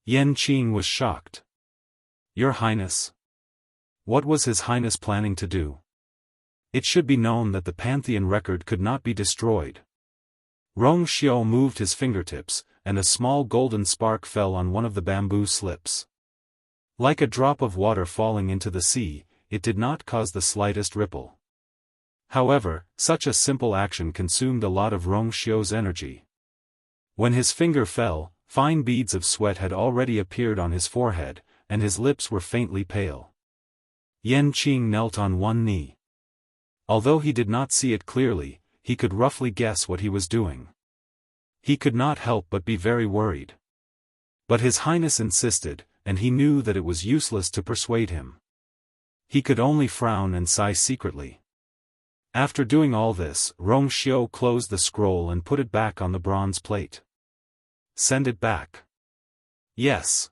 Yan Qing was shocked. Your Highness. What was His Highness planning to do? It should be known that the Pantheon record could not be destroyed. Rong Xiu moved his fingertips, and a small golden spark fell on one of the bamboo slips. Like a drop of water falling into the sea, it did not cause the slightest ripple. However, such a simple action consumed a lot of Rong Xiu's energy. When his finger fell, fine beads of sweat had already appeared on his forehead, and his lips were faintly pale. Yan Qing knelt on one knee. Although he did not see it clearly, he could roughly guess what he was doing. He could not help but be very worried. But His Highness insisted, and he knew that it was useless to persuade him. He could only frown and sigh secretly. After doing all this, Rong Xiu closed the scroll and put it back on the bronze plate. Send it back. Yes.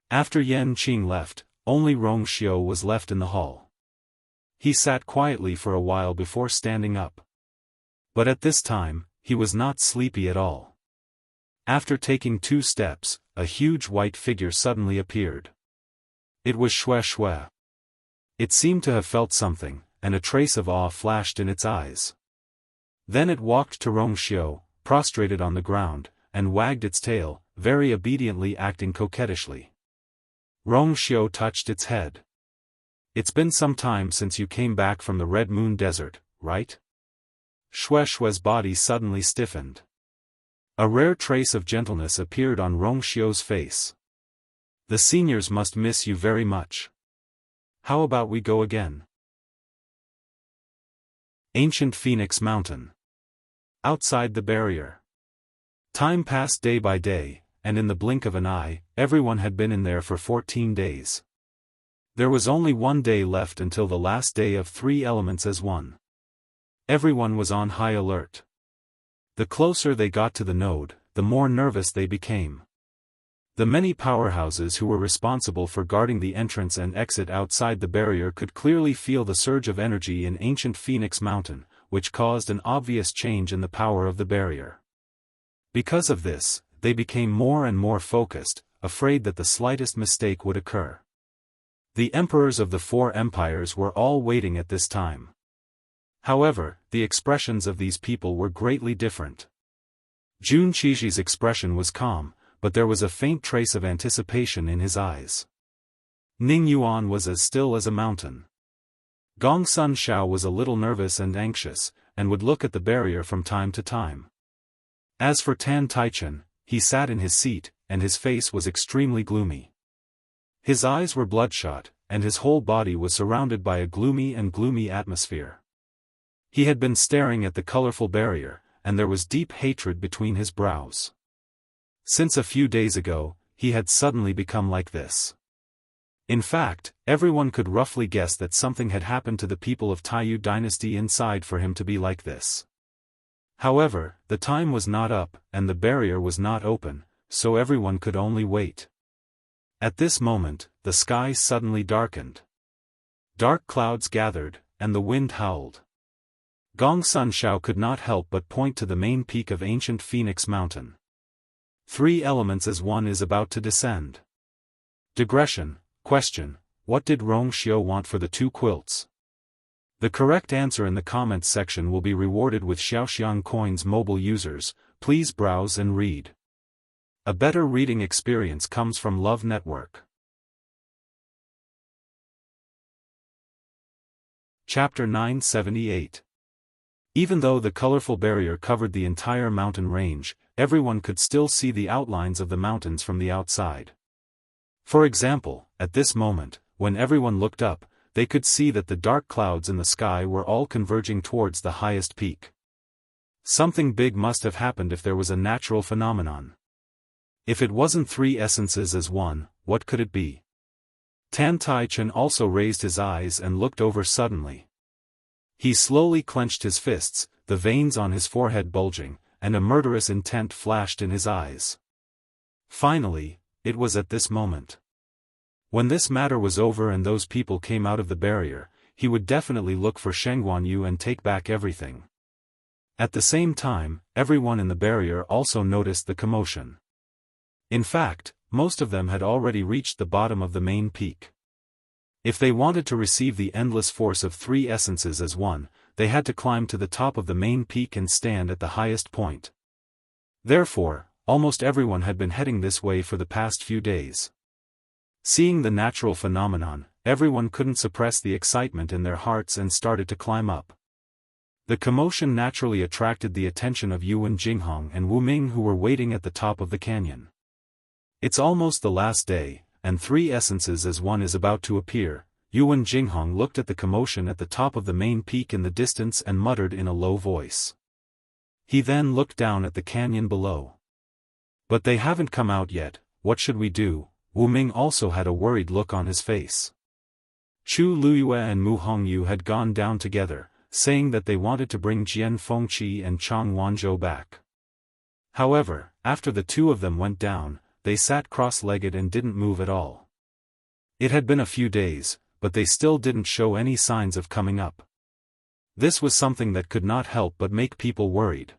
After Yan Qing left, only Rong Xiu was left in the hall. He sat quietly for a while before standing up. But at this time, he was not sleepy at all. After taking 2 steps, a huge white figure suddenly appeared. It was Xue Xue. It seemed to have felt something, and a trace of awe flashed in its eyes. Then it walked to Rong Xiu, prostrated on the ground, and wagged its tail, very obediently acting coquettishly. Rong Xiu touched its head. It's been some time since you came back from the Red Moon Desert, right? Xue Xue's body suddenly stiffened. A rare trace of gentleness appeared on Rong Xiu's face. The seniors must miss you very much. How about we go again? Ancient Phoenix Mountain. Outside the barrier. Time passed day by day, and in the blink of an eye, everyone had been in there for 14 days. There was only 1 day left until the last day of 3 elements as one. Everyone was on high alert. The closer they got to the node, the more nervous they became. The many powerhouses who were responsible for guarding the entrance and exit outside the barrier could clearly feel the surge of energy in ancient Phoenix Mountain, which caused an obvious change in the power of the barrier. Because of this, they became more and more focused, afraid that the slightest mistake would occur. The emperors of the 4 empires were all waiting at this time. However, the expressions of these people were greatly different. Jun Qiji's expression was calm, but there was a faint trace of anticipation in his eyes. Ning Yuan was as still as a mountain. Gongsun Shao was a little nervous and anxious, and would look at the barrier from time to time. As for Tan Taichen, he sat in his seat, and his face was extremely gloomy. His eyes were bloodshot, and his whole body was surrounded by a gloomy atmosphere. He had been staring at the colorful barrier, and there was deep hatred between his brows. Since a few days ago, he had suddenly become like this. In fact, everyone could roughly guess that something had happened to the people of Taiyu dynasty inside for him to be like this. However, the time was not up, and the barrier was not open, so everyone could only wait. At this moment, the sky suddenly darkened. Dark clouds gathered, and the wind howled. Gongsun Shao could not help but point to the main peak of ancient Phoenix Mountain. 3 elements as one is about to descend. Digression. Question: what did Rong Xiu want for the 2 quilts? The correct answer in the comments section will be rewarded with Xiaoxiang coins. Mobile users, please browse and read. A better reading experience comes from Love Network. Chapter 978. Even though the colorful barrier covered the entire mountain range, everyone could still see the outlines of the mountains from the outside. For example, at this moment, when everyone looked up, they could see that the dark clouds in the sky were all converging towards the highest peak. Something big must have happened if there was a natural phenomenon. If it wasn't three essences as one, what could it be? Tan Tai Chen also raised his eyes and looked over suddenly. He slowly clenched his fists, the veins on his forehead bulging, and a murderous intent flashed in his eyes. Finally, it was at this moment. When this matter was over and those people came out of the barrier, he would definitely look for Sheng Guanyu and take back everything. At the same time, everyone in the barrier also noticed the commotion. In fact, most of them had already reached the bottom of the main peak. If they wanted to receive the endless force of three essences as one, they had to climb to the top of the main peak and stand at the highest point. Therefore, almost everyone had been heading this way for the past few days. Seeing the natural phenomenon, everyone couldn't suppress the excitement in their hearts and started to climb up. The commotion naturally attracted the attention of Yuan Jinghong and Wu Ming, who were waiting at the top of the canyon. It's almost the last day, and three essences as one is about to appear. Yuan Jinghong looked at the commotion at the top of the main peak in the distance and muttered in a low voice. He then looked down at the canyon below. But they haven't come out yet, what should we do? Wu Ming also had a worried look on his face. Chu Luyue and Mu Hongyu had gone down together, saying that they wanted to bring Jian Fengqi and Chang Wanzhou back. However, after the two of them went down, they sat cross-legged and didn't move at all. It had been a few days, but they still didn't show any signs of coming up. This was something that could not help but make people worried.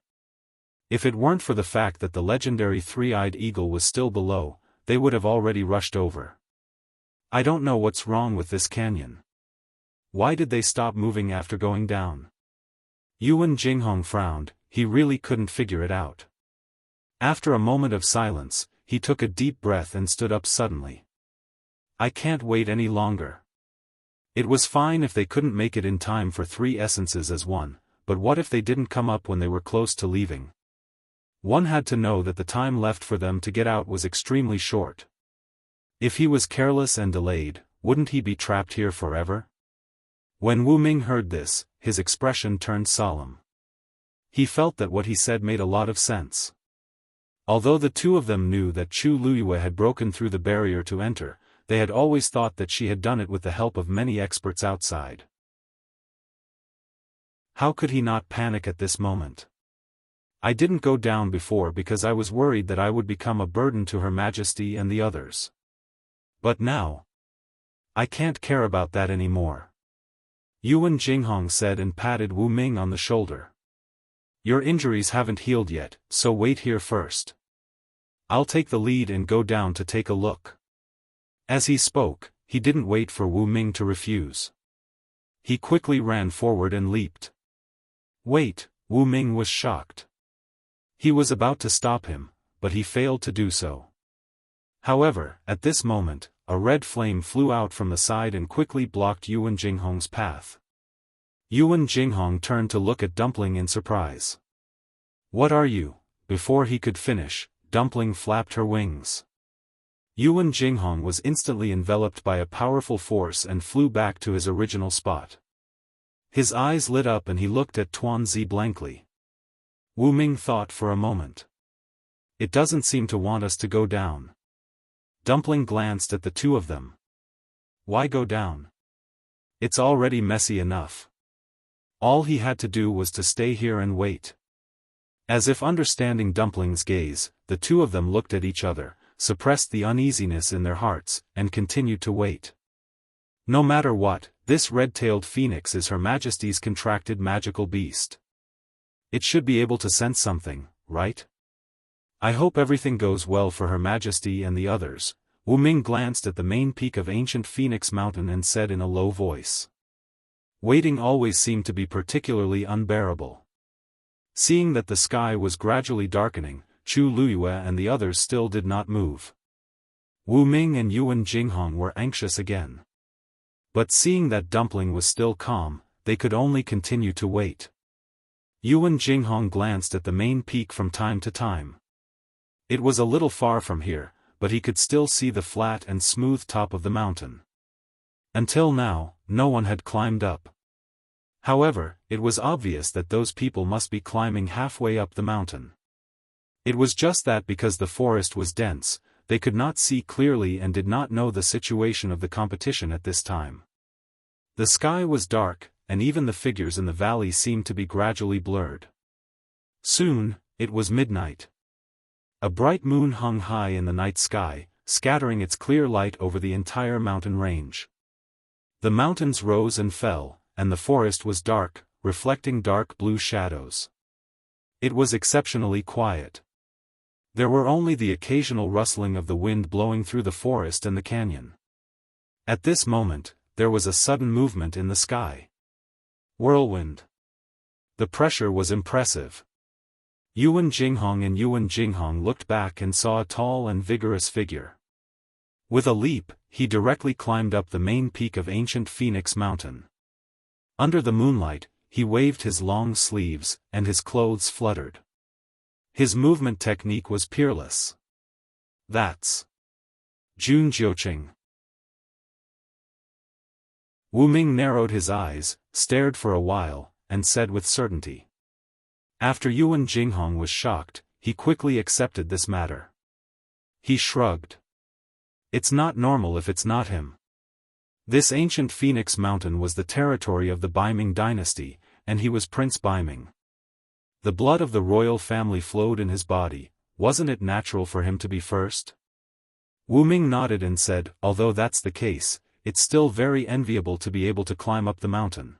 If it weren't for the fact that the legendary three-eyed eagle was still below, they would have already rushed over. I don't know what's wrong with this canyon. Why did they stop moving after going down? Yuan Jinghong frowned, he really couldn't figure it out. After a moment of silence, he took a deep breath and stood up suddenly. I can't wait any longer. It was fine if they couldn't make it in time for three essences as one, but what if they didn't come up when they were close to leaving? One had to know that the time left for them to get out was extremely short. If he was careless and delayed, wouldn't he be trapped here forever? When Wu Ming heard this, his expression turned solemn. He felt that what he said made a lot of sense. Although the two of them knew that Chu Luyue had broken through the barrier to enter, they had always thought that she had done it with the help of many experts outside. How could he not panic at this moment? I didn't go down before because I was worried that I would become a burden to Her Majesty and the others. But now, I can't care about that anymore. Yuan Jinghong said and patted Wu Ming on the shoulder. Your injuries haven't healed yet, so wait here first. I'll take the lead and go down to take a look. As he spoke, he didn't wait for Wu Ming to refuse. He quickly ran forward and leaped. Wait, Wu Ming was shocked. He was about to stop him, but he failed to do so. However, at this moment, a red flame flew out from the side and quickly blocked Yuan Jinghong's path. Yuan Jinghong turned to look at Dumpling in surprise. What are you? Before he could finish, Dumpling flapped her wings. Yuan Jinghong was instantly enveloped by a powerful force and flew back to his original spot. His eyes lit up and he looked at Tuanzi blankly. Wu Ming thought for a moment. It doesn't seem to want us to go down. Dumpling glanced at the two of them. Why go down? It's already messy enough. All he had to do was to stay here and wait. As if understanding Dumpling's gaze, the two of them looked at each other, suppressed the uneasiness in their hearts, and continued to wait. No matter what, this red-tailed phoenix is Her Majesty's contracted magical beast. It should be able to sense something, right? I hope everything goes well for Her Majesty and the others. Wu Ming glanced at the main peak of ancient Phoenix Mountain and said in a low voice. Waiting always seemed to be particularly unbearable. Seeing that the sky was gradually darkening, Chu Luyue and the others still did not move. Wu Ming and Yuan Jinghong were anxious again. But seeing that Dumpling was still calm, they could only continue to wait. Yuan Jinghong glanced at the main peak from time to time. It was a little far from here, but he could still see the flat and smooth top of the mountain. Until now, no one had climbed up. However, it was obvious that those people must be climbing halfway up the mountain. It was just that because the forest was dense, they could not see clearly and did not know the situation of the competition at this time. The sky was dark, and even the figures in the valley seemed to be gradually blurred. Soon, it was midnight. A bright moon hung high in the night sky, scattering its clear light over the entire mountain range. The mountains rose and fell, and the forest was dark, reflecting dark blue shadows. It was exceptionally quiet. There were only the occasional rustling of the wind blowing through the forest and the canyon. At this moment, there was a sudden movement in the sky. Whirlwind. The pressure was impressive. Yuan Jinghong looked back and saw a tall and vigorous figure. With a leap, he directly climbed up the main peak of ancient Phoenix Mountain. Under the moonlight, he waved his long sleeves, and his clothes fluttered. His movement technique was peerless. That's Jun Jiuqing. Wu Ming narrowed his eyes, stared for a while, and said with certainty. After Yuan Jinghong was shocked, he quickly accepted this matter. He shrugged. It's not normal if it's not him. This ancient Phoenix Mountain was the territory of the Baiming dynasty, and he was Prince Baiming. The blood of the royal family flowed in his body, wasn't it natural for him to be first? Wu Ming nodded and said, although that's the case, it's still very enviable to be able to climb up the mountain.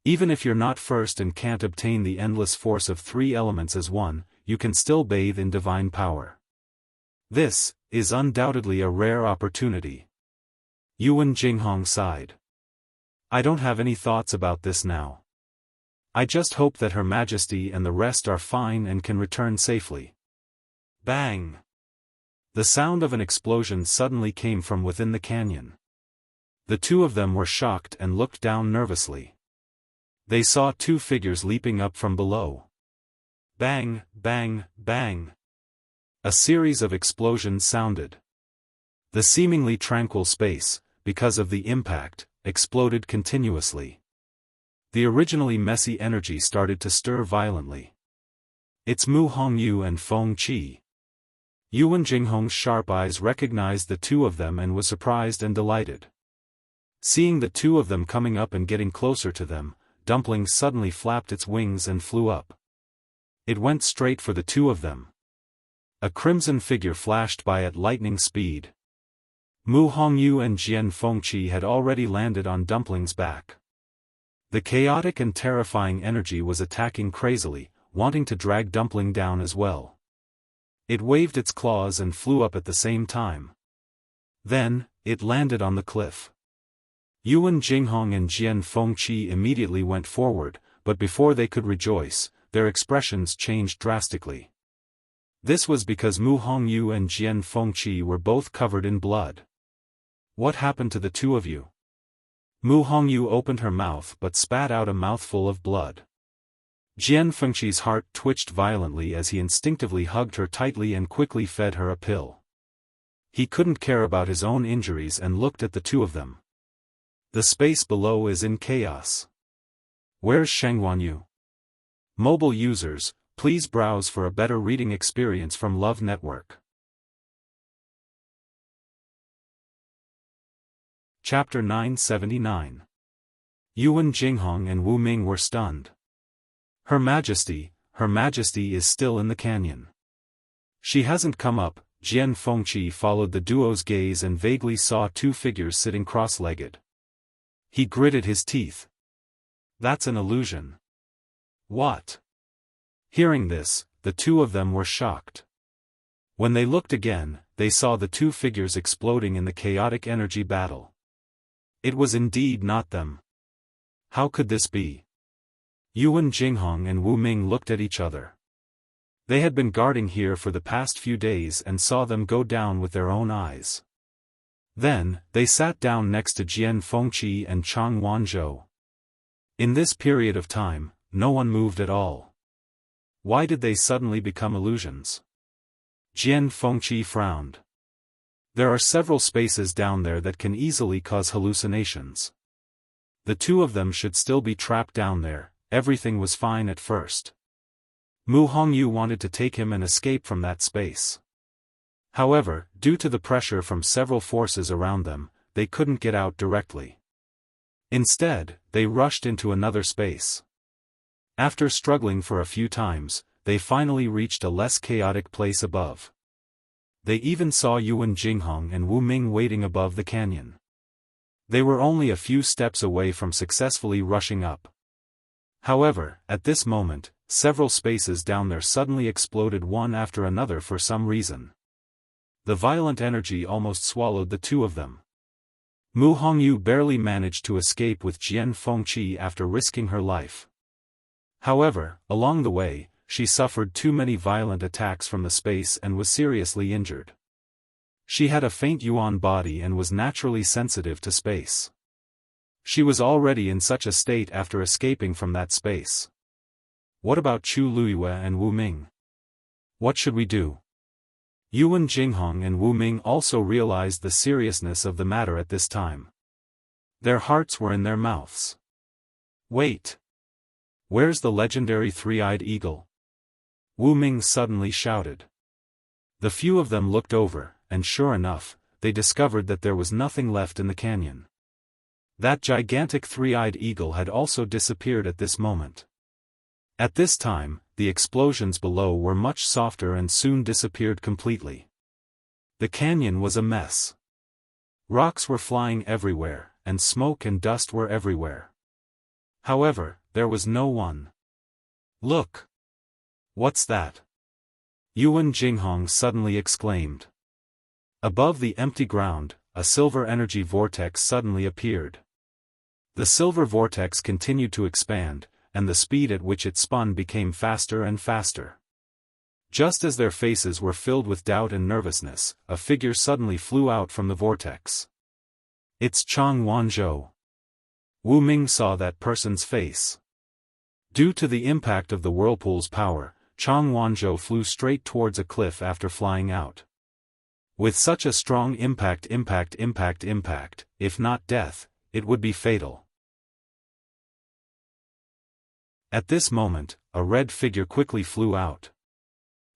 Even if you're not first and can't obtain the endless force of 3 elements as one, you can still bathe in divine power. This is undoubtedly a rare opportunity. Yuan Jinghong sighed. I don't have any thoughts about this now. I just hope that Her Majesty and the rest are fine and can return safely. Bang! The sound of an explosion suddenly came from within the canyon. The two of them were shocked and looked down nervously. They saw 2 figures leaping up from below. Bang, bang, bang. A series of explosions sounded. The seemingly tranquil space, because of the impact, exploded continuously. The originally messy energy started to stir violently. It's Mu Hongyu and Feng Qi. Yuan Jinghong's sharp eyes recognized the 2 of them and was surprised and delighted. Seeing the 2 of them coming up and getting closer to them, Dumpling suddenly flapped its wings and flew up. It went straight for the 2 of them. A crimson figure flashed by at lightning speed. Mu Hongyu and Jian Fengqi had already landed on Dumpling's back. The chaotic and terrifying energy was attacking crazily, wanting to drag Dumpling down as well. It waved its claws and flew up at the same time. Then, it landed on the cliff. Yuan Jinghong and Jian Fengqi immediately went forward, but before they could rejoice, their expressions changed drastically. This was because Mu Hongyu and Jian Fengqi were both covered in blood. What happened to the 2 of you? Mu Hongyu opened her mouth but spat out a mouthful of blood. Jian Fengqi's heart twitched violently as he instinctively hugged her tightly and quickly fed her a pill. He couldn't care about his own injuries and looked at the 2 of them. The space below is in chaos. Where's Shenghuanyu? Mobile users, please browse for a better reading experience from Love Network. Chapter 979. Yuan Jinghong and Wu Ming were stunned. Her Majesty is still in the canyon. She hasn't come up. Jian Fengqi followed the duo's gaze and vaguely saw 2 figures sitting cross-legged. He gritted his teeth. That's an illusion. What? Hearing this, the 2 of them were shocked. When they looked again, they saw the 2 figures exploding in the chaotic energy battle. It was indeed not them. How could this be? Yuan Jinghong and Wu Ming looked at each other. They had been guarding here for the past few days and saw them go down with their own eyes. Then, they sat down next to Jian Fengqi and Chang Wanzhou. In this period of time, no one moved at all. Why did they suddenly become illusions? Jian Fengqi frowned. There are several spaces down there that can easily cause hallucinations. The two of them should still be trapped down there. Everything was fine at first. Mu Hongyu wanted to take him and escape from that space. However, due to the pressure from several forces around them, they couldn't get out directly. Instead, they rushed into another space. After struggling for a few times, they finally reached a less chaotic place above. They even saw Yuan Jinghong and Wu Ming waiting above the canyon. They were only a few steps away from successfully rushing up. However, at this moment, several spaces down there suddenly exploded one after another for some reason. The violent energy almost swallowed the two of them. Mu Hongyu barely managed to escape with Jian Fengqi after risking her life. However, along the way, she suffered too many violent attacks from the space and was seriously injured. She had a faint yuan body and was naturally sensitive to space. She was already in such a state after escaping from that space. What about Chu Luiyue and Wu Ming? What should we do? Yuan Jinghong and Wu Ming also realized the seriousness of the matter at this time. Their hearts were in their mouths. Wait! Where's the legendary three-eyed eagle? Wu Ming suddenly shouted. The few of them looked over, and sure enough, they discovered that there was nothing left in the canyon. That gigantic three-eyed eagle had also disappeared at this moment. At this time, the explosions below were much softer and soon disappeared completely. The canyon was a mess. Rocks were flying everywhere, and smoke and dust were everywhere. However, there was no one. Look! What's that? Yuan Jinghong suddenly exclaimed. Above the empty ground, a silver energy vortex suddenly appeared. The silver vortex continued to expand, and the speed at which it spun became faster and faster. Just as their faces were filled with doubt and nervousness, a figure suddenly flew out from the vortex. It's Chang Wanzhou. Wu Ming saw that person's face. Due to the impact of the whirlpool's power, Chang Wanzhou flew straight towards a cliff after flying out. With such a strong impact, if not death, it would be fatal. At this moment, a red figure quickly flew out.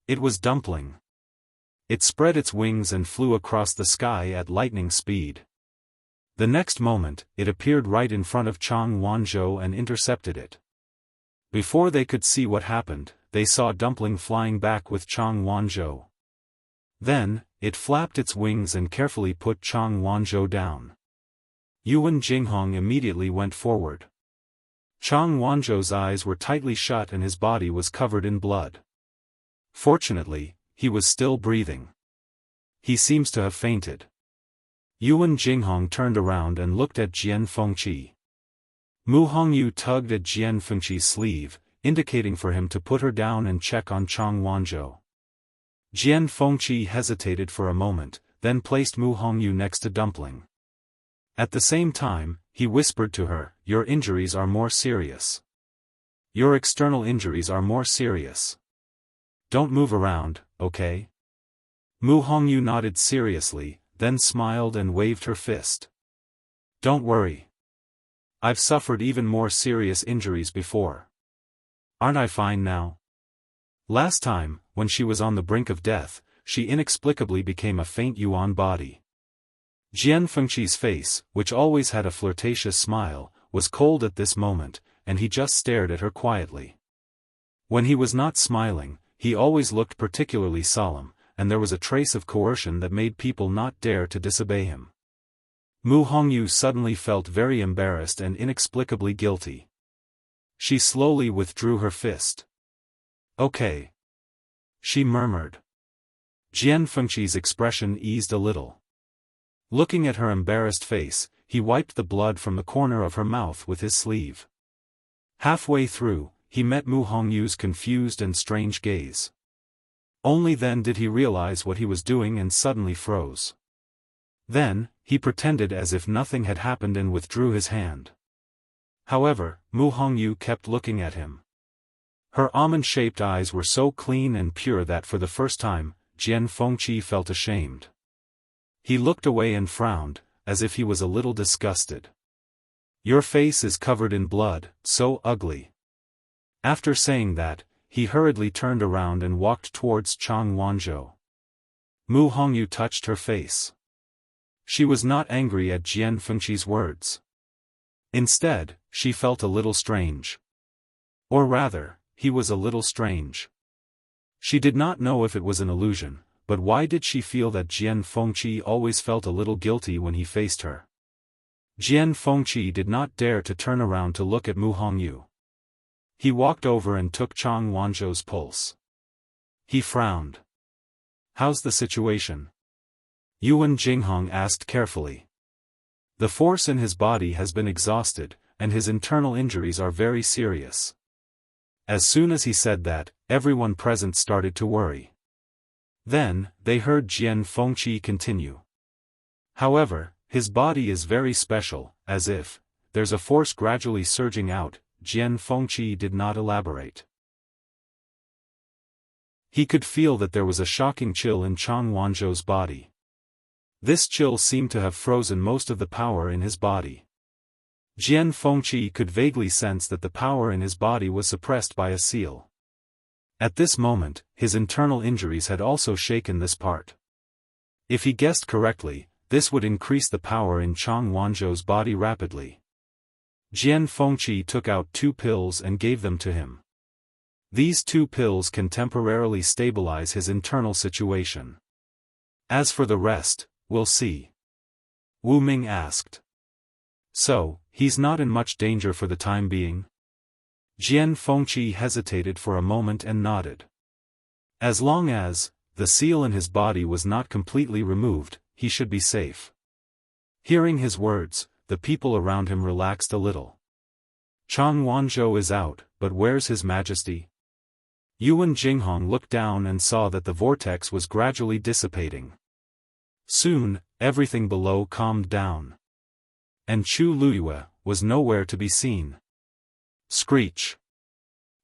It was Dumpling. It spread its wings and flew across the sky at lightning speed. The next moment, it appeared right in front of Chang Wanzhou and intercepted it. Before they could see what happened, they saw Dumpling flying back with Chang Wanzhou. Then, it flapped its wings and carefully put Chang Wanzhou down. Yuan Jinghong immediately went forward. Chang Wanzhou's eyes were tightly shut and his body was covered in blood. Fortunately, he was still breathing. He seems to have fainted. Yuan Jinghong turned around and looked at Jian Fengqi. Mu Hongyu tugged at Jian Fengqi's sleeve, indicating for him to put her down and check on Chang Wanzhou. Jian Fengqi hesitated for a moment, then placed Mu Hongyu next to Dumpling. At the same time, he whispered to her, "Your injuries are more serious. Your external injuries are more serious. Don't move around, okay?" Mu Hongyu nodded seriously, then smiled and waved her fist. "Don't worry. I've suffered even more serious injuries before. Aren't I fine now?" Last time, when she was on the brink of death, she inexplicably became a faint yuan body. Jian Fengqi's face, which always had a flirtatious smile, was cold at this moment, and he just stared at her quietly. When he was not smiling, he always looked particularly solemn, and there was a trace of coercion that made people not dare to disobey him. Mu Hongyu suddenly felt very embarrassed and inexplicably guilty. She slowly withdrew her fist. "Okay," she murmured. Jian Fengqi's expression eased a little. Looking at her embarrassed face, he wiped the blood from the corner of her mouth with his sleeve. Halfway through, he met Mu Hongyu's confused and strange gaze. Only then did he realize what he was doing and suddenly froze. Then, he pretended as if nothing had happened and withdrew his hand. However, Mu Hongyu kept looking at him. Her almond-shaped eyes were so clean and pure that for the first time, Jian Fengqi felt ashamed. He looked away and frowned, as if he was a little disgusted. Your face is covered in blood, so ugly. After saying that, he hurriedly turned around and walked towards Chang Wanzhou. Mu Hongyu touched her face. She was not angry at Jian Fengqi's words. Instead, she felt a little strange. Or rather, he was a little strange. She did not know if it was an illusion, but why did she feel that Jian Fengqi always felt a little guilty when he faced her? Jian Fengqi did not dare to turn around to look at Mu Hongyu. He walked over and took Chang Wanzhou's pulse. He frowned. How's the situation? Yuan Jinghong asked carefully. The force in his body has been exhausted, and his internal injuries are very serious. As soon as he said that, everyone present started to worry. Then, they heard Jian Fengqi continue. However, his body is very special, as if there's a force gradually surging out. Jian Fengqi did not elaborate. He could feel that there was a shocking chill in Chang Wanzhou's body. This chill seemed to have frozen most of the power in his body. Jian Fengqi could vaguely sense that the power in his body was suppressed by a seal. At this moment, his internal injuries had also shaken this part. If he guessed correctly, this would increase the power in Chang Wanzhou's body rapidly. Jian Fengqi took out 2 pills and gave them to him. These 2 pills can temporarily stabilize his internal situation. As for the rest, we'll see. Wu Ming asked. So, he's not in much danger for the time being? Jian Fengqi hesitated for a moment and nodded. As long as the seal in his body was not completely removed, he should be safe. Hearing his words, the people around him relaxed a little. Chang Wanzhou is out, but where's His Majesty? Yuan Jinghong looked down and saw that the vortex was gradually dissipating. Soon, everything below calmed down. And Chu Luyue was nowhere to be seen. Screech!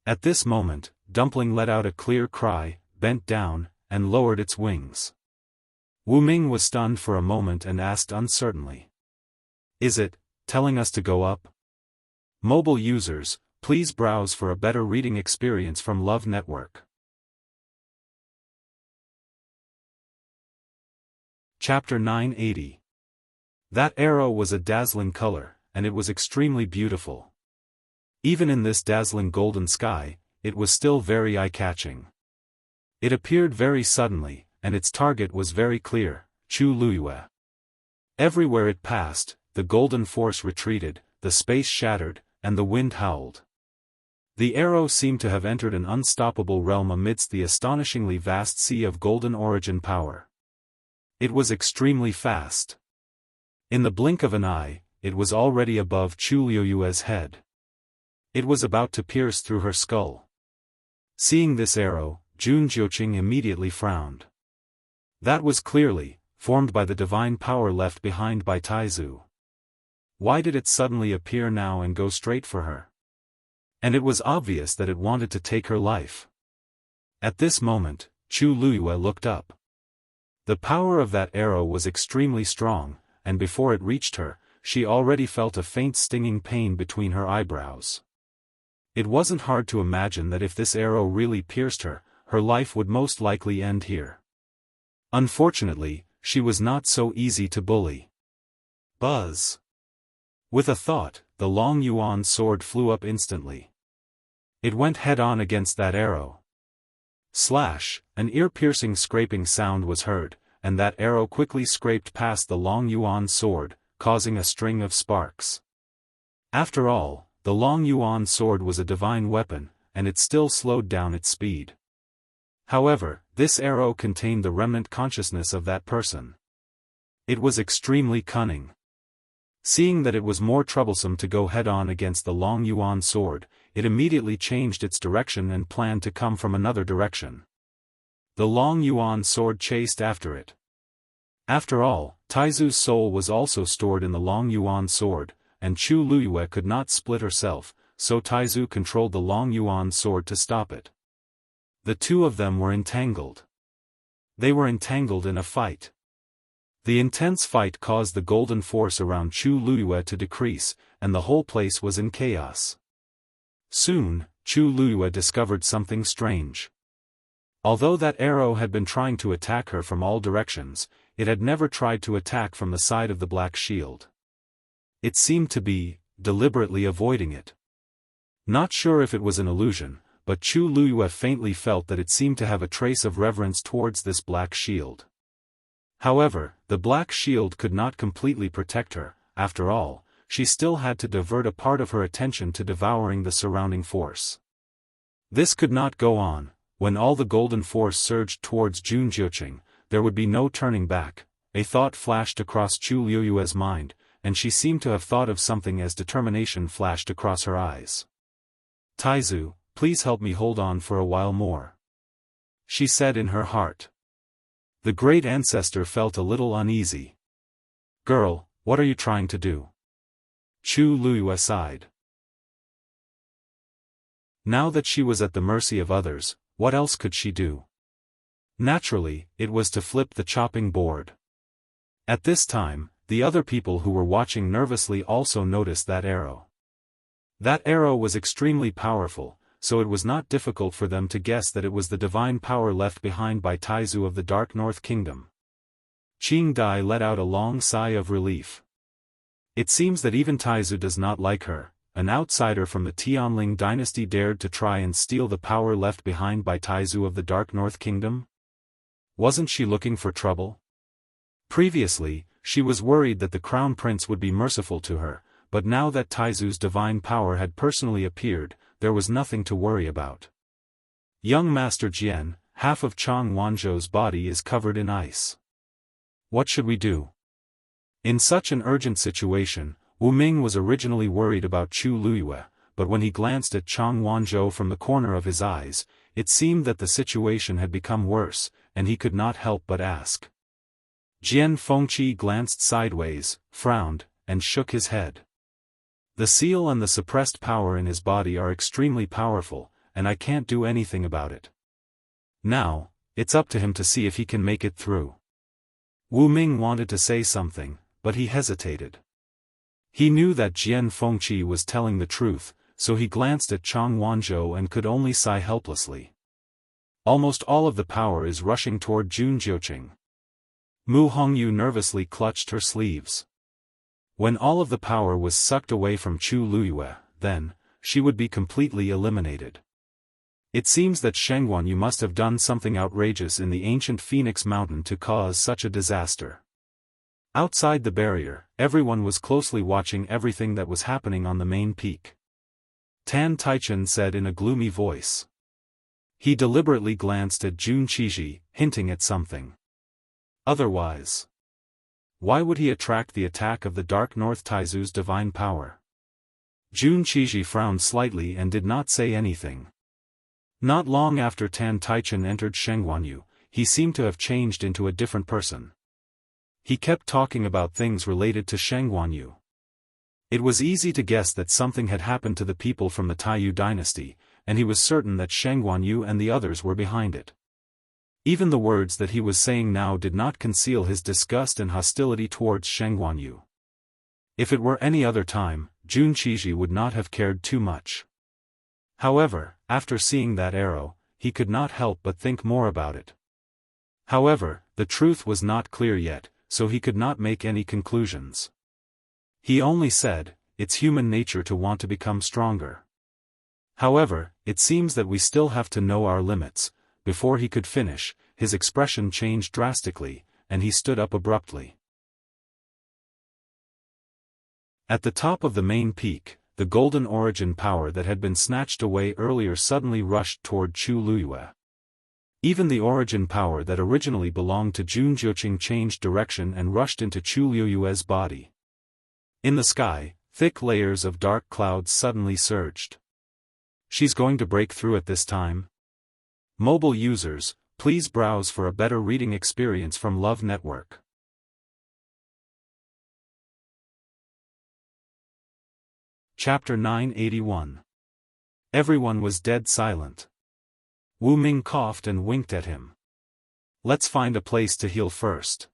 At this moment, Dumpling let out a clear cry, bent down, and lowered its wings. Wu Ming was stunned for a moment and asked uncertainly. Is it telling us to go up? Mobile users, please browse for a better reading experience from Love Network. Chapter 980. That arrow was a dazzling color, and it was extremely beautiful. Even in this dazzling golden sky, it was still very eye-catching. It appeared very suddenly, and its target was very clear, Chu Luyue. Everywhere it passed, the golden force retreated, the space shattered, and the wind howled. The arrow seemed to have entered an unstoppable realm amidst the astonishingly vast sea of golden origin power. It was extremely fast. In the blink of an eye, it was already above Chu Luyue's head. It was about to pierce through her skull. Seeing this arrow, Jun Jiuqing immediately frowned. That was clearly formed by the divine power left behind by Taizu. Why did it suddenly appear now and go straight for her? And it was obvious that it wanted to take her life. At this moment, Chu Luyue looked up. The power of that arrow was extremely strong, and before it reached her, she already felt a faint stinging pain between her eyebrows. It wasn't hard to imagine that if this arrow really pierced her, her life would most likely end here. Unfortunately, she was not so easy to bully. Buzz! With a thought, the long yuan sword flew up instantly. It went head-on against that arrow. Slash! An ear-piercing scraping sound was heard, and that arrow quickly scraped past the long yuan sword, causing a string of sparks. After all, the long yuan sword was a divine weapon, and it still slowed down its speed. However, this arrow contained the remnant consciousness of that person. It was extremely cunning. Seeing that it was more troublesome to go head-on against the long yuan sword, it immediately changed its direction and planned to come from another direction. The long yuan sword chased after it. After all, Taizu's soul was also stored in the long yuan sword, and Chu Luyue could not split herself, so Taizu controlled the long yuan sword to stop it. The two of them were entangled. They were entangled in a fight. The intense fight caused the golden force around Chu Luyue to decrease, and the whole place was in chaos. Soon, Chu Luyue discovered something strange. Although that arrow had been trying to attack her from all directions, it had never tried to attack from the side of the black shield. It seemed to be deliberately avoiding it. Not sure if it was an illusion, but Chu Luyue faintly felt that it seemed to have a trace of reverence towards this black shield. However, the black shield could not completely protect her. After all, she still had to divert a part of her attention to devouring the surrounding force. This could not go on. When all the golden force surged towards Jun Jiuqing, there would be no turning back. A thought flashed across Chu Luyue's mind, and she seemed to have thought of something as determination flashed across her eyes. "Taizu, please help me hold on for a while more," she said in her heart. The great ancestor felt a little uneasy. "Girl, what are you trying to do?" Chu Luyue sighed. Now that she was at the mercy of others, what else could she do? Naturally, it was to flip the chopping board. At this time, the other people who were watching nervously also noticed that arrow. That arrow was extremely powerful, so it was not difficult for them to guess that it was the divine power left behind by Taizu of the Dark North Kingdom. Qing Dai let out a long sigh of relief. It seems that even Taizu does not like her. An outsider from the Tianling dynasty dared to try and steal the power left behind by Taizu of the Dark North Kingdom? Wasn't she looking for trouble? Previously, she was worried that the crown prince would be merciful to her, but now that Taizu's divine power had personally appeared, there was nothing to worry about. Young Master Jian, half of Chang Wanzhou's body is covered in ice. What should we do? In such an urgent situation, Wu Ming was originally worried about Chu Luyue, but when he glanced at Chang Wanzhou from the corner of his eyes, it seemed that the situation had become worse, and he could not help but ask. Jian Fengqi glanced sideways, frowned, and shook his head. "The seal and the suppressed power in his body are extremely powerful, and I can't do anything about it. Now, it's up to him to see if he can make it through." Wu Ming wanted to say something, but he hesitated. He knew that Jian Fengqi was telling the truth, so he glanced at Chang Wanzhou and could only sigh helplessly. Almost all of the power is rushing toward Jun Jiuqing. Mu Hongyu nervously clutched her sleeves. When all of the power was sucked away from Chu Luyue, then, she would be completely eliminated. It seems that Sheng Wanyu must have done something outrageous in the ancient Phoenix Mountain to cause such a disaster. Outside the barrier, everyone was closely watching everything that was happening on the main peak. Tan Taichen said in a gloomy voice. He deliberately glanced at Jun Qiji, hinting at something. Otherwise, why would he attract the attack of the Dark North Taizu's divine power? Jun Qiji frowned slightly and did not say anything. Not long after Tan Taichen entered Sheng Wanyu, he seemed to have changed into a different person. He kept talking about things related to Sheng Wanyu. It was easy to guess that something had happened to the people from the Taiyu dynasty, and he was certain that Sheng Wanyu and the others were behind it. Even the words that he was saying now did not conceal his disgust and hostility towards Sheng Wanyu. If it were any other time, Jun Qiji would not have cared too much. However, after seeing that arrow, he could not help but think more about it. However, the truth was not clear yet, so he could not make any conclusions. He only said, "It's human nature to want to become stronger." However, it seems that we still have to know our limits. Before he could finish, his expression changed drastically, and he stood up abruptly. At the top of the main peak, the golden origin power that had been snatched away earlier suddenly rushed toward Chu Luyue. Even the origin power that originally belonged to Jun Jiuqing changed direction and rushed into Chu Luyue's body. In the sky, thick layers of dark clouds suddenly surged. She's going to break through at this time? Mobile users, please browse for a better reading experience from Love Network. Chapter 981. Everyone was dead silent. Wu Ming coughed and winked at him. "Let's find a place to heal first."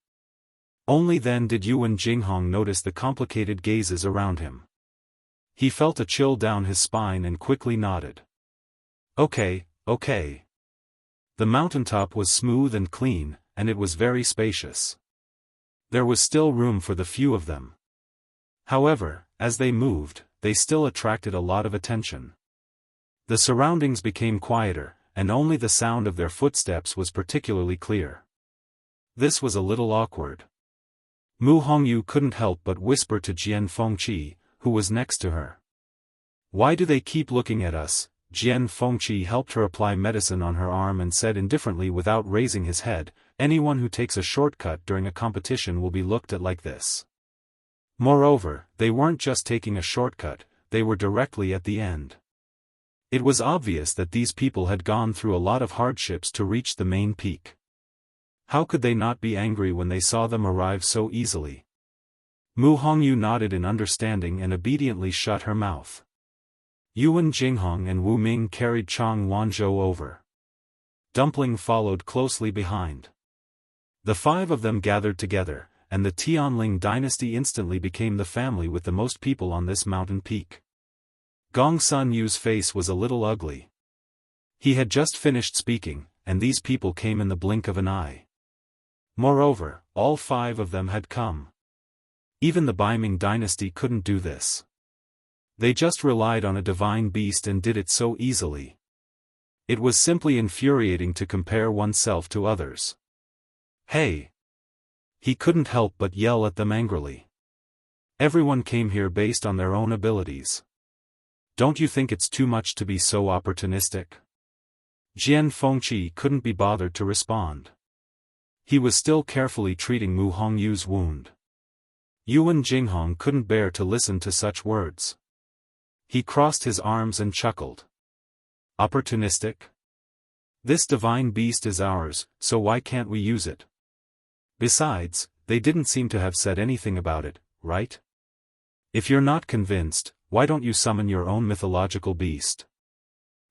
Only then did Yuan Jinghong notice the complicated gazes around him. He felt a chill down his spine and quickly nodded. Okay. The mountaintop was smooth and clean, and it was very spacious. There was still room for the few of them. However, as they moved, they still attracted a lot of attention. The surroundings became quieter, and only the sound of their footsteps was particularly clear. This was a little awkward. Mu Hongyu couldn't help but whisper to Jian Fengqi, who was next to her. Why do they keep looking at us? Jian Fengqi helped her apply medicine on her arm and said indifferently without raising his head, anyone who takes a shortcut during a competition will be looked at like this. Moreover, they weren't just taking a shortcut, they were directly at the end. It was obvious that these people had gone through a lot of hardships to reach the main peak. How could they not be angry when they saw them arrive so easily? Mu Hongyu nodded in understanding and obediently shut her mouth. Yuan Jinghong and Wu Ming carried Chang Wanzhou over. Dumpling followed closely behind. The five of them gathered together, and the Tianling dynasty instantly became the family with the most people on this mountain peak. Gong Sun Yu's face was a little ugly. He had just finished speaking, and these people came in the blink of an eye. Moreover, all five of them had come. Even the Baiming dynasty couldn't do this. They just relied on a divine beast and did it so easily. It was simply infuriating to compare oneself to others. Hey! He couldn't help but yell at them angrily. Everyone came here based on their own abilities. Don't you think it's too much to be so opportunistic? Jian Fengqi couldn't be bothered to respond. He was still carefully treating Mu Hongyu's wound. Yuan Jinghong couldn't bear to listen to such words. He crossed his arms and chuckled. Opportunistic? This divine beast is ours, so why can't we use it? Besides, they didn't seem to have said anything about it, right? If you're not convinced, why don't you summon your own mythological beast?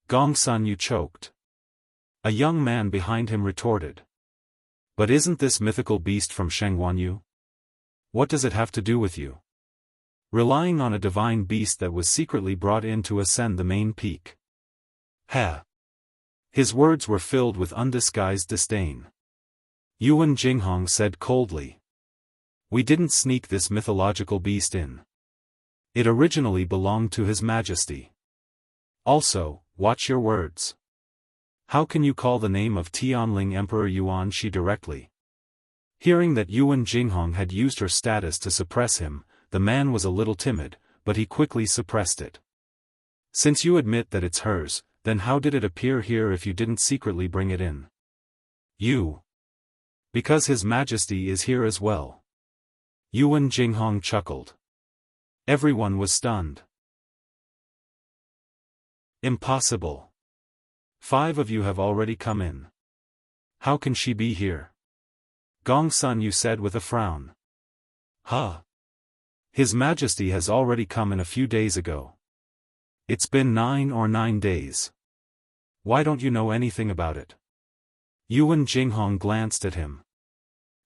Gong Sun Yu choked. A young man behind him retorted. But isn't this mythical beast from Shengguanyu? What does it have to do with you? Relying on a divine beast that was secretly brought in to ascend the main peak. Ha! His words were filled with undisguised disdain. Yuan Jinghong said coldly. We didn't sneak this mythological beast in. It originally belonged to His Majesty. Also, watch your words. How can you call the name of Tianling Emperor Yuan Shi directly? Hearing that Yuan Jinghong had used her status to suppress him, the man was a little timid, but he quickly suppressed it. Since you admit that it's hers, then how did it appear here if you didn't secretly bring it in? You. Because His Majesty is here as well. Yuan Jinghong chuckled. Everyone was stunned. Impossible. 5 of you have already come in. How can she be here? Gong Sun Yu said with a frown. Huh. His Majesty has already come in a few days ago. It's been 9 days. Why don't you know anything about it? Yuan Jinghong glanced at him.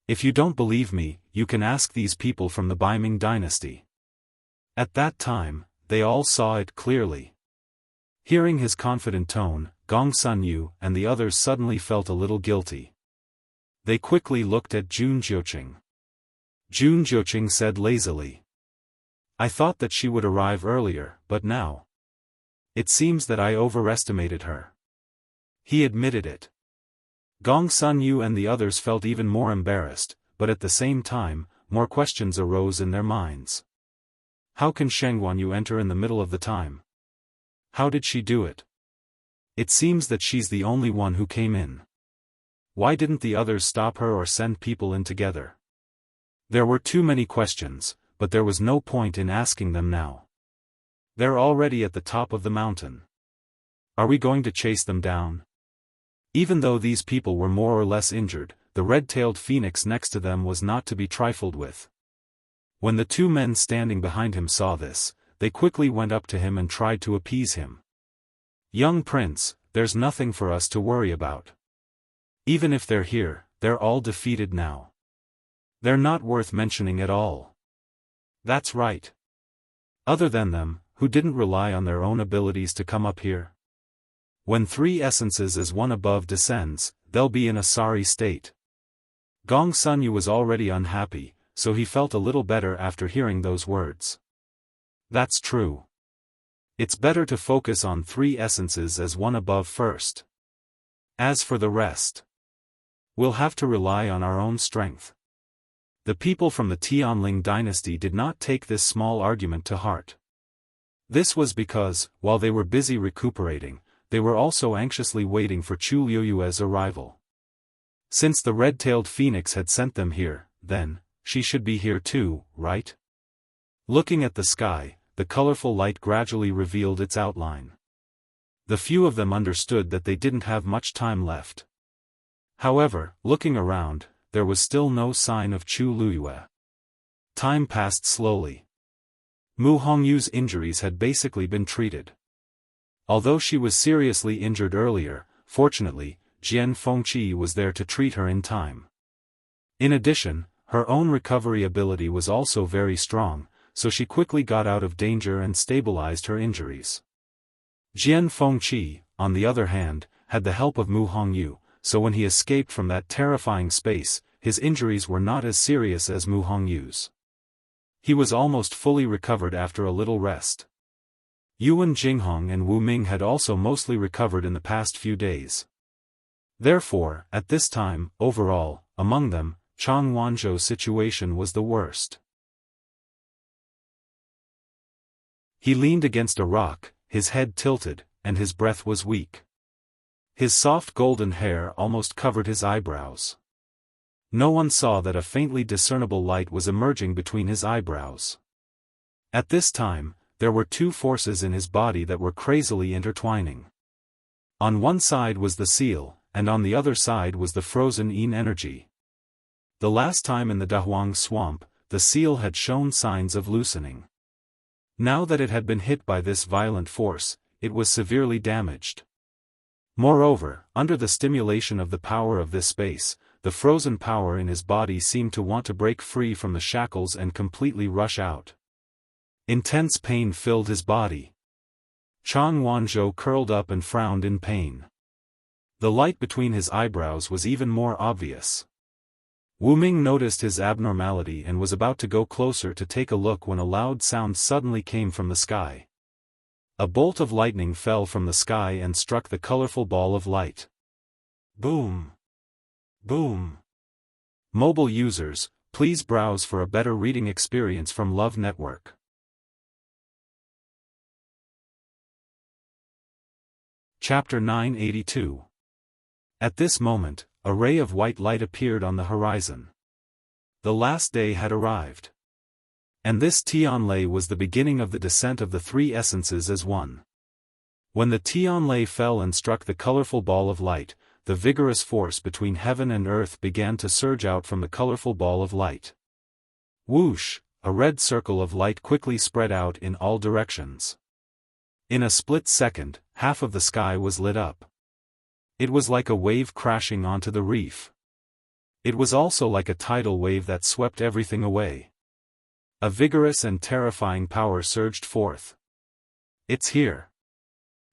If you don't believe me, you can ask these people from the Baiming dynasty. At that time, they all saw it clearly. Hearing his confident tone, Gong Sun Yu and the others suddenly felt a little guilty. They quickly looked at Jun Jiuqing. Jun Jiuqing said lazily. I thought that she would arrive earlier, but now. It seems that I overestimated her. He admitted it. Gong Sun Yu and the others felt even more embarrassed, but at the same time, more questions arose in their minds. How can Shengguanyu enter in the middle of the time? How did she do it? It seems that she's the only one who came in. Why didn't the others stop her or send people in together? There were too many questions, but there was no point in asking them now. They're already at the top of the mountain. Are we going to chase them down? Even though these people were more or less injured, the red-tailed phoenix next to them was not to be trifled with. When the 2 men standing behind him saw this, they quickly went up to him and tried to appease him. Young prince, there's nothing for us to worry about. Even if they're here, they're all defeated now. They're not worth mentioning at all. That's right. Other than them, who didn't rely on their own abilities to come up here? When 3 essences as one above descends, they'll be in a sorry state. Gong Sunyu was already unhappy, so he felt a little better after hearing those words. That's true. It's better to focus on 3 essences as one above first. As for the rest, we'll have to rely on our own strength. The people from the Tianling dynasty did not take this small argument to heart. This was because, while they were busy recuperating, they were also anxiously waiting for Chu Liuyue's arrival. Since the red-tailed phoenix had sent them here, then, she should be here too, right? Looking at the sky, the colorful light gradually revealed its outline. The few of them understood that they didn't have much time left. However, looking around, there was still no sign of Chu Liyue. Time passed slowly. Mu Hongyu's injuries had basically been treated. Although she was seriously injured earlier, fortunately, Jian Fengqi was there to treat her in time. In addition, her own recovery ability was also very strong, so she quickly got out of danger and stabilized her injuries. Jian Fengqi, on the other hand, had the help of Mu Hongyu, so when he escaped from that terrifying space, his injuries were not as serious as Mu Hongyu's. He was almost fully recovered after a little rest. Yuan Jinghong and Wu Ming had also mostly recovered in the past few days. Therefore, at this time, overall, among them, Chang Wanzhou's situation was the worst. He leaned against a rock, his head tilted, and his breath was weak. His soft golden hair almost covered his eyebrows. No one saw that a faintly discernible light was emerging between his eyebrows. At this time, there were 2 forces in his body that were crazily intertwining. On one side was the seal, and on the other side was the frozen yin energy. The last time in the Dahuang swamp, the seal had shown signs of loosening. Now that it had been hit by this violent force, it was severely damaged. Moreover, under the stimulation of the power of this space, the frozen power in his body seemed to want to break free from the shackles and completely rush out. Intense pain filled his body. Chang Wanzhou curled up and frowned in pain. The light between his eyebrows was even more obvious. Wu Ming noticed his abnormality and was about to go closer to take a look when a loud sound suddenly came from the sky. A bolt of lightning fell from the sky and struck the colorful ball of light. Boom! Boom! Mobile users, please browse for a better reading experience from Love Network. Chapter 982. At this moment, a ray of white light appeared on the horizon. The last day had arrived. And this Tianlei was the beginning of the descent of the 3 essences as one. When the Tianlei fell and struck the colorful ball of light, the vigorous force between heaven and earth began to surge out from the colorful ball of light. Whoosh! A red circle of light quickly spread out in all directions. In a split second, half of the sky was lit up. It was like a wave crashing onto the reef. It was also like a tidal wave that swept everything away. A vigorous and terrifying power surged forth. It's here.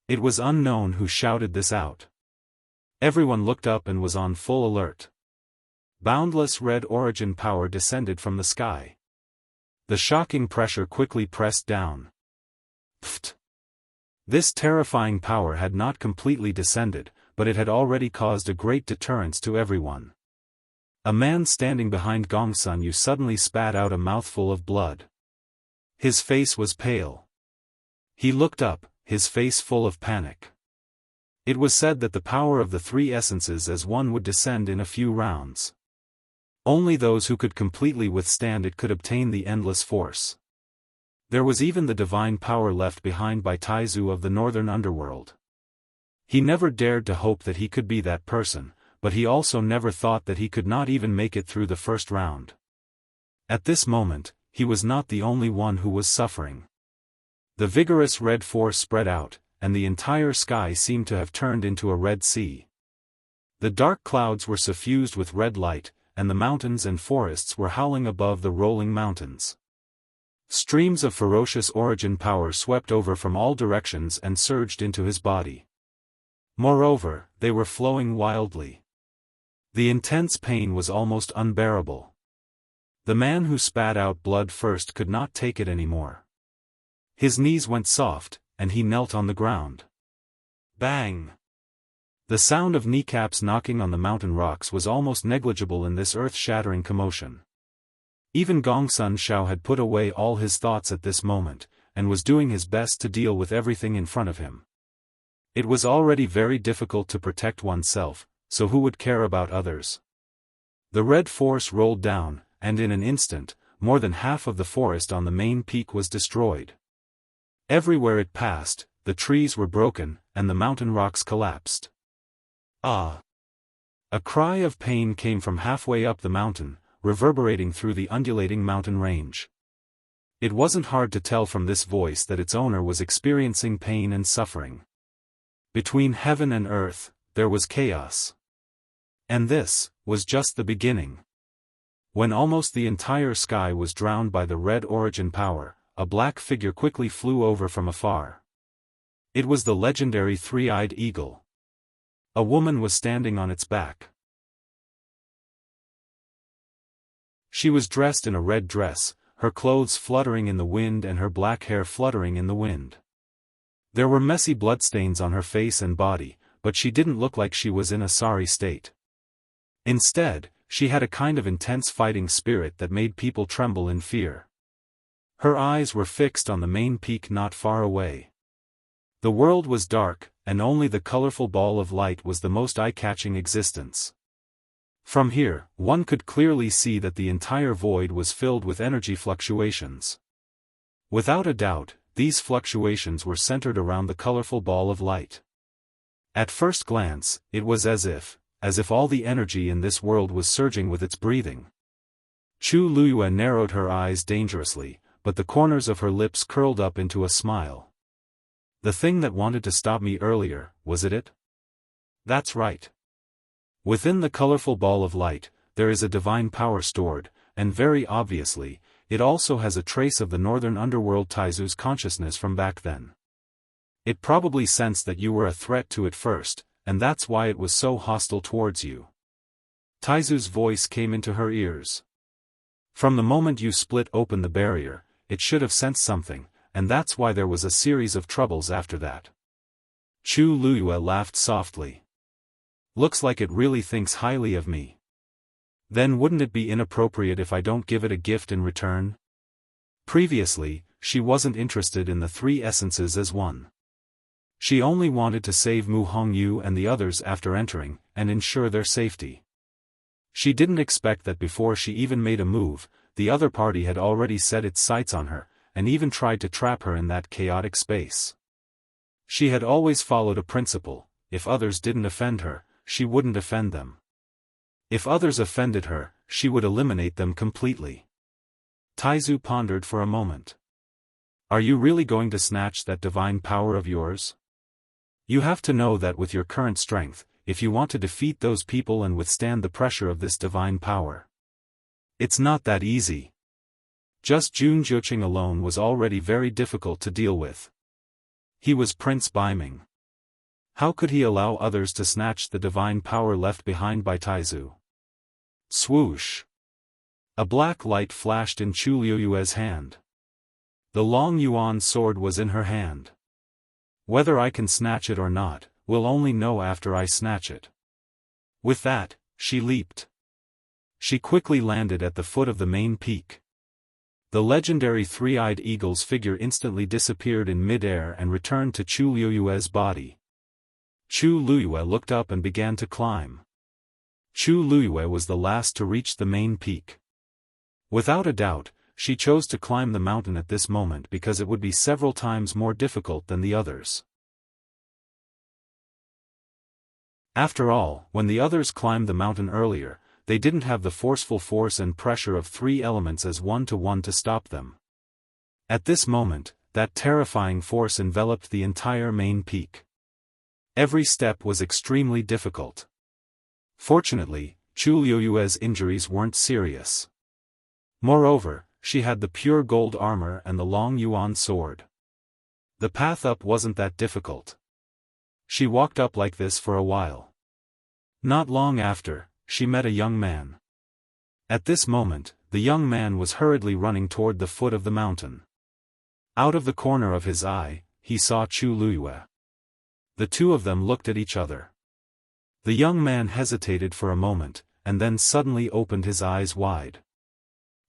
It was unknown who shouted this out. Everyone looked up and was on full alert. Boundless red origin power descended from the sky. The shocking pressure quickly pressed down. Pfft! This terrifying power had not completely descended, but it had already caused a great deterrence to everyone. A man standing behind Gong Sunyu suddenly spat out a mouthful of blood. His face was pale. He looked up, his face full of panic. It was said that the power of the 3 essences as one would descend in a few rounds. Only those who could completely withstand it could obtain the endless force. There was even the divine power left behind by Taizu of the northern underworld. He never dared to hope that he could be that person, but he also never thought that he could not even make it through the first round. At this moment, he was not the only one who was suffering. The vigorous red force spread out, and the entire sky seemed to have turned into a red sea. The dark clouds were suffused with red light, and the mountains and forests were howling above the rolling mountains. Streams of ferocious origin power swept over from all directions and surged into his body. Moreover, they were flowing wildly. The intense pain was almost unbearable. The man who spat out blood first could not take it anymore. His knees went soft, and he knelt on the ground. Bang! The sound of kneecaps knocking on the mountain rocks was almost negligible in this earth-shattering commotion. Even Gongsun Shao had put away all his thoughts at this moment, and was doing his best to deal with everything in front of him. It was already very difficult to protect oneself, so who would care about others? The red force rolled down, and in an instant, more than half of the forest on the main peak was destroyed. Everywhere it passed, the trees were broken, and the mountain rocks collapsed. Ah! A cry of pain came from halfway up the mountain, reverberating through the undulating mountain range. It wasn't hard to tell from this voice that its owner was experiencing pain and suffering. Between heaven and earth, there was chaos. And this was just the beginning. When almost the entire sky was drowned by the red origin power, a black figure quickly flew over from afar. It was the legendary three-eyed eagle. A woman was standing on its back. She was dressed in a red dress, her clothes fluttering in the wind and her black hair fluttering in the wind. There were messy bloodstains on her face and body, but she didn't look like she was in a sorry state. Instead, she had a kind of intense fighting spirit that made people tremble in fear. Her eyes were fixed on the main peak not far away. The world was dark, and only the colorful ball of light was the most eye-catching existence. From here, one could clearly see that the entire void was filled with energy fluctuations. Without a doubt, these fluctuations were centered around the colorful ball of light. At first glance, it was as if all the energy in this world was surging with its breathing. Chu Luyue narrowed her eyes dangerously, but the corners of her lips curled up into a smile. The thing that wanted to stop me earlier, was it? That's right. Within the colorful ball of light, there is a divine power stored, and very obviously, it also has a trace of the northern underworld Taizu's consciousness from back then. It probably sensed that you were a threat to it first, and that's why it was so hostile towards you. Taizu's voice came into her ears. From the moment you split open the barrier, it should have sensed something, and that's why there was a series of troubles after that. Chu Luyue laughed softly. Looks like it really thinks highly of me. Then wouldn't it be inappropriate if I don't give it a gift in return? Previously, she wasn't interested in the three essences as one. She only wanted to save Mu Hongyu and the others after entering, and ensure their safety. She didn't expect that before she even made a move, the other party had already set its sights on her, and even tried to trap her in that chaotic space. She had always followed a principle: if others didn't offend her, she wouldn't offend them. If others offended her, she would eliminate them completely. Taizu pondered for a moment. Are you really going to snatch that divine power of yours? You have to know that with your current strength, if you want to defeat those people and withstand the pressure of this divine power, it's not that easy. Just Jun Zhuqing alone was already very difficult to deal with. He was Prince Baiming. How could he allow others to snatch the divine power left behind by Taizu? Swoosh! A black light flashed in Chu Luyue's hand. The long yuan sword was in her hand. Whether I can snatch it or not, we'll only know after I snatch it. With that, she leaped. She quickly landed at the foot of the main peak. The legendary three-eyed eagle's figure instantly disappeared in mid-air and returned to Chu Luyue's body. Chu Luyue looked up and began to climb. Chu Luyue was the last to reach the main peak. Without a doubt, she chose to climb the mountain at this moment because it would be several times more difficult than the others. After all, when the others climbed the mountain earlier, they didn't have the forceful force and pressure of three elements as one-to-one to stop them. At this moment, that terrifying force enveloped the entire main peak. Every step was extremely difficult. Fortunately, Chu Liuyue's injuries weren't serious. Moreover, she had the pure gold armor and the long yuan sword. The path up wasn't that difficult. She walked up like this for a while. Not long after, she met a young man. At this moment, the young man was hurriedly running toward the foot of the mountain. Out of the corner of his eye, he saw Chu Liyue. The two of them looked at each other. The young man hesitated for a moment, and then suddenly opened his eyes wide.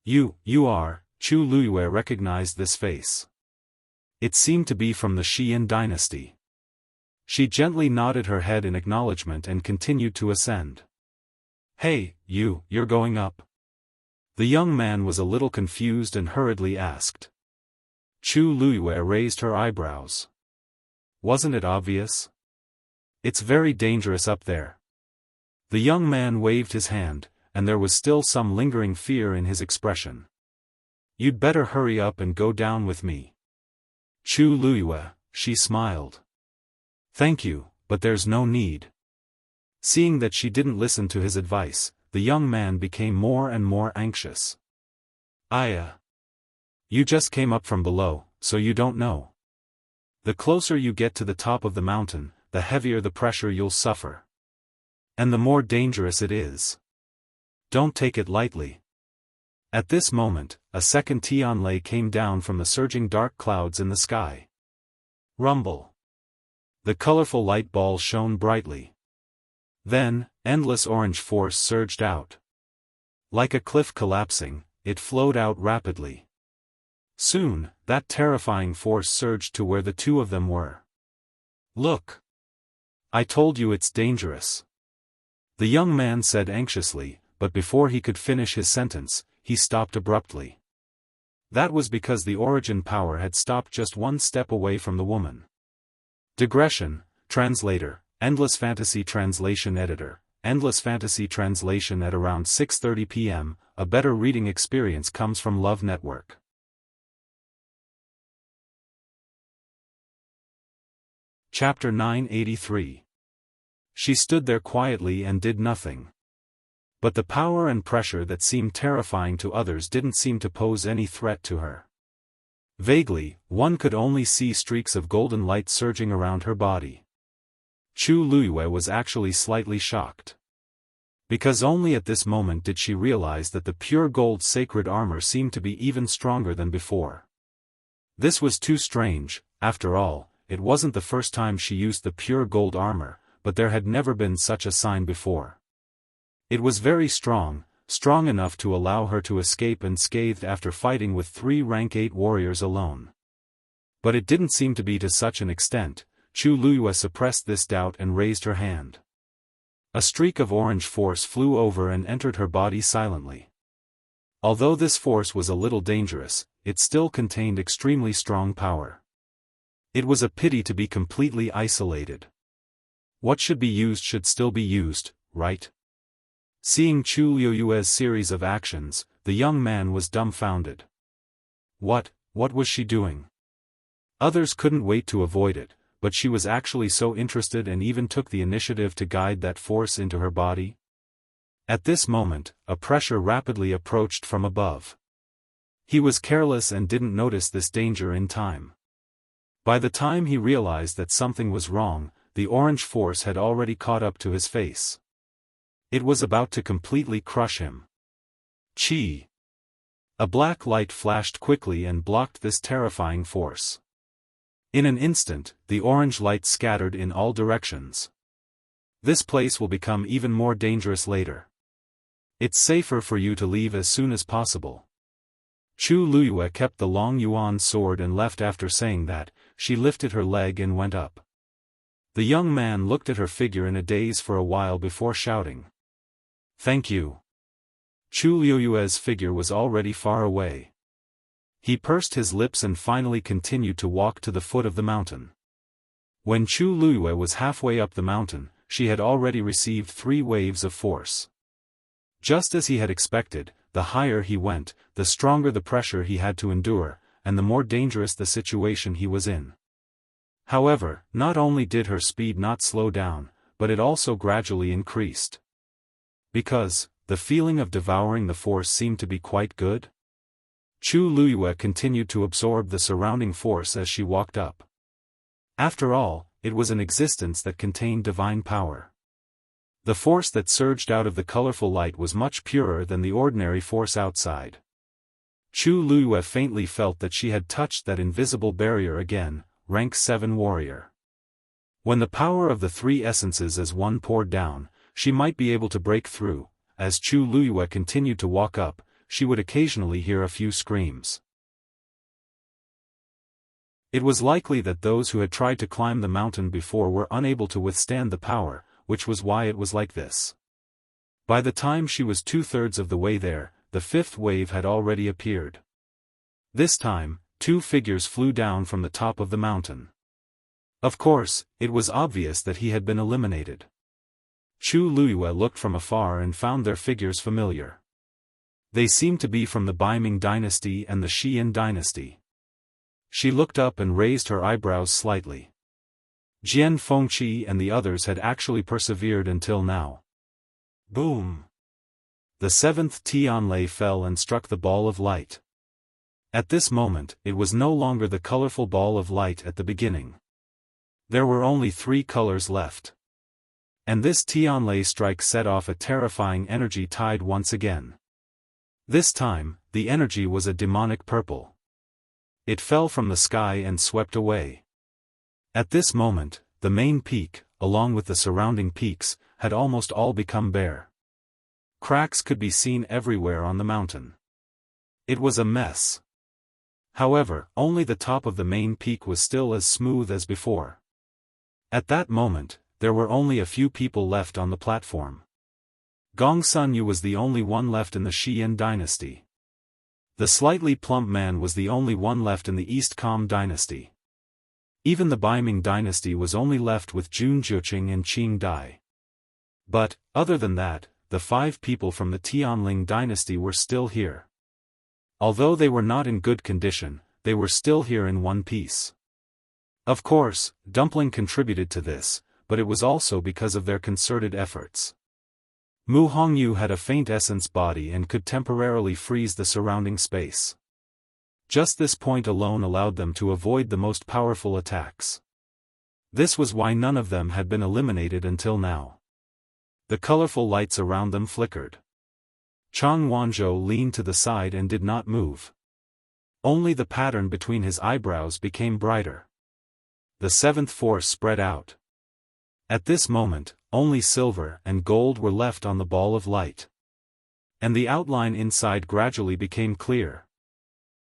You are, Chu Liyue recognized this face. It seemed to be from the Xian dynasty. She gently nodded her head in acknowledgement and continued to ascend. Hey, you're going up? The young man was a little confused and hurriedly asked. Chu Liyue raised her eyebrows. Wasn't it obvious? It's very dangerous up there. The young man waved his hand, and there was still some lingering fear in his expression. You'd better hurry up and go down with me. Chu Liyue, she smiled. Thank you, but there's no need. Seeing that she didn't listen to his advice, the young man became more and more anxious. You just came up from below, so you don't know. The closer you get to the top of the mountain, the heavier the pressure you'll suffer. And the more dangerous it is. Don't take it lightly. At this moment, a second Tianlei came down from the surging dark clouds in the sky. Rumble. The colorful light ball shone brightly. Then, endless orange force surged out. Like a cliff collapsing, it flowed out rapidly. Soon, that terrifying force surged to where the two of them were. Look! I told you it's dangerous. The young man said anxiously, but before he could finish his sentence, he stopped abruptly. That was because the origin power had stopped just one step away from the woman. Digression, translator, Endless Fantasy Translation Editor, Endless Fantasy Translation at around 6:30 p.m., a better reading experience comes from Love Network. Chapter 983. She stood there quietly and did nothing. But the power and pressure that seemed terrifying to others didn't seem to pose any threat to her. Vaguely, one could only see streaks of golden light surging around her body. Chu Liyue was actually slightly shocked. Because only at this moment did she realize that the pure gold sacred armor seemed to be even stronger than before. This was too strange. After all, it wasn't the first time she used the pure gold armor, but there had never been such a sign before. It was very strong enough to allow her to escape unscathed after fighting with 3 rank 8 warriors alone. But it didn't seem to be to such an extent. Chu Liyue suppressed this doubt and raised her hand. A streak of orange force flew over and entered her body silently. Although this force was a little dangerous, it still contained extremely strong power. It was a pity to be completely isolated. What should be used should still be used, right? Seeing Chu Liyue's series of actions, the young man was dumbfounded. What was she doing? Others couldn't wait to avoid it, but she was actually so interested and even took the initiative to guide that force into her body? At this moment, a pressure rapidly approached from above. He was careless and didn't notice this danger in time. By the time he realized that something was wrong, the orange force had already caught up to his face. It was about to completely crush him. Chi! A black light flashed quickly and blocked this terrifying force. In an instant, the orange light scattered in all directions. This place will become even more dangerous later. It's safer for you to leave as soon as possible. Chu Liyue kept the long yuan sword and left. After saying that, she lifted her leg and went up. The young man looked at her figure in a daze for a while before shouting. Thank you. Chu Liyue's figure was already far away. He pursed his lips and finally continued to walk to the foot of the mountain. When Chu Liyue was halfway up the mountain, she had already received 3 waves of force. Just as he had expected, the higher he went, the stronger the pressure he had to endure, and the more dangerous the situation he was in. However, not only did her speed not slow down, but it also gradually increased. Because, the feeling of devouring the force seemed to be quite good? Chu Luyue continued to absorb the surrounding force as she walked up. After all, it was an existence that contained divine power. The force that surged out of the colorful light was much purer than the ordinary force outside. Chu Luyue faintly felt that she had touched that invisible barrier again, rank 7 warrior. When the power of the three essences as one poured down, she might be able to break through. As Chu Luyue continued to walk up, she would occasionally hear a few screams. It was likely that those who had tried to climb the mountain before were unable to withstand the power, which was why it was like this. By the time she was 2/3 of the way there, the fifth wave had already appeared. This time, 2 figures flew down from the top of the mountain. Of course, it was obvious that he had been eliminated. Chu Luyue looked from afar and found their figures familiar. They seemed to be from the Baiming dynasty and the Xian dynasty. She looked up and raised her eyebrows slightly. Jian Fengqi and the others had actually persevered until now. Boom! The 7th Tianlei fell and struck the ball of light. At this moment, it was no longer the colorful ball of light at the beginning. There were only 3 colors left. And this Tianlei strike set off a terrifying energy tide once again. This time, the energy was a demonic purple. It fell from the sky and swept away. At this moment, the main peak, along with the surrounding peaks, had almost all become bare. Cracks could be seen everywhere on the mountain. It was a mess. However, only the top of the main peak was still as smooth as before. At that moment, there were only a few people left on the platform. Gong Sunyu was the only one left in the Xian dynasty. The slightly plump man was the only one left in the East Com dynasty. Even the Baiming dynasty was only left with Jun Zhuqing and Qing Dai. But, other than that, the 5 people from the Tianling dynasty were still here. Although they were not in good condition, they were still here in one piece. Of course, Dumpling contributed to this, but it was also because of their concerted efforts. Mu Hongyu had a faint essence body and could temporarily freeze the surrounding space. Just this point alone allowed them to avoid the most powerful attacks. This was why none of them had been eliminated until now. The colorful lights around them flickered. Chang Wanzhou leaned to the side and did not move. Only the pattern between his eyebrows became brighter. The 7th force spread out. At this moment, only silver and gold were left on the ball of light. And the outline inside gradually became clear.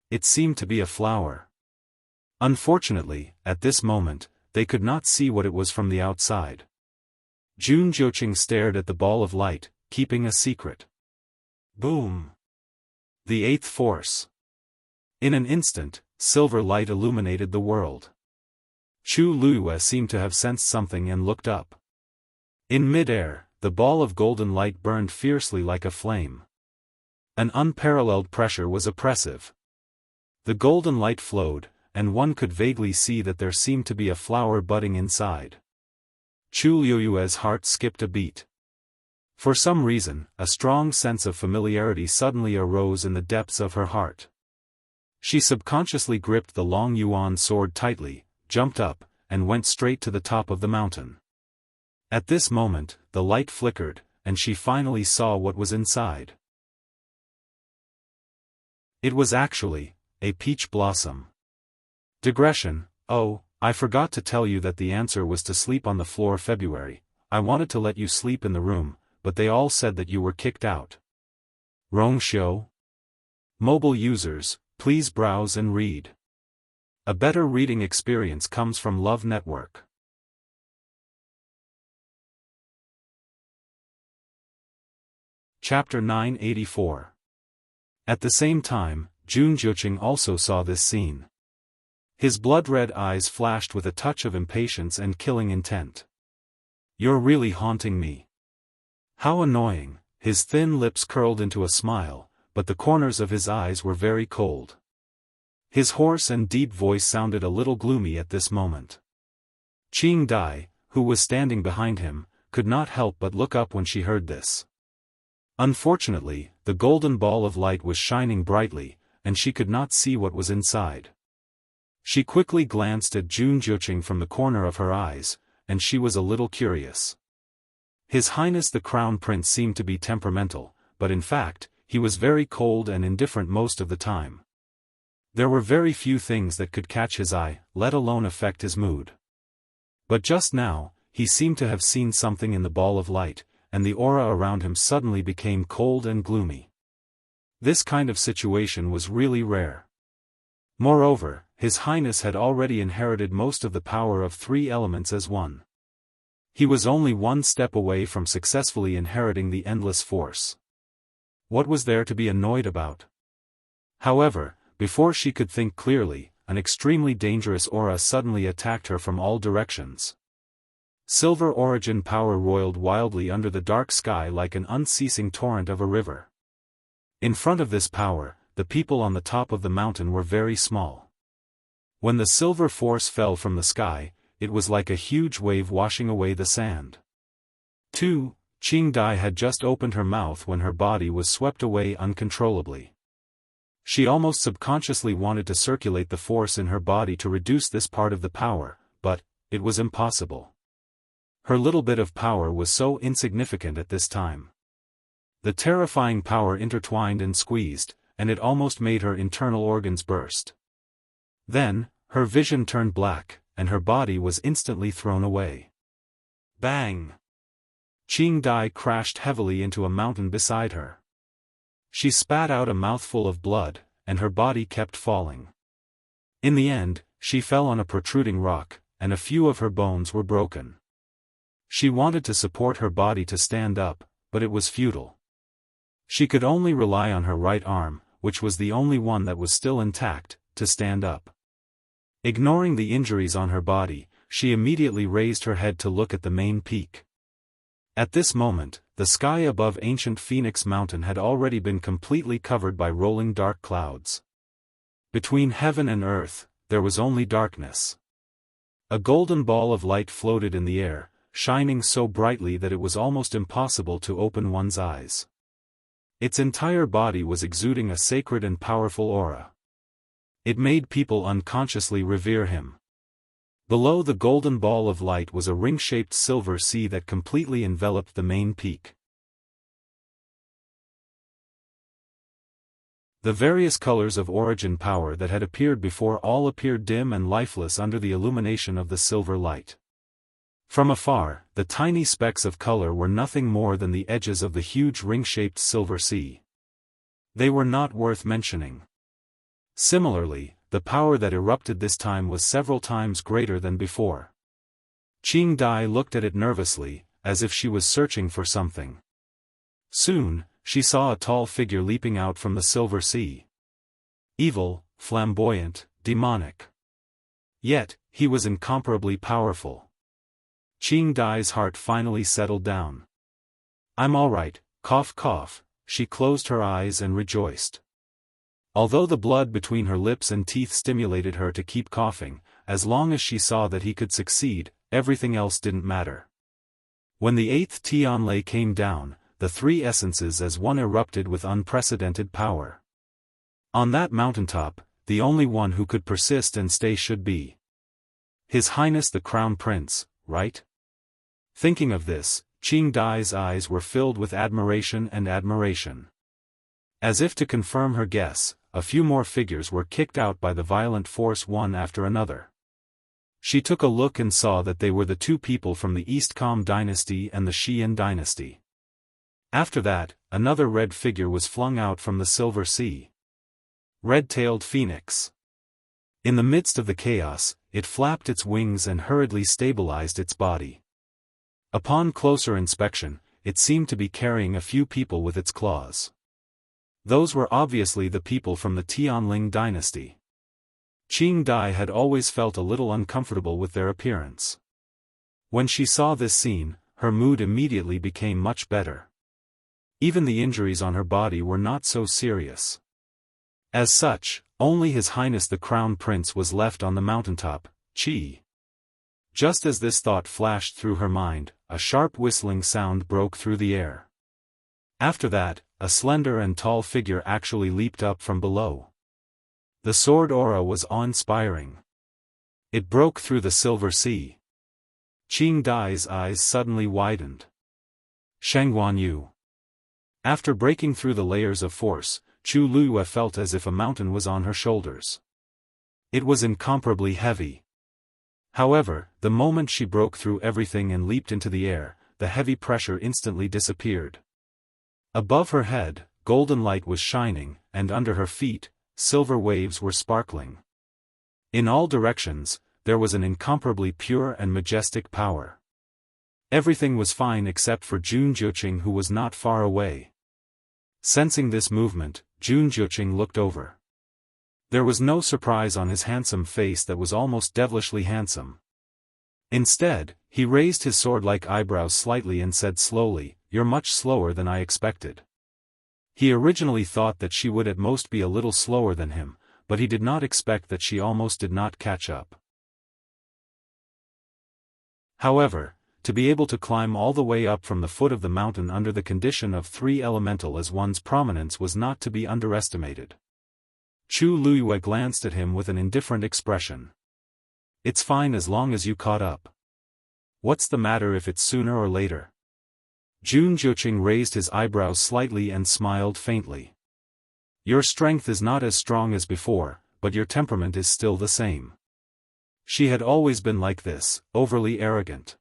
It seemed to be a flower. Unfortunately, at this moment, they could not see what it was from the outside. Jun Zhuqing stared at the ball of light, keeping a secret. Boom! The 8th force. In an instant, silver light illuminated the world. Chu Luyue seemed to have sensed something and looked up. In mid-air, the ball of golden light burned fiercely like a flame. An unparalleled pressure was oppressive. The golden light flowed, and one could vaguely see that there seemed to be a flower budding inside. Chu Luyue's heart skipped a beat. For some reason, a strong sense of familiarity suddenly arose in the depths of her heart. She subconsciously gripped the long yuan sword tightly, jumped up, and went straight to the top of the mountain. At this moment, the light flickered, and she finally saw what was inside. It was actually a peach blossom. Digression: oh, I forgot to tell you that the answer was to sleep on the floor. February. I wanted to let you sleep in the room, but they all said that you were kicked out. Rongxiu. Mobile users, please browse and read. A better reading experience comes from Love Network. Chapter 984. At the same time, Jun Zhuqing also saw this scene. His blood-red eyes flashed with a touch of impatience and killing intent. You're really haunting me. How annoying. His thin lips curled into a smile, but the corners of his eyes were very cold. His hoarse and deep voice sounded a little gloomy at this moment. Qing Dai, who was standing behind him, could not help but look up when she heard this. Unfortunately, the golden ball of light was shining brightly, and she could not see what was inside. She quickly glanced at Jun Jiuqing from the corner of her eyes, and she was a little curious. His Highness the Crown Prince seemed to be temperamental, but in fact, he was very cold and indifferent most of the time. There were very few things that could catch his eye, let alone affect his mood. But just now, he seemed to have seen something in the ball of light, and the aura around him suddenly became cold and gloomy. This kind of situation was really rare. Moreover, His Highness had already inherited most of the power of 3 elements as one. He was only one step away from successfully inheriting the endless force. What was there to be annoyed about? However, before she could think clearly, an extremely dangerous aura suddenly attacked her from all directions. Silver origin power roiled wildly under the dark sky like an unceasing torrent of a river. In front of this power, the people on the top of the mountain were very small. When the silver force fell from the sky, it was like a huge wave washing away the sand. 2. Qing Dai had just opened her mouth when her body was swept away uncontrollably. She almost subconsciously wanted to circulate the force in her body to reduce this part of the power, but it was impossible. Her little bit of power was so insignificant at this time. The terrifying power intertwined and squeezed, and it almost made her internal organs burst. Then, her vision turned black, and her body was instantly thrown away. Bang! Qing Dai crashed heavily into a mountain beside her. She spat out a mouthful of blood, and her body kept falling. In the end, she fell on a protruding rock, and a few of her bones were broken. She wanted to support her body to stand up, but it was futile. She could only rely on her right arm, which was the only one that was still intact, to stand up. Ignoring the injuries on her body, she immediately raised her head to look at the main peak. At this moment, the sky above ancient Phoenix Mountain had already been completely covered by rolling dark clouds. Between heaven and earth, there was only darkness. A golden ball of light floated in the air, shining so brightly that it was almost impossible to open one's eyes. Its entire body was exuding a sacred and powerful aura. It made people unconsciously revere him. Below the golden ball of light was a ring-shaped silver sea that completely enveloped the main peak. The various colors of origin power that had appeared before all appeared dim and lifeless under the illumination of the silver light. From afar, the tiny specks of color were nothing more than the edges of the huge ring-shaped silver sea. They were not worth mentioning. Similarly, the power that erupted this time was several times greater than before. Qing Dai looked at it nervously, as if she was searching for something. Soon, she saw a tall figure leaping out from the silver sea. Evil, flamboyant, demonic. Yet, he was incomparably powerful. Qing Dai's heart finally settled down. "I'm all right, cough cough," she closed her eyes and rejoiced. Although the blood between her lips and teeth stimulated her to keep coughing, as long as she saw that he could succeed, everything else didn't matter. When the 8th Tianlei came down, the 3 essences as one erupted with unprecedented power. On that mountaintop, the only one who could persist and stay should be His Highness the Crown Prince, right? Thinking of this, Qing Dai's eyes were filled with admiration and admiration. As if to confirm her guess, a few more figures were kicked out by the violent force one after another. She took a look and saw that they were the 2 people from the East Com dynasty and the Xian dynasty. After that, another red figure was flung out from the silver sea. Red-tailed phoenix. In the midst of the chaos, it flapped its wings and hurriedly stabilized its body. Upon closer inspection, it seemed to be carrying a few people with its claws. Those were obviously the people from the Tianling dynasty. Qing Dai had always felt a little uncomfortable with their appearance. When she saw this scene, her mood immediately became much better. Even the injuries on her body were not so serious. As such, only His Highness the Crown Prince was left on the mountaintop, Qi. Just as this thought flashed through her mind, a sharp whistling sound broke through the air. After that, a slender and tall figure actually leaped up from below. The sword aura was awe-inspiring. It broke through the silver sea. Qing Dai's eyes suddenly widened. Shangguan Yu. After breaking through the layers of force, Chu Luyue felt as if a mountain was on her shoulders. It was incomparably heavy. However, the moment she broke through everything and leaped into the air, the heavy pressure instantly disappeared. Above her head, golden light was shining, and under her feet, silver waves were sparkling. In all directions, there was an incomparably pure and majestic power. Everything was fine except for Jun Jiuqing, who was not far away. Sensing this movement, Jun Jiuqing looked over. There was no surprise on his handsome face that was almost devilishly handsome. Instead, he raised his sword-like eyebrows slightly and said slowly, "You're much slower than I expected." He originally thought that she would at most be a little slower than him, but he did not expect that she almost did not catch up. However, to be able to climb all the way up from the foot of the mountain under the condition of 3 elemental as one's prominence was not to be underestimated. Chu Luyue glanced at him with an indifferent expression. "It's fine as long as you caught up. What's the matter if it's sooner or later?" Jun Jiuqing raised his eyebrows slightly and smiled faintly. "Your strength is not as strong as before, but your temperament is still the same." She had always been like this, overly arrogant.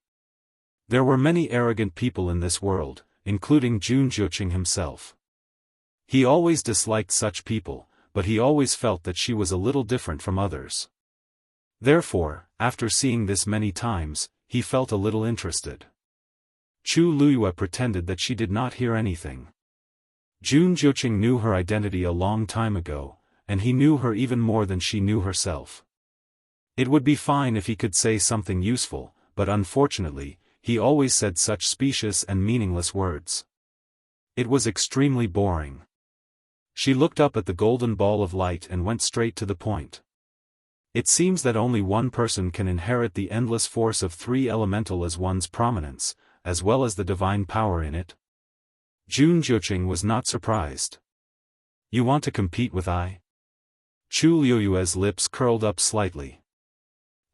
There were many arrogant people in this world, including Jun Jiuqing himself. He always disliked such people, but he always felt that she was a little different from others. Therefore, after seeing this many times, he felt a little interested. Chu Luyue pretended that she did not hear anything. Jun Jiuqing knew her identity a long time ago, and he knew her even more than she knew herself. It would be fine if he could say something useful, but unfortunately, he always said such specious and meaningless words. It was extremely boring. She looked up at the golden ball of light and went straight to the point. "It seems that only one person can inherit the endless force of 3 elemental as one's prominence, as well as the divine power in it." Jun Jiuqing was not surprised. "You want to compete with I?" Chu Luyue's lips curled up slightly.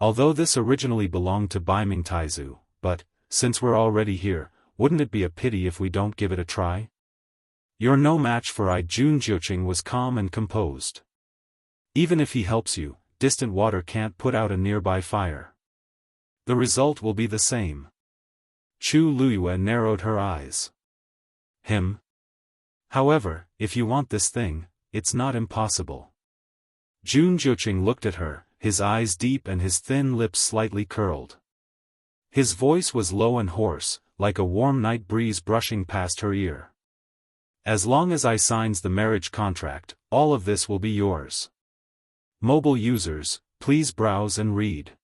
Although this originally belonged to Baiming Taizu, but, since we're already here, wouldn't it be a pity if we don't give it a try? "You're no match for I." Jun Jiuqing was calm and composed. "Even if he helps you, distant water can't put out a nearby fire. The result will be the same." Chu Luyue narrowed her eyes. "Him? However, if you want this thing, it's not impossible." Jun Jiuqing looked at her, his eyes deep and his thin lips slightly curled. His voice was low and hoarse, like a warm night breeze brushing past her ear. "As long as I signs the marriage contract, all of this will be yours." Mobile users, please browse and read.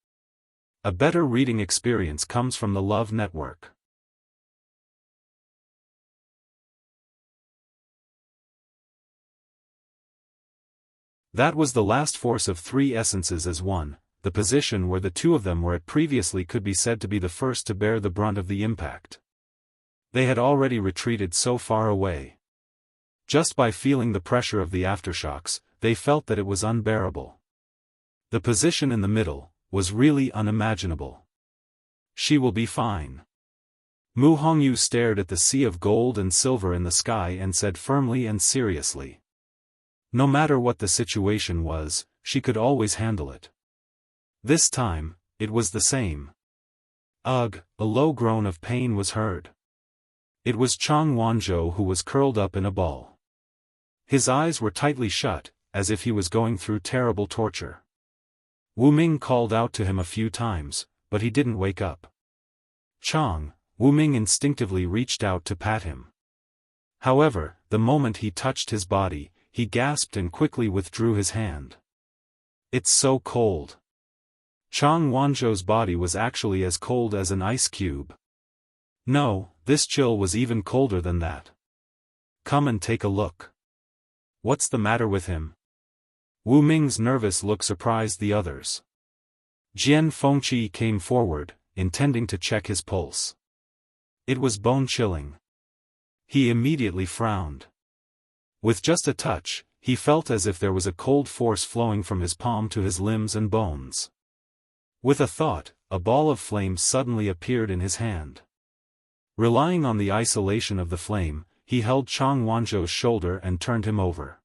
A better reading experience comes from the Love Network. That was the last force of 3 essences as one. The position where the 2 of them were at previously could be said to be the first to bear the brunt of the impact. They had already retreated so far away. Just by feeling the pressure of the aftershocks, they felt that it was unbearable. The position in the middle was really unimaginable. "She will be fine." Mu Hongyu stared at the sea of gold and silver in the sky and said firmly and seriously. No matter what the situation was, she could always handle it. This time, it was the same. Ugh, a low groan of pain was heard. It was Chang Wanzhou who was curled up in a ball. His eyes were tightly shut, as if he was going through terrible torture. Wu Ming called out to him a few times, but he didn't wake up. "Chang," Wu Ming instinctively reached out to pat him. However, the moment he touched his body, he gasped and quickly withdrew his hand. "It's so cold." Chang Wanzhou's body was actually as cold as an ice cube. No, this chill was even colder than that. "Come and take a look." "What's the matter with him?" Wu Ming's nervous look surprised the others. Jian Fengqi came forward, intending to check his pulse. It was bone-chilling. He immediately frowned. With just a touch, he felt as if there was a cold force flowing from his palm to his limbs and bones. With a thought, a ball of flame suddenly appeared in his hand. Relying on the isolation of the flame, he held Chang Wanzhou's shoulder and turned him over.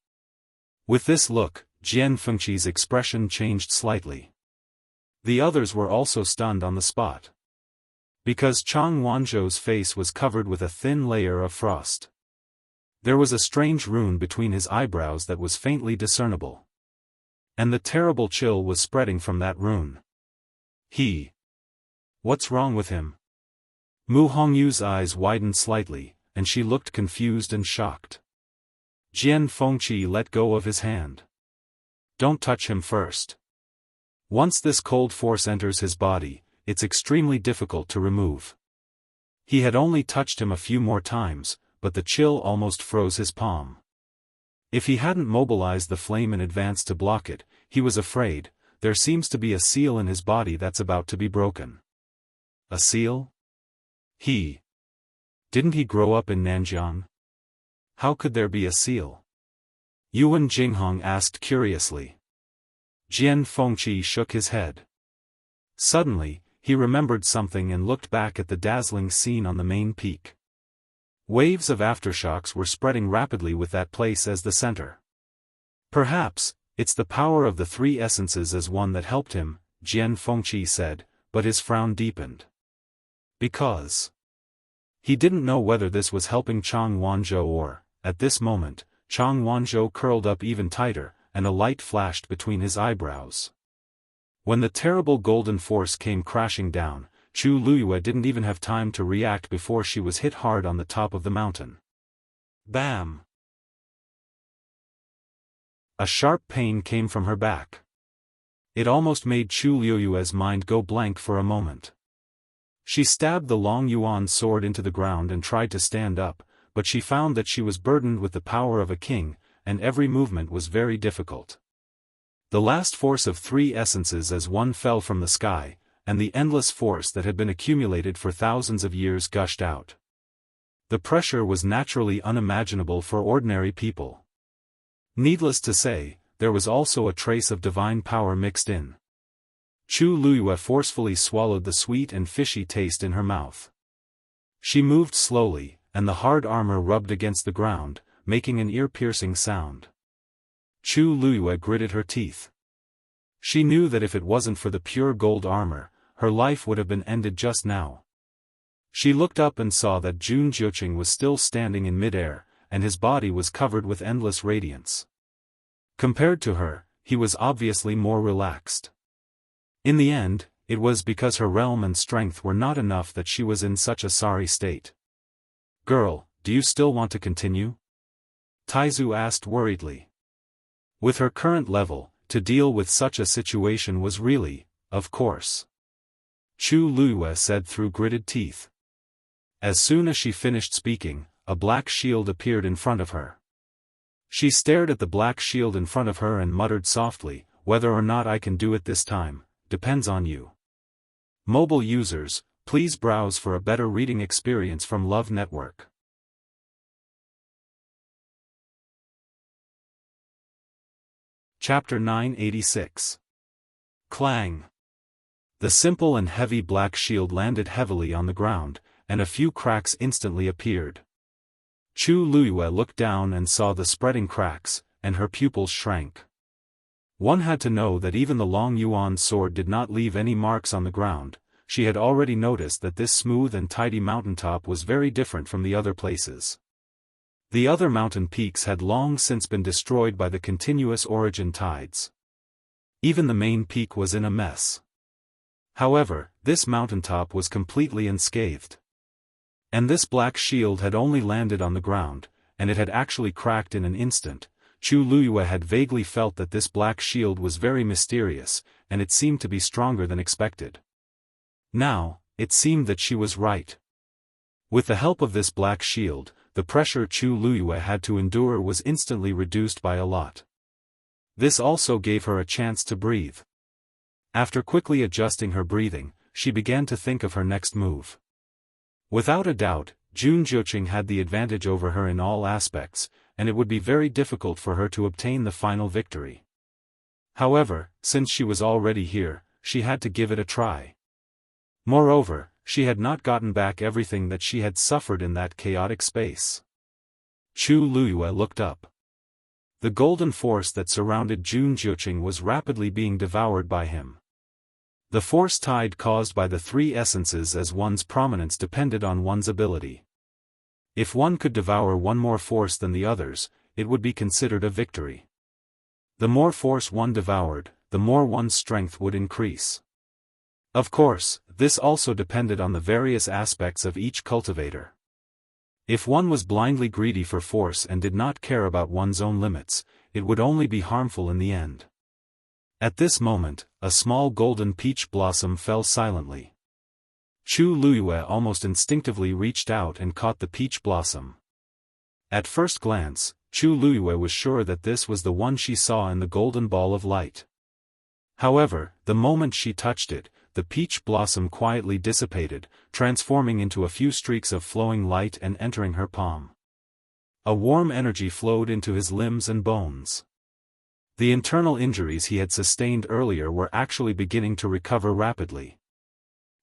With this look, Jian Fengqi's expression changed slightly. The others were also stunned on the spot. Because Chang Wanzhou's face was covered with a thin layer of frost. There was a strange rune between his eyebrows that was faintly discernible. And the terrible chill was spreading from that rune. What's wrong with him? Mu Hongyu's eyes widened slightly, and she looked confused and shocked. Jian Fengqi let go of his hand. Don't touch him first. Once this cold force enters his body, it's extremely difficult to remove. He had only touched him a few more times, but the chill almost froze his palm. If he hadn't mobilized the flame in advance to block it, he was afraid, there seems to be a seal in his body that's about to be broken. A seal? Didn't he grow up in Nanjiang? How could there be a seal? Yuan Jinghong asked curiously. Jian Fengqi shook his head. Suddenly, he remembered something and looked back at the dazzling scene on the main peak. Waves of aftershocks were spreading rapidly with that place as the center. Perhaps, it's the power of the three essences as one that helped him, Jian Fengqi said, but his frown deepened. Because he didn't know whether this was helping Chang Wanzhou or, at this moment, Chang Wanzhou curled up even tighter, and a light flashed between his eyebrows. When the terrible golden force came crashing down, Chu Luyue didn't even have time to react before she was hit hard on the top of the mountain. Bam! A sharp pain came from her back. It almost made Chu Luyue's mind go blank for a moment. She stabbed the long yuan sword into the ground and tried to stand up, but she found that she was burdened with the power of a king, and every movement was very difficult. The last force of three essences as one fell from the sky, and the endless force that had been accumulated for thousands of years gushed out. The pressure was naturally unimaginable for ordinary people. Needless to say, there was also a trace of divine power mixed in. Chu Luyue forcefully swallowed the sweet and fishy taste in her mouth. She moved slowly, and the hard armor rubbed against the ground, making an ear-piercing sound. Chu Luyue gritted her teeth. She knew that if it wasn't for the pure gold armor, her life would have been ended just now. She looked up and saw that Jun Jiuqing was still standing in midair, and his body was covered with endless radiance. Compared to her, he was obviously more relaxed. In the end, it was because her realm and strength were not enough that she was in such a sorry state. Girl, do you still want to continue? Taizu asked worriedly. With her current level, to deal with such a situation was really, of course. Chu Luyue said through gritted teeth. As soon as she finished speaking, a black shield appeared in front of her. She stared at the black shield in front of her and muttered softly, whether or not I can do it this time, depends on you. Mobile users, please browse for a better reading experience from Love Network. Chapter 986. Clang. The simple and heavy black shield landed heavily on the ground, and a few cracks instantly appeared. Chu Luyue looked down and saw the spreading cracks, and her pupils shrank. One had to know that even the long yuan sword did not leave any marks on the ground. She had already noticed that this smooth and tidy mountaintop was very different from the other places. The other mountain peaks had long since been destroyed by the continuous origin tides. Even the main peak was in a mess. However, this mountaintop was completely unscathed. And this black shield had only landed on the ground, and it had actually cracked in an instant. Chu Luyue had vaguely felt that this black shield was very mysterious, and it seemed to be stronger than expected. Now, it seemed that she was right. With the help of this black shield, the pressure Chu Luyue had to endure was instantly reduced by a lot. This also gave her a chance to breathe. After quickly adjusting her breathing, she began to think of her next move. Without a doubt, Jun Zhuqing had the advantage over her in all aspects, and it would be very difficult for her to obtain the final victory. However, since she was already here, she had to give it a try. Moreover, she had not gotten back everything that she had suffered in that chaotic space. Chu Luyue looked up. The golden force that surrounded Jun Zhuqing was rapidly being devoured by him. The force tide caused by the three essences as one's prominence depended on one's ability. If one could devour one more force than the others, it would be considered a victory. The more force one devoured, the more one's strength would increase. Of course, this also depended on the various aspects of each cultivator. If one was blindly greedy for force and did not care about one's own limits, it would only be harmful in the end. At this moment, a small golden peach blossom fell silently. Chu Luyue almost instinctively reached out and caught the peach blossom. At first glance, Chu Luyue was sure that this was the one she saw in the golden ball of light. However, the moment she touched it, the peach blossom quietly dissipated, transforming into a few streaks of flowing light and entering her palm. A warm energy flowed into his limbs and bones. The internal injuries he had sustained earlier were actually beginning to recover rapidly.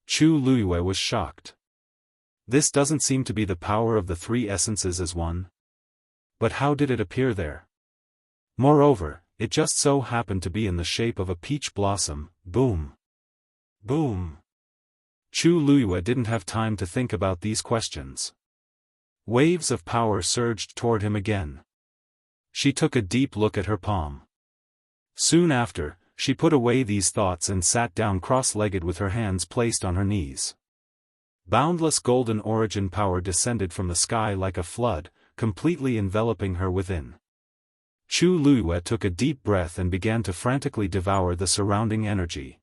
Chu Luyue was shocked. This doesn't seem to be the power of the three essences as one. But how did it appear there? Moreover, it just so happened to be in the shape of a peach blossom. Boom! Boom! Chu Luyue didn't have time to think about these questions. Waves of power surged toward him again. She took a deep look at her palm. Soon after, she put away these thoughts and sat down cross-legged with her hands placed on her knees. Boundless golden origin power descended from the sky like a flood, completely enveloping her within. Chu Luyue took a deep breath and began to frantically devour the surrounding energy.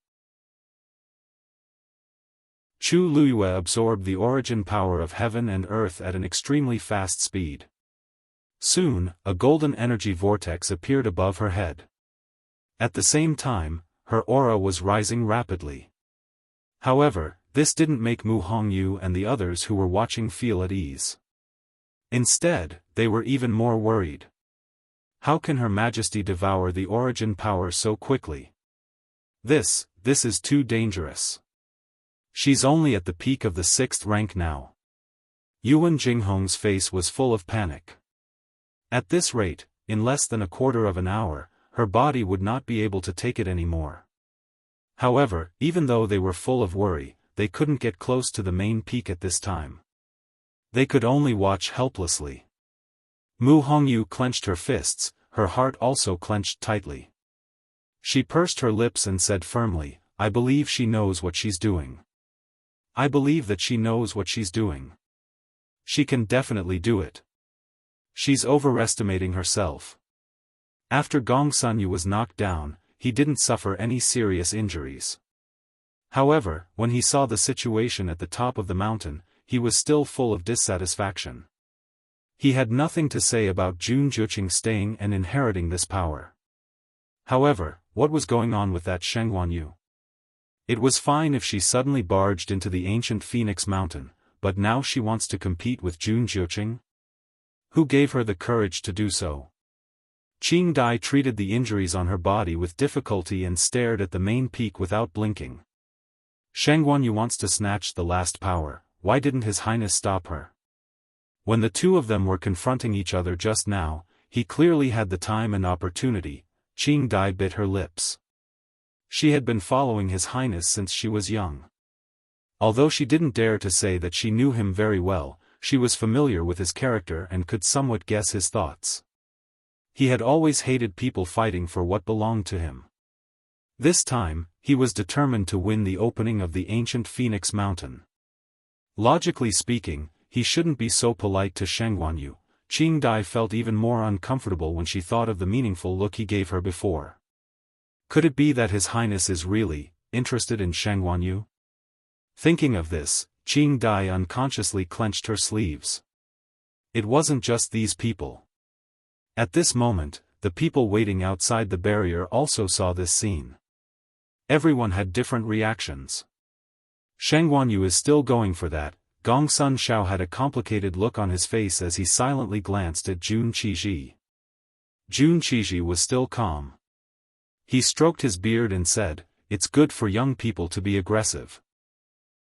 Chu Luyue absorbed the origin power of heaven and earth at an extremely fast speed. Soon, a golden energy vortex appeared above her head. At the same time, her aura was rising rapidly. However, this didn't make Mu Hongyu and the others who were watching feel at ease. Instead, they were even more worried. How can Her Majesty devour the origin power so quickly? This is too dangerous. She's only at the peak of the 6th rank now. Yuan Jinghong's face was full of panic. At this rate, in less than a quarter of an hour, her body would not be able to take it anymore. However, even though they were full of worry, they couldn't get close to the main peak at this time. They could only watch helplessly. Mu Hongyu clenched her fists, her heart also clenched tightly. She pursed her lips and said firmly, "I believe she knows what she's doing. I believe that she knows what she's doing. She can definitely do it. She's overestimating herself." After Gong Sunyu was knocked down, he didn't suffer any serious injuries. However, when he saw the situation at the top of the mountain, he was still full of dissatisfaction. He had nothing to say about Jun Zhuqing staying and inheriting this power. However, what was going on with that Sheng Wanyu? It was fine if she suddenly barged into the ancient Phoenix Mountain, but now she wants to compete with Jun Zhuqing? Who gave her the courage to do so? Qing Dai treated the injuries on her body with difficulty and stared at the main peak without blinking. Sheng Wanyu wants to snatch the last power, why didn't His Highness stop her? When the two of them were confronting each other just now, he clearly had the time and opportunity. Qing Dai bit her lips. She had been following His Highness since she was young. Although she didn't dare to say that she knew him very well, she was familiar with his character and could somewhat guess his thoughts. He had always hated people fighting for what belonged to him. This time, he was determined to win the opening of the ancient Phoenix Mountain. Logically speaking, he shouldn't be so polite to Sheng Wanyu. Qing Dai felt even more uncomfortable when she thought of the meaningful look he gave her before. Could it be that His Highness is really interested in Sheng Wanyu? Thinking of this, Qing Dai unconsciously clenched her sleeves. It wasn't just these people. At this moment, the people waiting outside the barrier also saw this scene. Everyone had different reactions. Sheng Wanyu is still going for that, Gongsun Xiao had a complicated look on his face as he silently glanced at Jun Qiji. Jun Qiji was still calm. He stroked his beard and said, "It's good for young people to be aggressive."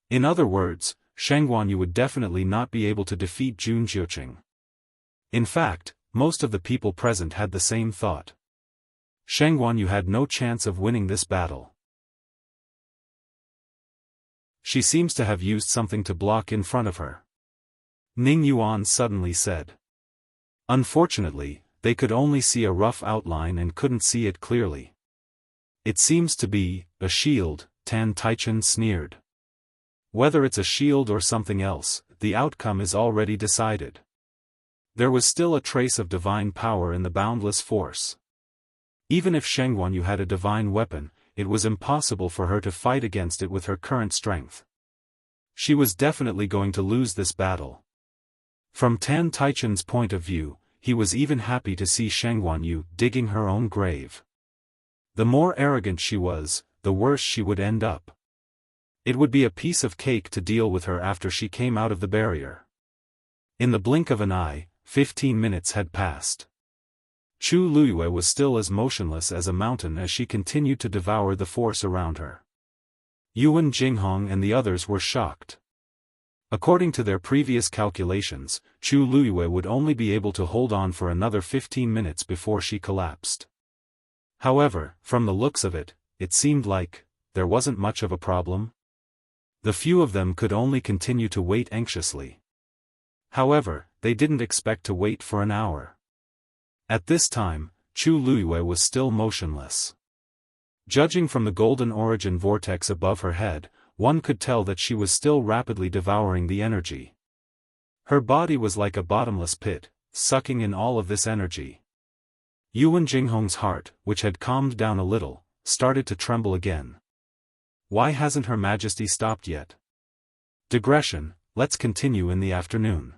In other words, Sheng Guanyu would definitely not be able to defeat Jun Jiuqing. In fact, most of the people present had the same thought. Sheng Guanyu had no chance of winning this battle. She seems to have used something to block in front of her, Ning Yuan suddenly said. Unfortunately, they could only see a rough outline and couldn't see it clearly. It seems to be a shield, Tan Taichen sneered. Whether it's a shield or something else, the outcome is already decided. There was still a trace of divine power in the boundless force. Even if Sheng Guanyu had a divine weapon, it was impossible for her to fight against it with her current strength. She was definitely going to lose this battle. From Tan Taichen's point of view, he was even happy to see Sheng Guanyu digging her own grave. The more arrogant she was, the worse she would end up. It would be a piece of cake to deal with her after she came out of the barrier. In the blink of an eye, 15 minutes had passed. Chu Luyue was still as motionless as a mountain as she continued to devour the force around her. Yuan Jinghong and the others were shocked. According to their previous calculations, Chu Luyue would only be able to hold on for another 15 minutes before she collapsed. However, from the looks of it, it seemed like there wasn't much of a problem. The few of them could only continue to wait anxiously. However, they didn't expect to wait for an hour. At this time, Chu Luyue was still motionless. Judging from the golden origin vortex above her head, one could tell that she was still rapidly devouring the energy. Her body was like a bottomless pit, sucking in all of this energy. Yuan Jinghong's heart, which had calmed down a little, started to tremble again. Why hasn't Her Majesty stopped yet? Digression, let's continue in the afternoon.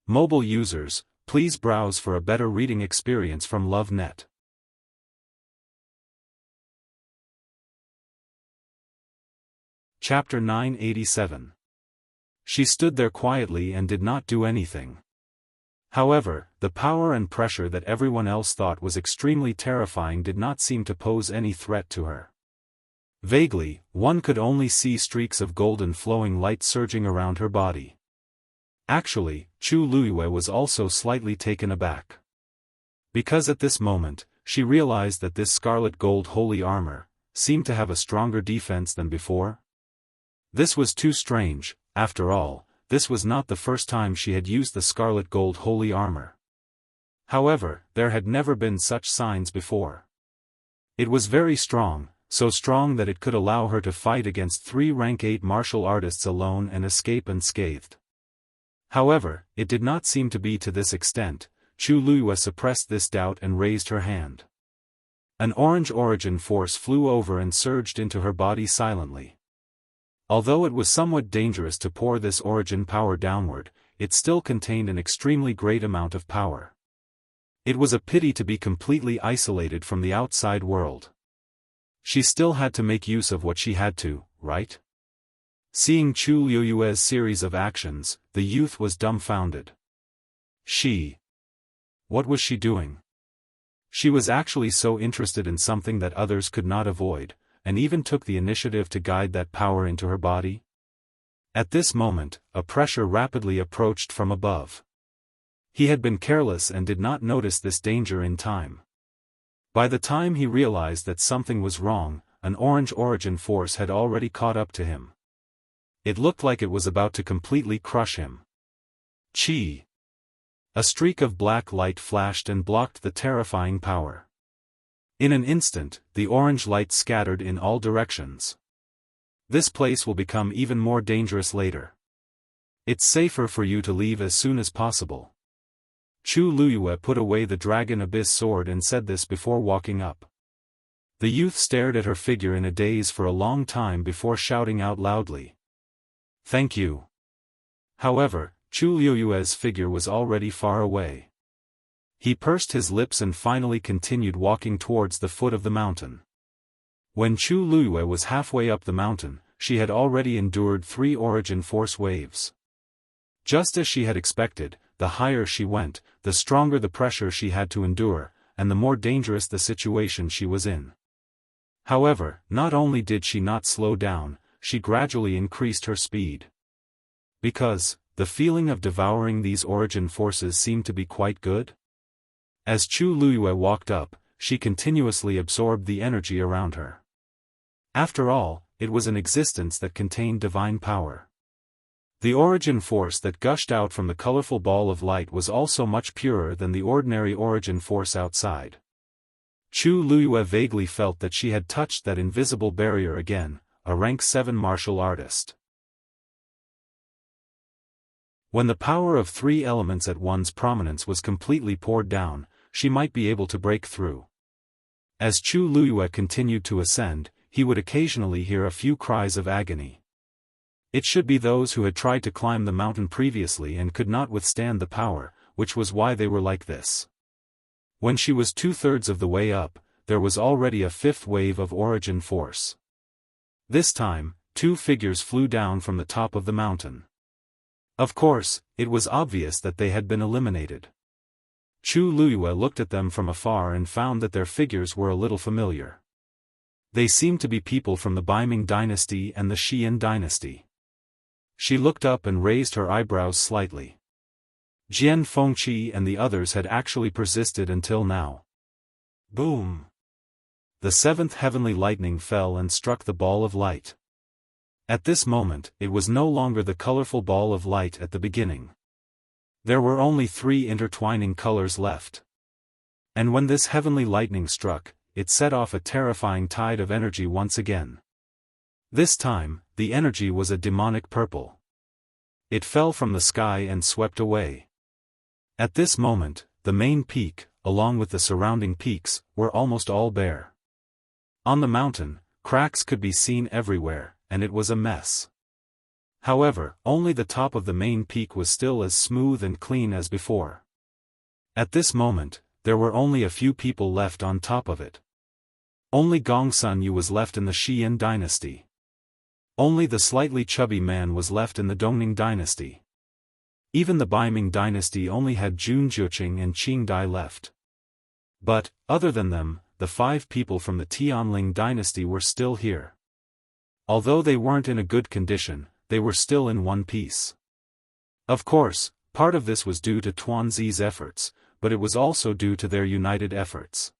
Mobile users, please browse for a better reading experience from LoveNet. Chapter 987. She stood there quietly and did not do anything. However, the power and pressure that everyone else thought was extremely terrifying did not seem to pose any threat to her. Vaguely, one could only see streaks of golden flowing light surging around her body. Actually, Chu Luyue was also slightly taken aback. Because at this moment, she realized that this scarlet gold holy armor seemed to have a stronger defense than before. This was too strange. After all, this was not the first time she had used the scarlet gold holy armor. However, there had never been such signs before. It was very strong, so strong that it could allow her to fight against 3 rank 8 martial artists alone and escape unscathed. However, it did not seem to be to this extent. Chu Luyue suppressed this doubt and raised her hand. An orange origin force flew over and surged into her body silently. Although it was somewhat dangerous to pour this origin power downward, it still contained an extremely great amount of power. It was a pity to be completely isolated from the outside world. She still had to make use of what she had to, right? Seeing Chu Luyue's series of actions, the youth was dumbfounded. What was she doing? She was actually so interested in something that others could not avoid, and even took the initiative to guide that power into her body. At this moment, a pressure rapidly approached from above. He had been careless and did not notice this danger in time. By the time he realized that something was wrong, an orange origin force had already caught up to him. It looked like it was about to completely crush him. Chi! A streak of black light flashed and blocked the terrifying power. In an instant, the orange light scattered in all directions. This place will become even more dangerous later. It's safer for you to leave as soon as possible. Chu Luyue put away the Dragon Abyss sword and said this before walking up. The youth stared at her figure in a daze for a long time before shouting out loudly. Thank you. However, Chu Luyue's figure was already far away. He pursed his lips and finally continued walking towards the foot of the mountain. When Chu Luyue was halfway up the mountain, she had already endured 3 origin force waves. Just as she had expected, the higher she went, the stronger the pressure she had to endure, and the more dangerous the situation she was in. However, not only did she not slow down, she gradually increased her speed. Because, the feeling of devouring these origin forces seemed to be quite good. As Chu Luyue walked up, she continuously absorbed the energy around her. After all, it was an existence that contained divine power. The origin force that gushed out from the colorful ball of light was also much purer than the ordinary origin force outside. Chu Luyue vaguely felt that she had touched that invisible barrier again, a rank 7 martial artist. When the power of 3 elements at one's prominence was completely poured down, she might be able to break through. As Chu Luyue continued to ascend, he would occasionally hear a few cries of agony. It should be those who had tried to climb the mountain previously and could not withstand the power, which was why they were like this. When she was 2/3 of the way up, there was already a 5th wave of origin force. This time, 2 figures flew down from the top of the mountain. Of course, it was obvious that they had been eliminated. Chu Luyue looked at them from afar and found that their figures were a little familiar. They seemed to be people from the Beiming dynasty and the Xian dynasty. She looked up and raised her eyebrows slightly. Jian Fengqi and the others had actually persisted until now. Boom! The 7th heavenly lightning fell and struck the ball of light. At this moment, it was no longer the colorful ball of light at the beginning. There were only 3 intertwining colors left. And when this heavenly lightning struck, it set off a terrifying tide of energy once again. This time, the energy was a demonic purple. It fell from the sky and swept away. At this moment, the main peak, along with the surrounding peaks, were almost all bare. On the mountain, cracks could be seen everywhere, and it was a mess. However, only the top of the main peak was still as smooth and clean as before. At this moment, there were only a few people left on top of it. Only Gong Sun Yu was left in the Xian dynasty. Only the slightly chubby man was left in the Dongning dynasty. Even the Beiming dynasty only had Jun Juqing and Qing Dai left. But, other than them, the 5 people from the Tianling dynasty were still here. Although they weren't in a good condition, they were still in one piece. Of course, part of this was due to Tuanzi's efforts, but it was also due to their united efforts.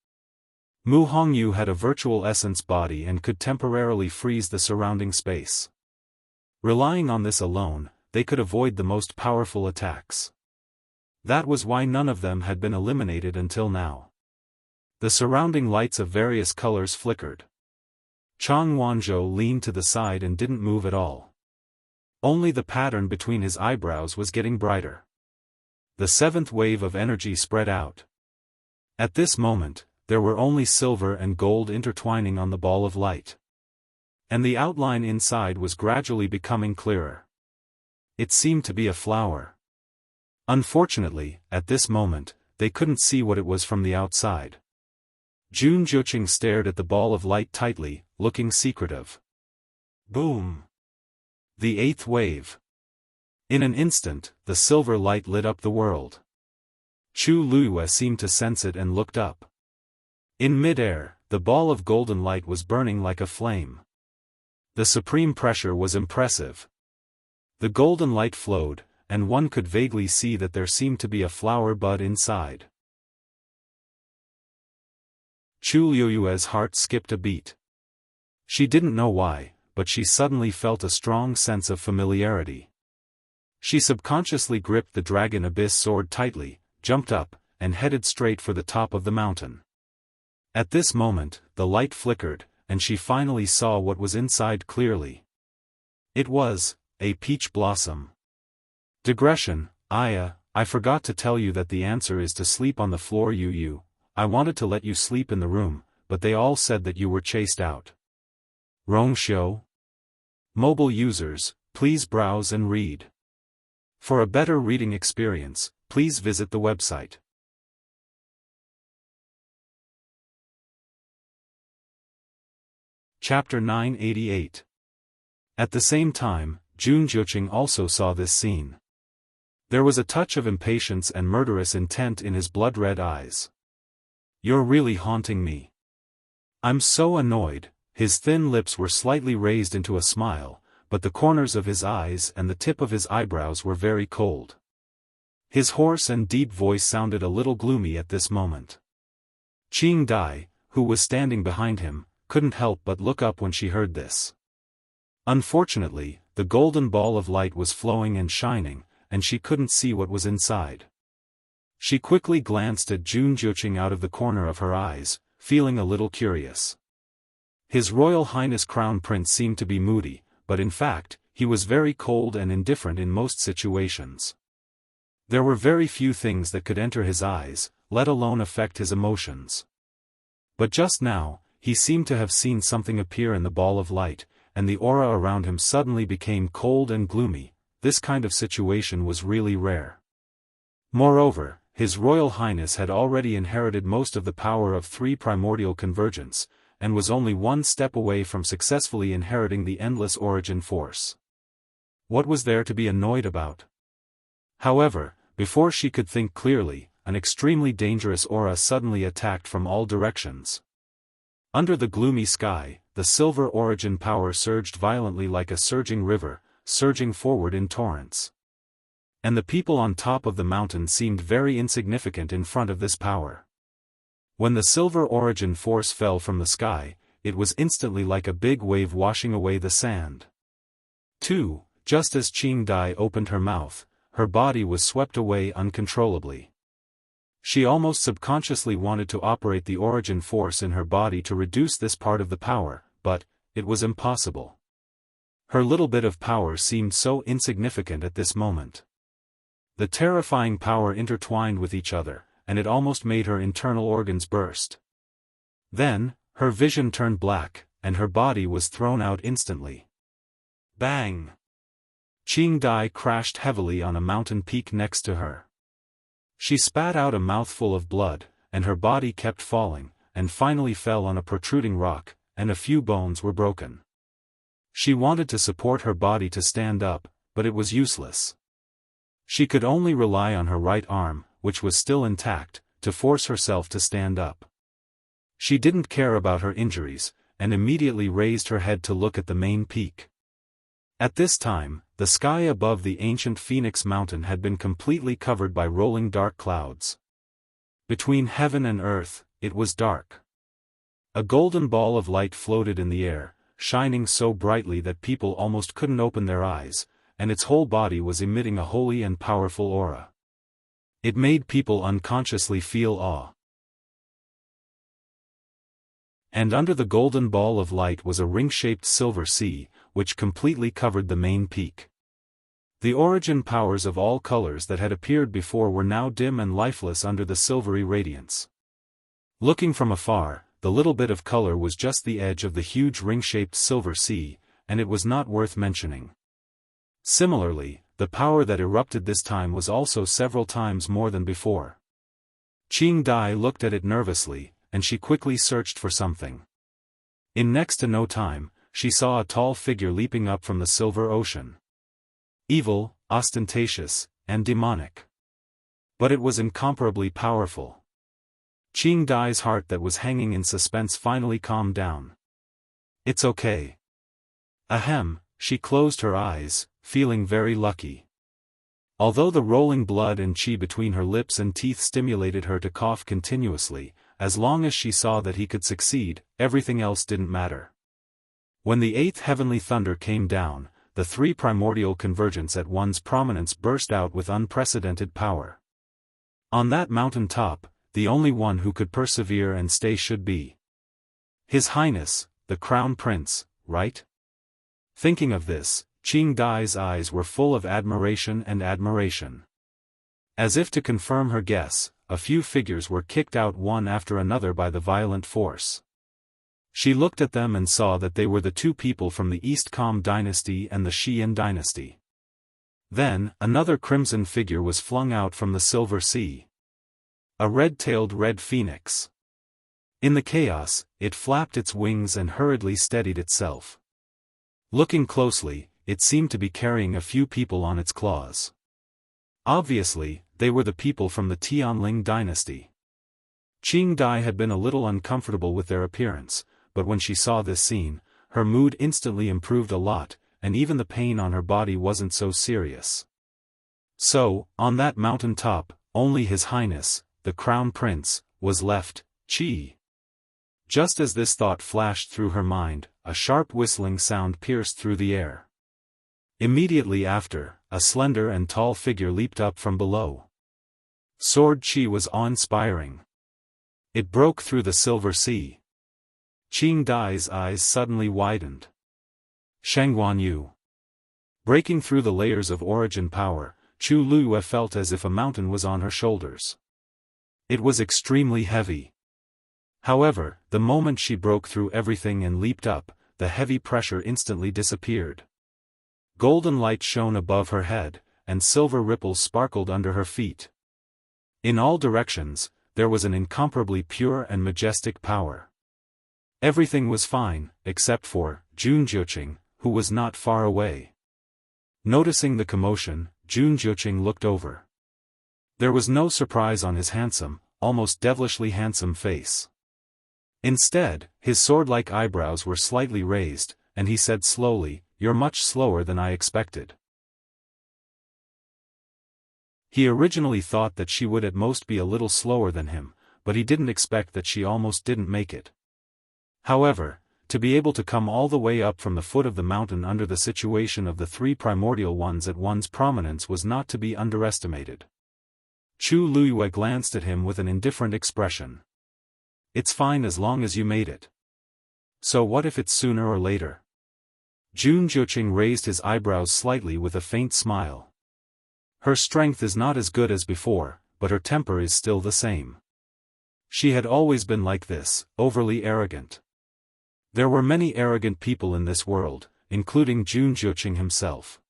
Mu Hongyu had a virtual essence body and could temporarily freeze the surrounding space. Relying on this alone, they could avoid the most powerful attacks. That was why none of them had been eliminated until now. The surrounding lights of various colors flickered. Chang Wanzhou leaned to the side and didn't move at all. Only the pattern between his eyebrows was getting brighter. The 7th wave of energy spread out. At this moment, there were only silver and gold intertwining on the ball of light. And the outline inside was gradually becoming clearer. It seemed to be a flower. Unfortunately, at this moment, they couldn't see what it was from the outside. Jun Juqing stared at the ball of light tightly, looking secretive. Boom! The 8th wave. In an instant, the silver light lit up the world. Chu Luyue seemed to sense it and looked up. In mid-air, the ball of golden light was burning like a flame. The supreme pressure was impressive. The golden light flowed, and one could vaguely see that there seemed to be a flower bud inside. Chu Luyue's heart skipped a beat. She didn't know why, but she suddenly felt a strong sense of familiarity. She subconsciously gripped the Dragon Abyss sword tightly, jumped up, and headed straight for the top of the mountain. At this moment, the light flickered, and she finally saw what was inside clearly. It was a peach blossom. Digression, I forgot to tell you that the answer is to sleep on the floor. I wanted to let you sleep in the room, but they all said that you were chased out. Rongshou. Mobile users, please browse and read. For a better reading experience, please visit the website. Chapter 988. At the same time, Jun Juqing also saw this scene. There was a touch of impatience and murderous intent in his blood-red eyes. "You're really haunting me. I'm so annoyed." His thin lips were slightly raised into a smile, but the corners of his eyes and the tip of his eyebrows were very cold. His hoarse and deep voice sounded a little gloomy at this moment. Qing Dai, who was standing behind him, couldn't help but look up when she heard this. Unfortunately, the golden ball of light was flowing and shining, and she couldn't see what was inside. She quickly glanced at Jun Jiuqing out of the corner of her eyes, feeling a little curious. His Royal Highness Crown Prince seemed to be moody, but in fact, he was very cold and indifferent in most situations. There were very few things that could enter his eyes, let alone affect his emotions. But just now, he seemed to have seen something appear in the ball of light, and the aura around him suddenly became cold and gloomy. This kind of situation was really rare. Moreover, His Royal Highness had already inherited most of the power of 3 primordial convergence, and was only one step away from successfully inheriting the endless origin force. What was there to be annoyed about? However, before she could think clearly, an extremely dangerous aura suddenly attacked from all directions. Under the gloomy sky, the silver origin power surged violently like a surging river, surging forward in torrents. And the people on top of the mountain seemed very insignificant in front of this power. When the silver origin force fell from the sky, it was instantly like a big wave washing away the sand. 2. Just as Qing Dai opened her mouth, her body was swept away uncontrollably. She almost subconsciously wanted to operate the origin force in her body to reduce this part of the power, but it was impossible. Her little bit of power seemed so insignificant at this moment. The terrifying power intertwined with each other, and it almost made her internal organs burst. Then, her vision turned black, and her body was thrown out instantly. Bang! Qing Dai crashed heavily on a mountain peak next to her. She spat out a mouthful of blood, and her body kept falling, and finally fell on a protruding rock, and a few bones were broken. She wanted to support her body to stand up, but it was useless. She could only rely on her right arm, which was still intact, to force herself to stand up. She didn't care about her injuries, and immediately raised her head to look at the main peak. At this time, the sky above the ancient Phoenix Mountain had been completely covered by rolling dark clouds. Between heaven and earth, it was dark. A golden ball of light floated in the air, shining so brightly that people almost couldn't open their eyes, and its whole body was emitting a holy and powerful aura. It made people unconsciously feel awe. And under the golden ball of light was a ring-shaped silver sea, which completely covered the main peak. The origin powers of all colors that had appeared before were now dim and lifeless under the silvery radiance. Looking from afar, the little bit of color was just the edge of the huge ring-shaped silver sea, and it was not worth mentioning. Similarly, the power that erupted this time was also several times more than before. Qing Dai looked at it nervously, and she quickly searched for something. In next to no time, she saw a tall figure leaping up from the silver ocean. Evil, ostentatious, and demonic. But it was incomparably powerful. Qing Dai's heart that was hanging in suspense finally calmed down. It's okay. Ahem, she closed her eyes, feeling very lucky. Although the rolling blood and qi between her lips and teeth stimulated her to cough continuously, as long as she saw that he could succeed, everything else didn't matter. When the 8th heavenly thunder came down, the 3 primordial convergence at one's prominence burst out with unprecedented power. On that mountain top, the only one who could persevere and stay should be His Highness, the Crown Prince, right? Thinking of this, Qing Dai's eyes were full of admiration and admiration. As if to confirm her guess, a few figures were kicked out one after another by the violent force. She looked at them and saw that they were the 2 people from the East Kam dynasty and the Xian dynasty. Then, another crimson figure was flung out from the silver sea. A red-tailed red phoenix. In the chaos, it flapped its wings and hurriedly steadied itself. Looking closely, it seemed to be carrying a few people on its claws. Obviously, they were the people from the Tianling dynasty. Qing Dai had been a little uncomfortable with their appearance, but when she saw this scene, her mood instantly improved a lot, and even the pain on her body wasn't so serious. So, on that mountain top, only His Highness, the Crown Prince, was left. Chi. Just as this thought flashed through her mind, a sharp whistling sound pierced through the air. Immediately after, a slender and tall figure leaped up from below. Sword Qi was awe-inspiring. It broke through the silver sea. Qing Dai's eyes suddenly widened. Shangguan Yu. Breaking through the layers of origin power, Chu Luyue felt as if a mountain was on her shoulders. It was extremely heavy. However, the moment she broke through everything and leaped up, the heavy pressure instantly disappeared. Golden light shone above her head, and silver ripples sparkled under her feet. In all directions, there was an incomparably pure and majestic power. Everything was fine, except for Jun Jiuqing, who was not far away. Noticing the commotion, Jun Jiuqing looked over. There was no surprise on his handsome, almost devilishly handsome face. Instead, his sword-like eyebrows were slightly raised, and he said slowly, "You're much slower than I expected." He originally thought that she would at most be a little slower than him, but he didn't expect that she almost didn't make it. However, to be able to come all the way up from the foot of the mountain under the situation of the three primordial ones at one's prominence was not to be underestimated. Chu Luyue glanced at him with an indifferent expression. "It's fine as long as you made it. So what if it's sooner or later?" Jun Jiuqing raised his eyebrows slightly with a faint smile. Her strength is not as good as before, but her temper is still the same. She had always been like this, overly arrogant. There were many arrogant people in this world, including Jun Jiuqing himself.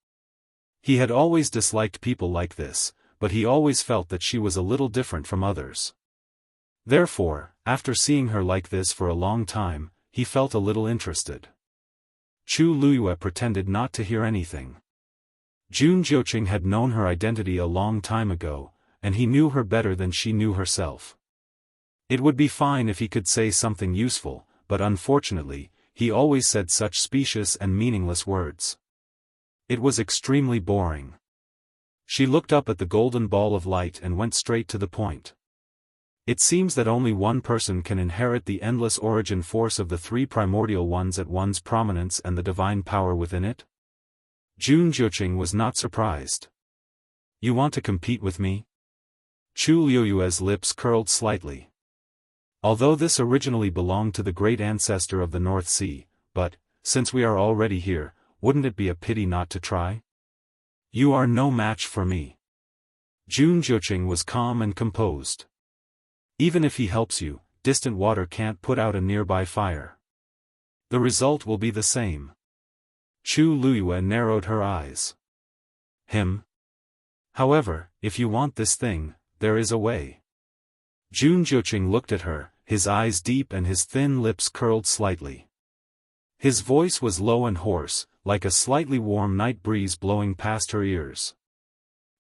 He had always disliked people like this, but he always felt that she was a little different from others. Therefore, after seeing her like this for a long time, he felt a little interested. Chu Luyue pretended not to hear anything. Jun Jiuqing had known her identity a long time ago, and he knew her better than she knew herself. It would be fine if he could say something useful, but unfortunately, he always said such specious and meaningless words. It was extremely boring. She looked up at the golden ball of light and went straight to the point. It seems that only one person can inherit the endless origin force of the three primordial ones at one's prominence and the divine power within it. Jun Jiuqing was not surprised. "You want to compete with me?" Chu Luyue's lips curled slightly. Although this originally belonged to the great ancestor of the North Sea, but, since we are already here, wouldn't it be a pity not to try? "You are no match for me." Jun Jiuqing was calm and composed. "Even if he helps you, distant water can't put out a nearby fire. The result will be the same." Chu Luyue narrowed her eyes. "Him? However, if you want this thing, there is a way." Jun Jiuqing looked at her, his eyes deep and his thin lips curled slightly. His voice was low and hoarse, like a slightly warm night breeze blowing past her ears.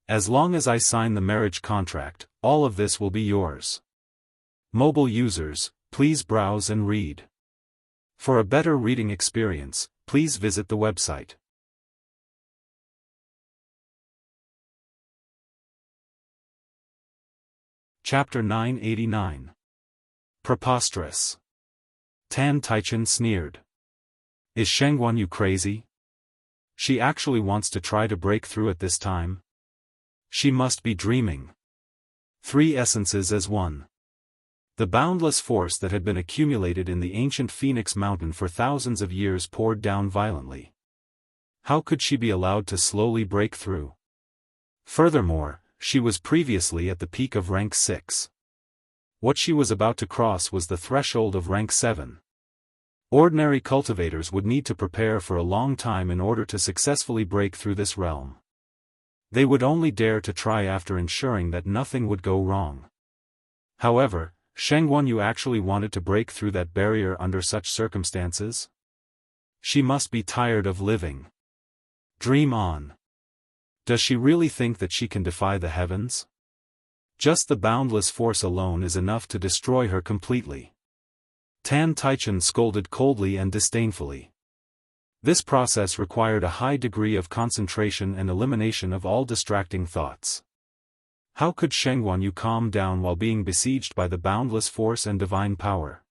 "As long as I sign the marriage contract, all of this will be yours." Mobile users, please browse and read. For a better reading experience, please visit the website. Chapter 989. Preposterous. Tan Taichen sneered. "Is Shangguan Yu crazy? She actually wants to try to break through at this time? She must be dreaming." Three essences as one. The boundless force that had been accumulated in the ancient Phoenix Mountain for thousands of years poured down violently. How could she be allowed to slowly break through? Furthermore, she was previously at the peak of rank 6. What she was about to cross was the threshold of rank 7. Ordinary cultivators would need to prepare for a long time in order to successfully break through this realm. They would only dare to try after ensuring that nothing would go wrong. However, Shangguan Yu actually wanted to break through that barrier under such circumstances? She must be tired of living. Dream on. Does she really think that she can defy the heavens? Just the boundless force alone is enough to destroy her completely. Tan Taichen scolded coldly and disdainfully. This process required a high degree of concentration and elimination of all distracting thoughts. How could Sheng Guanyu calm down while being besieged by the boundless force and divine power?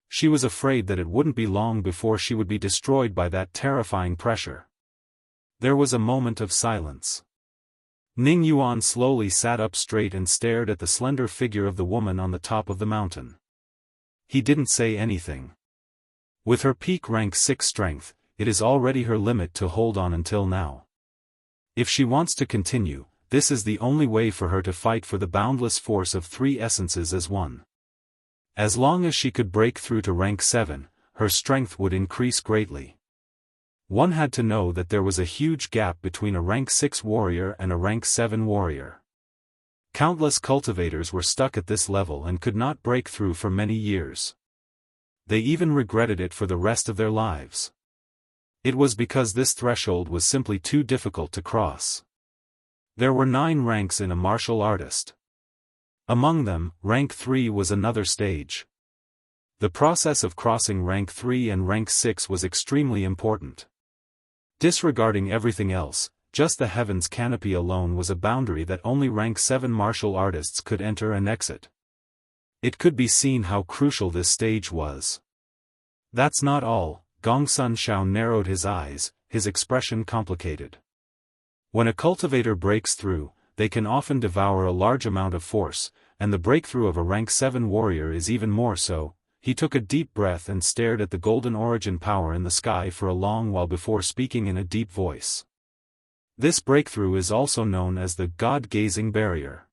She was afraid that it wouldn't be long before she would be destroyed by that terrifying pressure. There was a moment of silence. Ning Yuan slowly sat up straight and stared at the slender figure of the woman on the top of the mountain. He didn't say anything. With her peak rank 6 strength, it is already her limit to hold on until now. If she wants to continue, this is the only way for her to fight for the boundless force of 3 essences as one. As long as she could break through to rank 7, her strength would increase greatly. One had to know that there was a huge gap between a rank 6 warrior and a rank 7 warrior. Countless cultivators were stuck at this level and could not break through for many years. They even regretted it for the rest of their lives. It was because this threshold was simply too difficult to cross. There were 9 ranks in a martial artist. Among them, rank 3 was another stage. The process of crossing rank 3 and rank 6 was extremely important. Disregarding everything else, just the heavens canopy alone was a boundary that only rank 7 martial artists could enter and exit. It could be seen how crucial this stage was. That's not all. Gongsun Shao narrowed his eyes, his expression complicated. When a cultivator breaks through, they can often devour a large amount of force, and the breakthrough of a rank 7 warrior is even more so. He took a deep breath and stared at the golden origin power in the sky for a long while before speaking in a deep voice. This breakthrough is also known as the God-gazing barrier.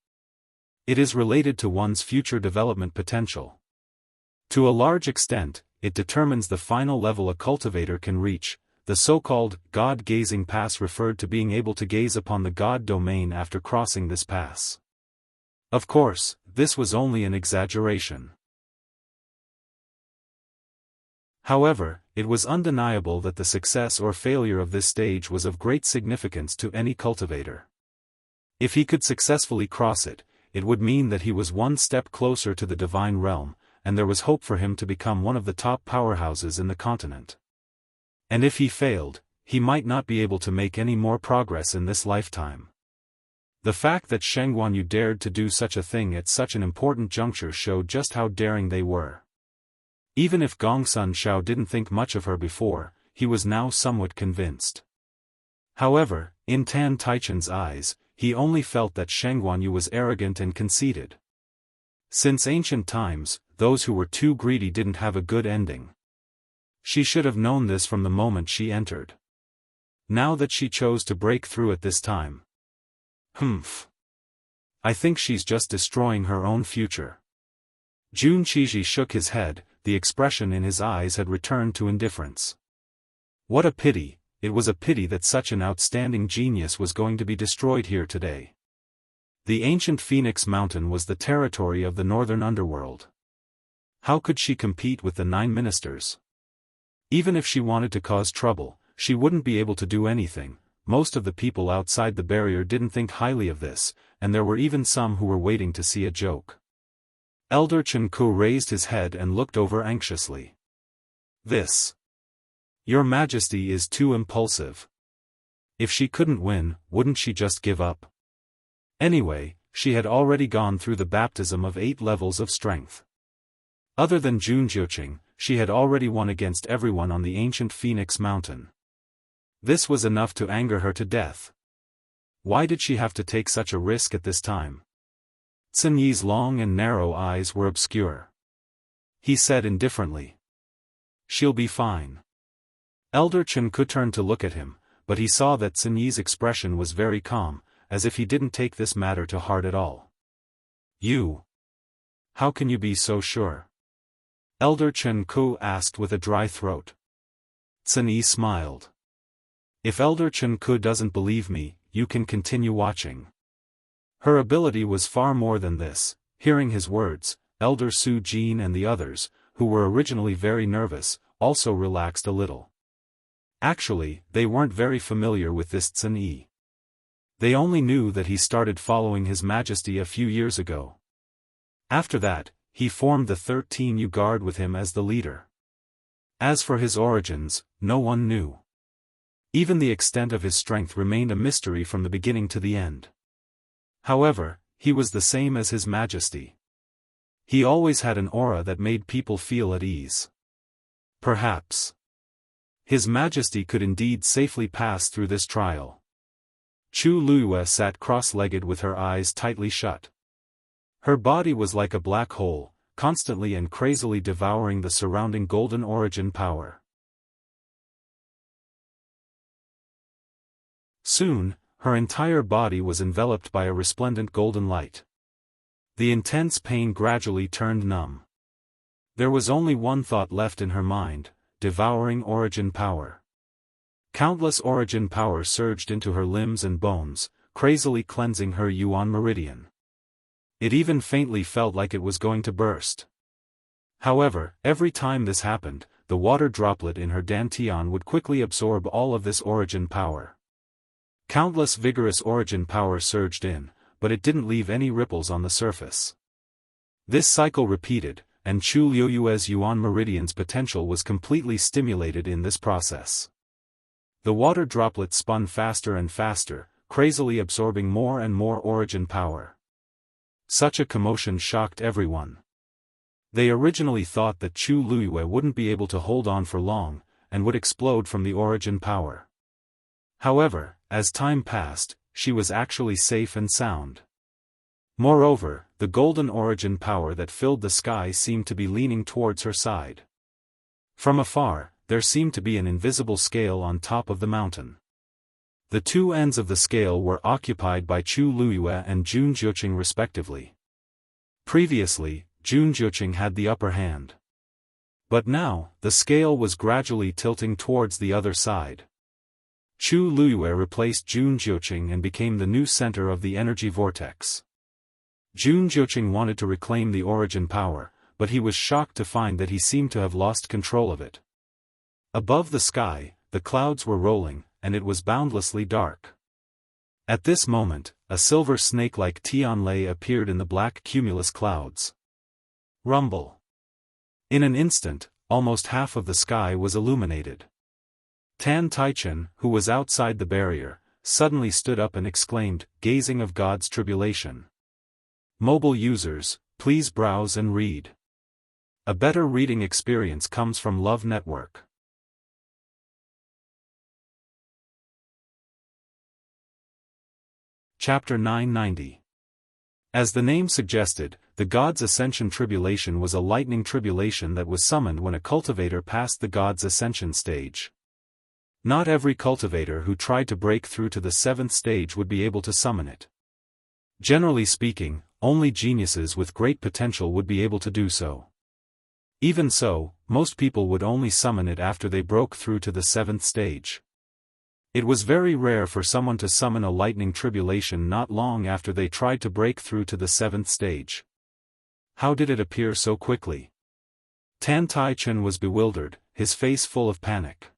It is related to one's future development potential. To a large extent, it determines the final level a cultivator can reach. The so-called God-gazing pass referred to being able to gaze upon the God domain after crossing this pass. Of course, this was only an exaggeration. However, it was undeniable that the success or failure of this stage was of great significance to any cultivator. If he could successfully cross it, it would mean that he was one step closer to the divine realm, and there was hope for him to become one of the top powerhouses in the continent. And if he failed, he might not be able to make any more progress in this lifetime. The fact that Sheng Guanyu dared to do such a thing at such an important juncture showed just how daring they were. Even if Gongsun Shao didn't think much of her before, he was now somewhat convinced. However, in Tan Taichen's eyes, he only felt that Sheng Guanyu was arrogant and conceited. Since ancient times, those who were too greedy didn't have a good ending. She should have known this from the moment she entered. Now that she chose to break through at this time. I think she's just destroying her own future. Jun Qiji shook his head, the expression in his eyes had returned to indifference. What a pity, it was a pity that such an outstanding genius was going to be destroyed here today. The ancient Phoenix Mountain was the territory of the northern underworld. How could she compete with the 9 ministers? Even if she wanted to cause trouble, she wouldn't be able to do anything. Most of the people outside the barrier didn't think highly of this, and there were even some who were waiting to see a joke. Elder Chen Ku raised his head and looked over anxiously. This. Your Majesty is too impulsive. If she couldn't win, wouldn't she just give up? Anyway, she had already gone through the baptism of 8 levels of strength. Other than Jun Jiuqing, she had already won against everyone on the ancient Phoenix Mountain. This was enough to anger her to death. Why did she have to take such a risk at this time? Sun Yi's long and narrow eyes were obscure. He said indifferently. She'll be fine. Elder Chen Ku turned to look at him, but he saw that Sun Yi's expression was very calm, as if he didn't take this matter to heart at all. You? How can you be so sure? Elder Chen Ku asked with a dry throat. Sun Yi smiled. If Elder Chen Ku doesn't believe me, you can continue watching. Her ability was far more than this. Hearing his words, Elder Su Jin and the others, who were originally very nervous, also relaxed a little. Actually, they weren't very familiar with this Sun Yi. They only knew that he started following His Majesty a few years ago. After that, he formed the 13U Guard with him as the leader. As for his origins, no one knew. Even the extent of his strength remained a mystery from the beginning to the end. However, he was the same as His Majesty. He always had an aura that made people feel at ease. Perhaps His Majesty could indeed safely pass through this trial. Chu Luiyue sat cross-legged with her eyes tightly shut. Her body was like a black hole, constantly and crazily devouring the surrounding golden origin power. Soon, her entire body was enveloped by a resplendent golden light. The intense pain gradually turned numb. There was only one thought left in her mind: devouring origin power. Countless origin power surged into her limbs and bones, crazily cleansing her Yuan meridian. It even faintly felt like it was going to burst. However, every time this happened, the water droplet in her dantian would quickly absorb all of this origin power. Countless vigorous origin power surged in, but it didn't leave any ripples on the surface. This cycle repeated, and Chu Luiyue's Yuan meridian's potential was completely stimulated in this process. The water droplet spun faster and faster, crazily absorbing more and more origin power. Such a commotion shocked everyone. They originally thought that Chu Luiyue wouldn't be able to hold on for long, and would explode from the origin power. However, as time passed, she was actually safe and sound. Moreover, the golden origin power that filled the sky seemed to be leaning towards her side. From afar, there seemed to be an invisible scale on top of the mountain. The two ends of the scale were occupied by Chu Luiyue and Jun Jiuqing respectively. Previously, Jun Jiuqing had the upper hand. But now, the scale was gradually tilting towards the other side. Chu Luiyue replaced Jun Jiuqing and became the new center of the energy vortex. Jun Jiuqing wanted to reclaim the origin power, but he was shocked to find that he seemed to have lost control of it. Above the sky, the clouds were rolling, and it was boundlessly dark. At this moment, a silver snake-like Tianlei appeared in the black cumulus clouds. Rumble. In an instant, almost half of the sky was illuminated. Tan Taichen, who was outside the barrier, suddenly stood up and exclaimed, "Gazing of God's tribulation." Mobile users, please browse and read. A better reading experience comes from Love Network. Chapter 990. As the name suggested, the God's Ascension Tribulation was a lightning tribulation that was summoned when a cultivator passed the God's Ascension stage. Not every cultivator who tried to break through to the 7th stage would be able to summon it. Generally speaking, only geniuses with great potential would be able to do so. Even so, most people would only summon it after they broke through to the 7th stage. It was very rare for someone to summon a lightning tribulation not long after they tried to break through to the 7th stage. How did it appear so quickly? Tan Taichen was bewildered, his face full of panic.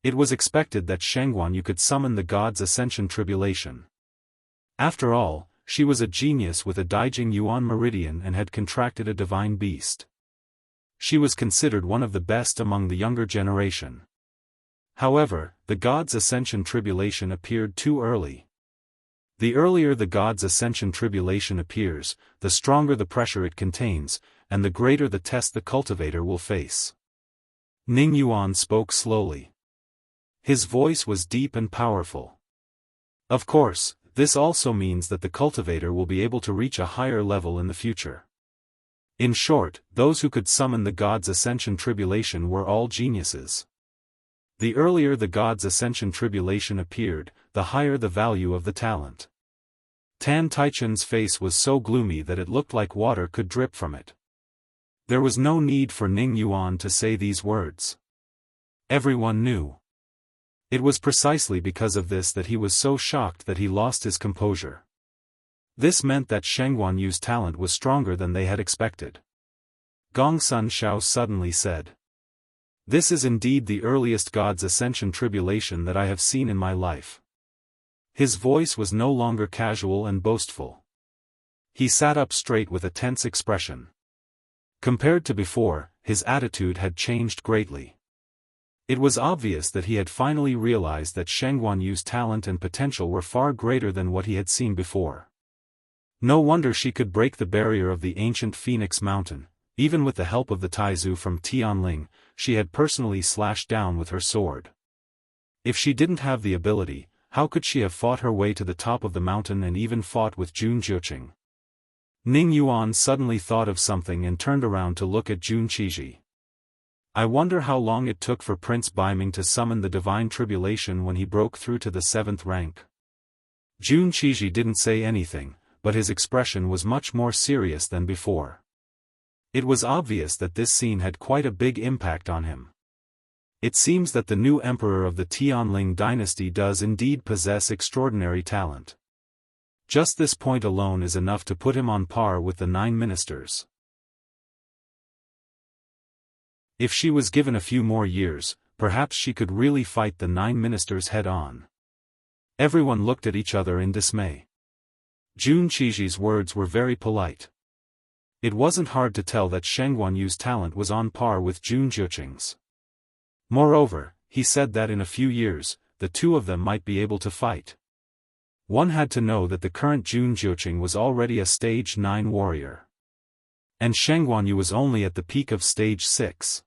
It was expected that Shengguan Yu could summon the God's Ascension Tribulation. After all, she was a genius with a Daijing Yuan meridian and had contracted a divine beast. She was considered one of the best among the younger generation. However, the God's Ascension Tribulation appeared too early. The earlier the God's Ascension Tribulation appears, the stronger the pressure it contains, and the greater the test the cultivator will face. Ning Yuan spoke slowly. His voice was deep and powerful. Of course, this also means that the cultivator will be able to reach a higher level in the future. In short, those who could summon the God's Ascension Tribulation were all geniuses. The earlier the God's Ascension Tribulation appeared, the higher the value of the talent. Tan Taichen's face was so gloomy that it looked like water could drip from it. There was no need for Ning Yuan to say these words. Everyone knew. It was precisely because of this that he was so shocked that he lost his composure. This meant that Shengguan Yu's talent was stronger than they had expected. Gongsun Shao suddenly said, "This is indeed the earliest God's Ascension Tribulation that I have seen in my life." His voice was no longer casual and boastful. He sat up straight with a tense expression. Compared to before, his attitude had changed greatly. It was obvious that he had finally realized that Sheng Guanyu's talent and potential were far greater than what he had seen before. No wonder she could break the barrier of the ancient Phoenix Mountain. Even with the help of the Taizu from Tianling, she had personally slashed down with her sword. If she didn't have the ability, how could she have fought her way to the top of the mountain and even fought with Jun Zhiqing? Ning Yuan suddenly thought of something and turned around to look at Jun Qizhi. I wonder how long it took for Prince Baiming to summon the divine tribulation when he broke through to the 7th rank. Jun Qizhi didn't say anything, but his expression was much more serious than before. It was obvious that this scene had quite a big impact on him. It seems that the new emperor of the Tianling dynasty does indeed possess extraordinary talent. Just this point alone is enough to put him on par with the 9 ministers. If she was given a few more years, perhaps she could really fight the 9 ministers head-on. Everyone looked at each other in dismay. Jun Qizhi's words were very polite. It wasn't hard to tell that Sheng Guanyu's talent was on par with Jun Zhiqing's. Moreover, he said that in a few years, the two of them might be able to fight. One had to know that the current Jun Zhiqing was already a stage 9 warrior. And Sheng Guanyu was only at the peak of stage 6.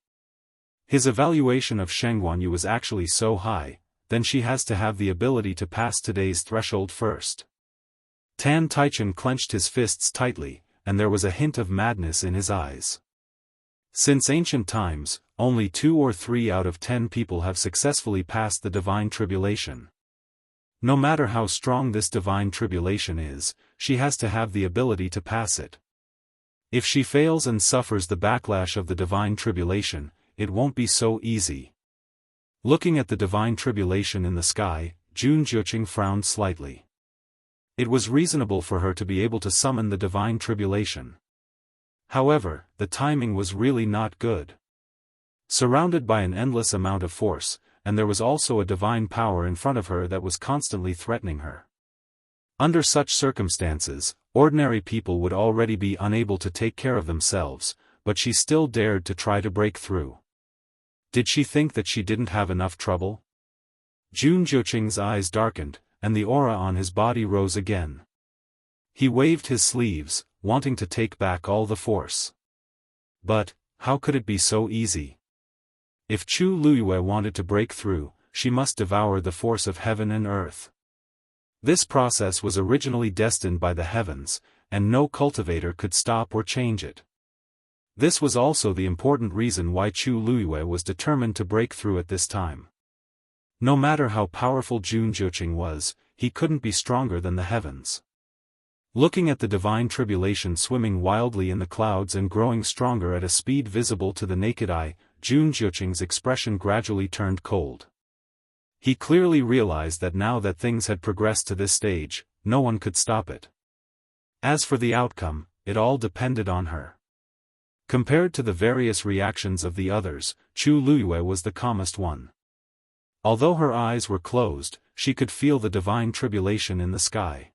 His evaluation of Sheng Guanyu was actually so high, then she has to have the ability to pass today's threshold first. Tan Taichen clenched his fists tightly, and there was a hint of madness in his eyes. Since ancient times, only 2 or 3 out of 10 people have successfully passed the divine tribulation. No matter how strong this divine tribulation is, she has to have the ability to pass it. If she fails and suffers the backlash of the divine tribulation, it won't be so easy. Looking at the divine tribulation in the sky, Jun Zhiqing frowned slightly. It was reasonable for her to be able to summon the divine tribulation. However, the timing was really not good. Surrounded by an endless amount of force, and there was also a divine power in front of her that was constantly threatening her. Under such circumstances, ordinary people would already be unable to take care of themselves, but she still dared to try to break through. Did she think that she didn't have enough trouble? Jun Zhiqing's eyes darkened, and the aura on his body rose again. He waved his sleeves, wanting to take back all the force. But, how could it be so easy? If Chu Luyue wanted to break through, she must devour the force of heaven and earth. This process was originally destined by the heavens, and no cultivator could stop or change it. This was also the important reason why Chu Luyue was determined to break through at this time. No matter how powerful Jun Zhiqing was, he couldn't be stronger than the heavens. Looking at the divine tribulation swimming wildly in the clouds and growing stronger at a speed visible to the naked eye, Jun Zhiqing's expression gradually turned cold. He clearly realized that now that things had progressed to this stage, no one could stop it. As for the outcome, it all depended on her. Compared to the various reactions of the others, Chu Luyue was the calmest one. Although her eyes were closed, she could feel the divine tribulation in the sky.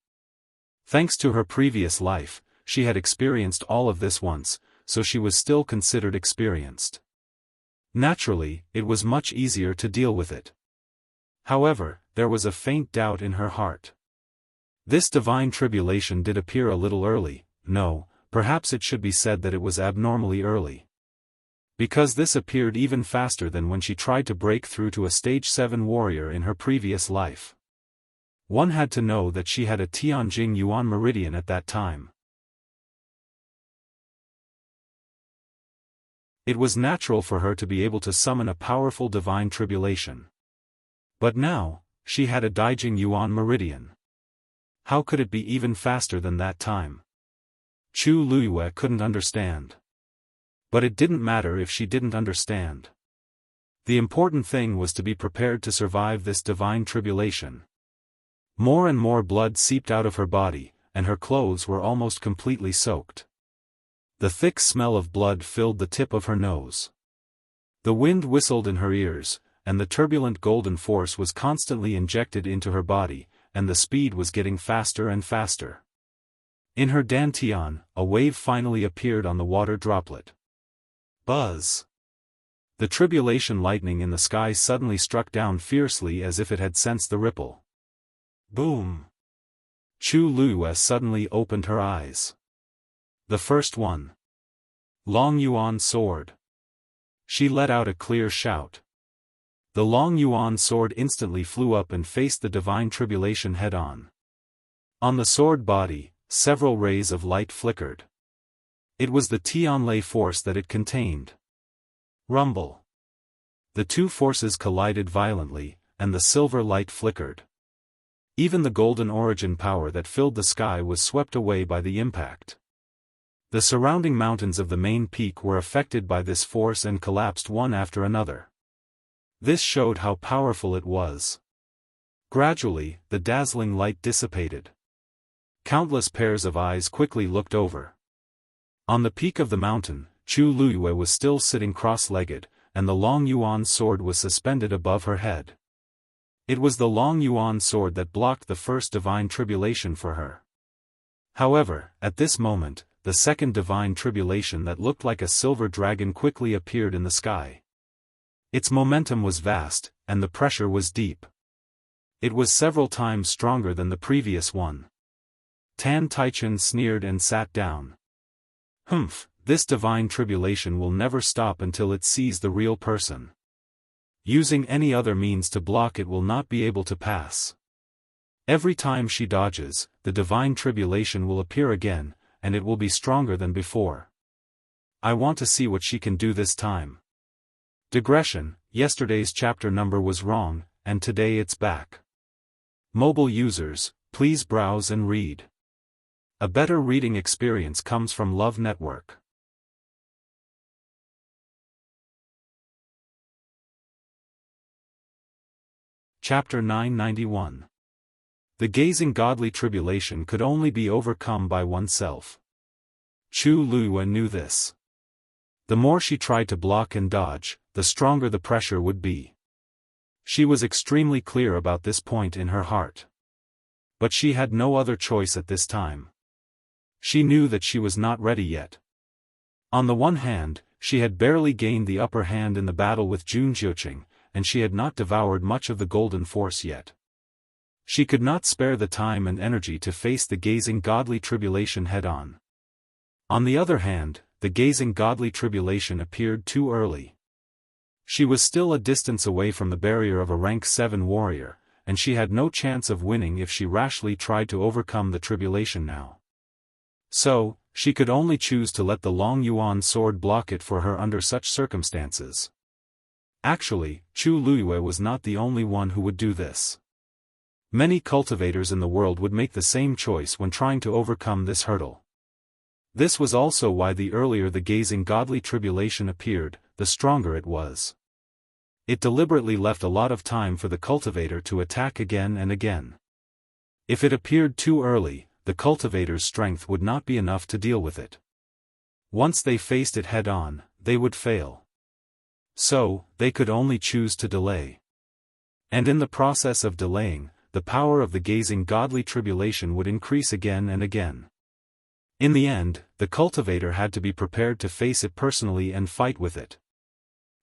Thanks to her previous life, she had experienced all of this once, so she was still considered experienced. Naturally, it was much easier to deal with it. However, there was a faint doubt in her heart. This divine tribulation did appear a little early. No, perhaps it should be said that it was abnormally early. Because this appeared even faster than when she tried to break through to a stage 7 warrior in her previous life. One had to know that she had a Tianjing Yuan meridian at that time. It was natural for her to be able to summon a powerful divine tribulation. But now, she had a Daijing Yuan meridian. How could it be even faster than that time? Chu Luyue couldn't understand. But it didn't matter if she didn't understand. The important thing was to be prepared to survive this divine tribulation. More and more blood seeped out of her body, and her clothes were almost completely soaked. The thick smell of blood filled the tip of her nose. The wind whistled in her ears, and the turbulent golden force was constantly injected into her body, and the speed was getting faster and faster. In her dantian, a wave finally appeared on the water droplet. Buzz! The tribulation lightning in the sky suddenly struck down fiercely as if it had sensed the ripple. Boom! Chu Liyue suddenly opened her eyes. The first one. Long Yuan sword. She let out a clear shout. The Long Yuan sword instantly flew up and faced the divine tribulation head-on. On the sword body, several rays of light flickered. It was the Tianlei force that it contained. Rumble. The two forces collided violently, and the silver light flickered. Even the golden origin power that filled the sky was swept away by the impact. The surrounding mountains of the main peak were affected by this force and collapsed one after another. This showed how powerful it was. Gradually, the dazzling light dissipated. Countless pairs of eyes quickly looked over. On the peak of the mountain, Chu Liyue was still sitting cross-legged, and the Long Yuan sword was suspended above her head. It was the Long Yuan sword that blocked the first divine tribulation for her. However, at this moment, the second divine tribulation that looked like a silver dragon quickly appeared in the sky. Its momentum was vast, and the pressure was deep. It was several times stronger than the previous one. Tan Taichun sneered and sat down. Humph, this divine tribulation will never stop until it sees the real person. Using any other means to block it will not be able to pass. Every time she dodges, the divine tribulation will appear again, and it will be stronger than before. I want to see what she can do this time. Digression, yesterday's chapter number was wrong, and today it's back. Mobile users, please browse and read. A better reading experience comes from Love Network. Chapter 991. The gazing godly tribulation could only be overcome by oneself. Chu Liyue knew this. The more she tried to block and dodge, the stronger the pressure would be. She was extremely clear about this point in her heart. But she had no other choice at this time. She knew that she was not ready yet. On the one hand, she had barely gained the upper hand in the battle with Jun Jiuqing, and she had not devoured much of the golden force yet. She could not spare the time and energy to face the gazing godly tribulation head-on. On the other hand, the gazing godly tribulation appeared too early. She was still a distance away from the barrier of a rank 7 warrior, and she had no chance of winning if she rashly tried to overcome the tribulation now. So, she could only choose to let the Long Yuan sword block it for her under such circumstances. Actually, Chu Liyue was not the only one who would do this. Many cultivators in the world would make the same choice when trying to overcome this hurdle. This was also why the earlier the gazing godly tribulation appeared, the stronger it was. It deliberately left a lot of time for the cultivator to attack again and again. If it appeared too early, the cultivator's strength would not be enough to deal with it. Once they faced it head-on, they would fail. So, they could only choose to delay. And in the process of delaying, the power of the gazing godly tribulation would increase again and again. In the end, the cultivator had to be prepared to face it personally and fight with it.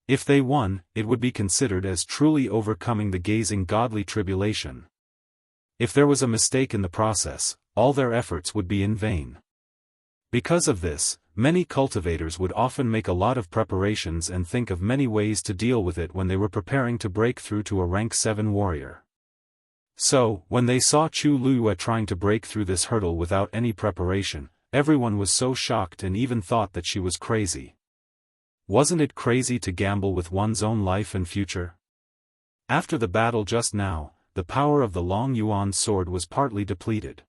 If they won, it would be considered as truly overcoming the gazing godly tribulation. If there was a mistake in the process, all their efforts would be in vain. Because of this, many cultivators would often make a lot of preparations and think of many ways to deal with it when they were preparing to break through to a rank 7 warrior. So, when they saw Chu Liyue trying to break through this hurdle without any preparation, everyone was so shocked and even thought that she was crazy. Wasn't it crazy to gamble with one's own life and future? After the battle just now, the power of the Long Yuan sword was partly depleted.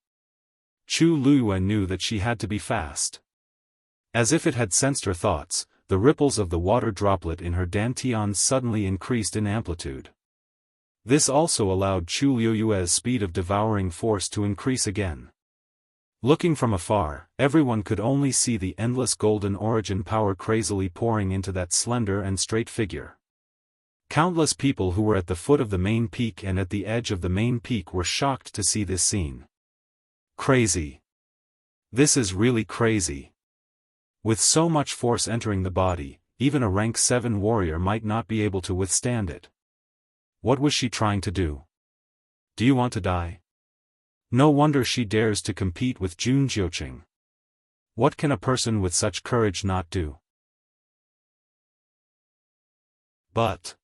Chu Liyue knew that she had to be fast. As if it had sensed her thoughts, the ripples of the water droplet in her dantian suddenly increased in amplitude. This also allowed Chu Liyue's speed of devouring force to increase again. Looking from afar, everyone could only see the endless golden origin power crazily pouring into that slender and straight figure. Countless people who were at the foot of the main peak and at the edge of the main peak were shocked to see this scene. Crazy. This is really crazy. With so much force entering the body, even a rank 7 warrior might not be able to withstand it. What was she trying to do? Do you want to die? No wonder she dares to compete with Jun Jiuqing. What can a person with such courage not do? But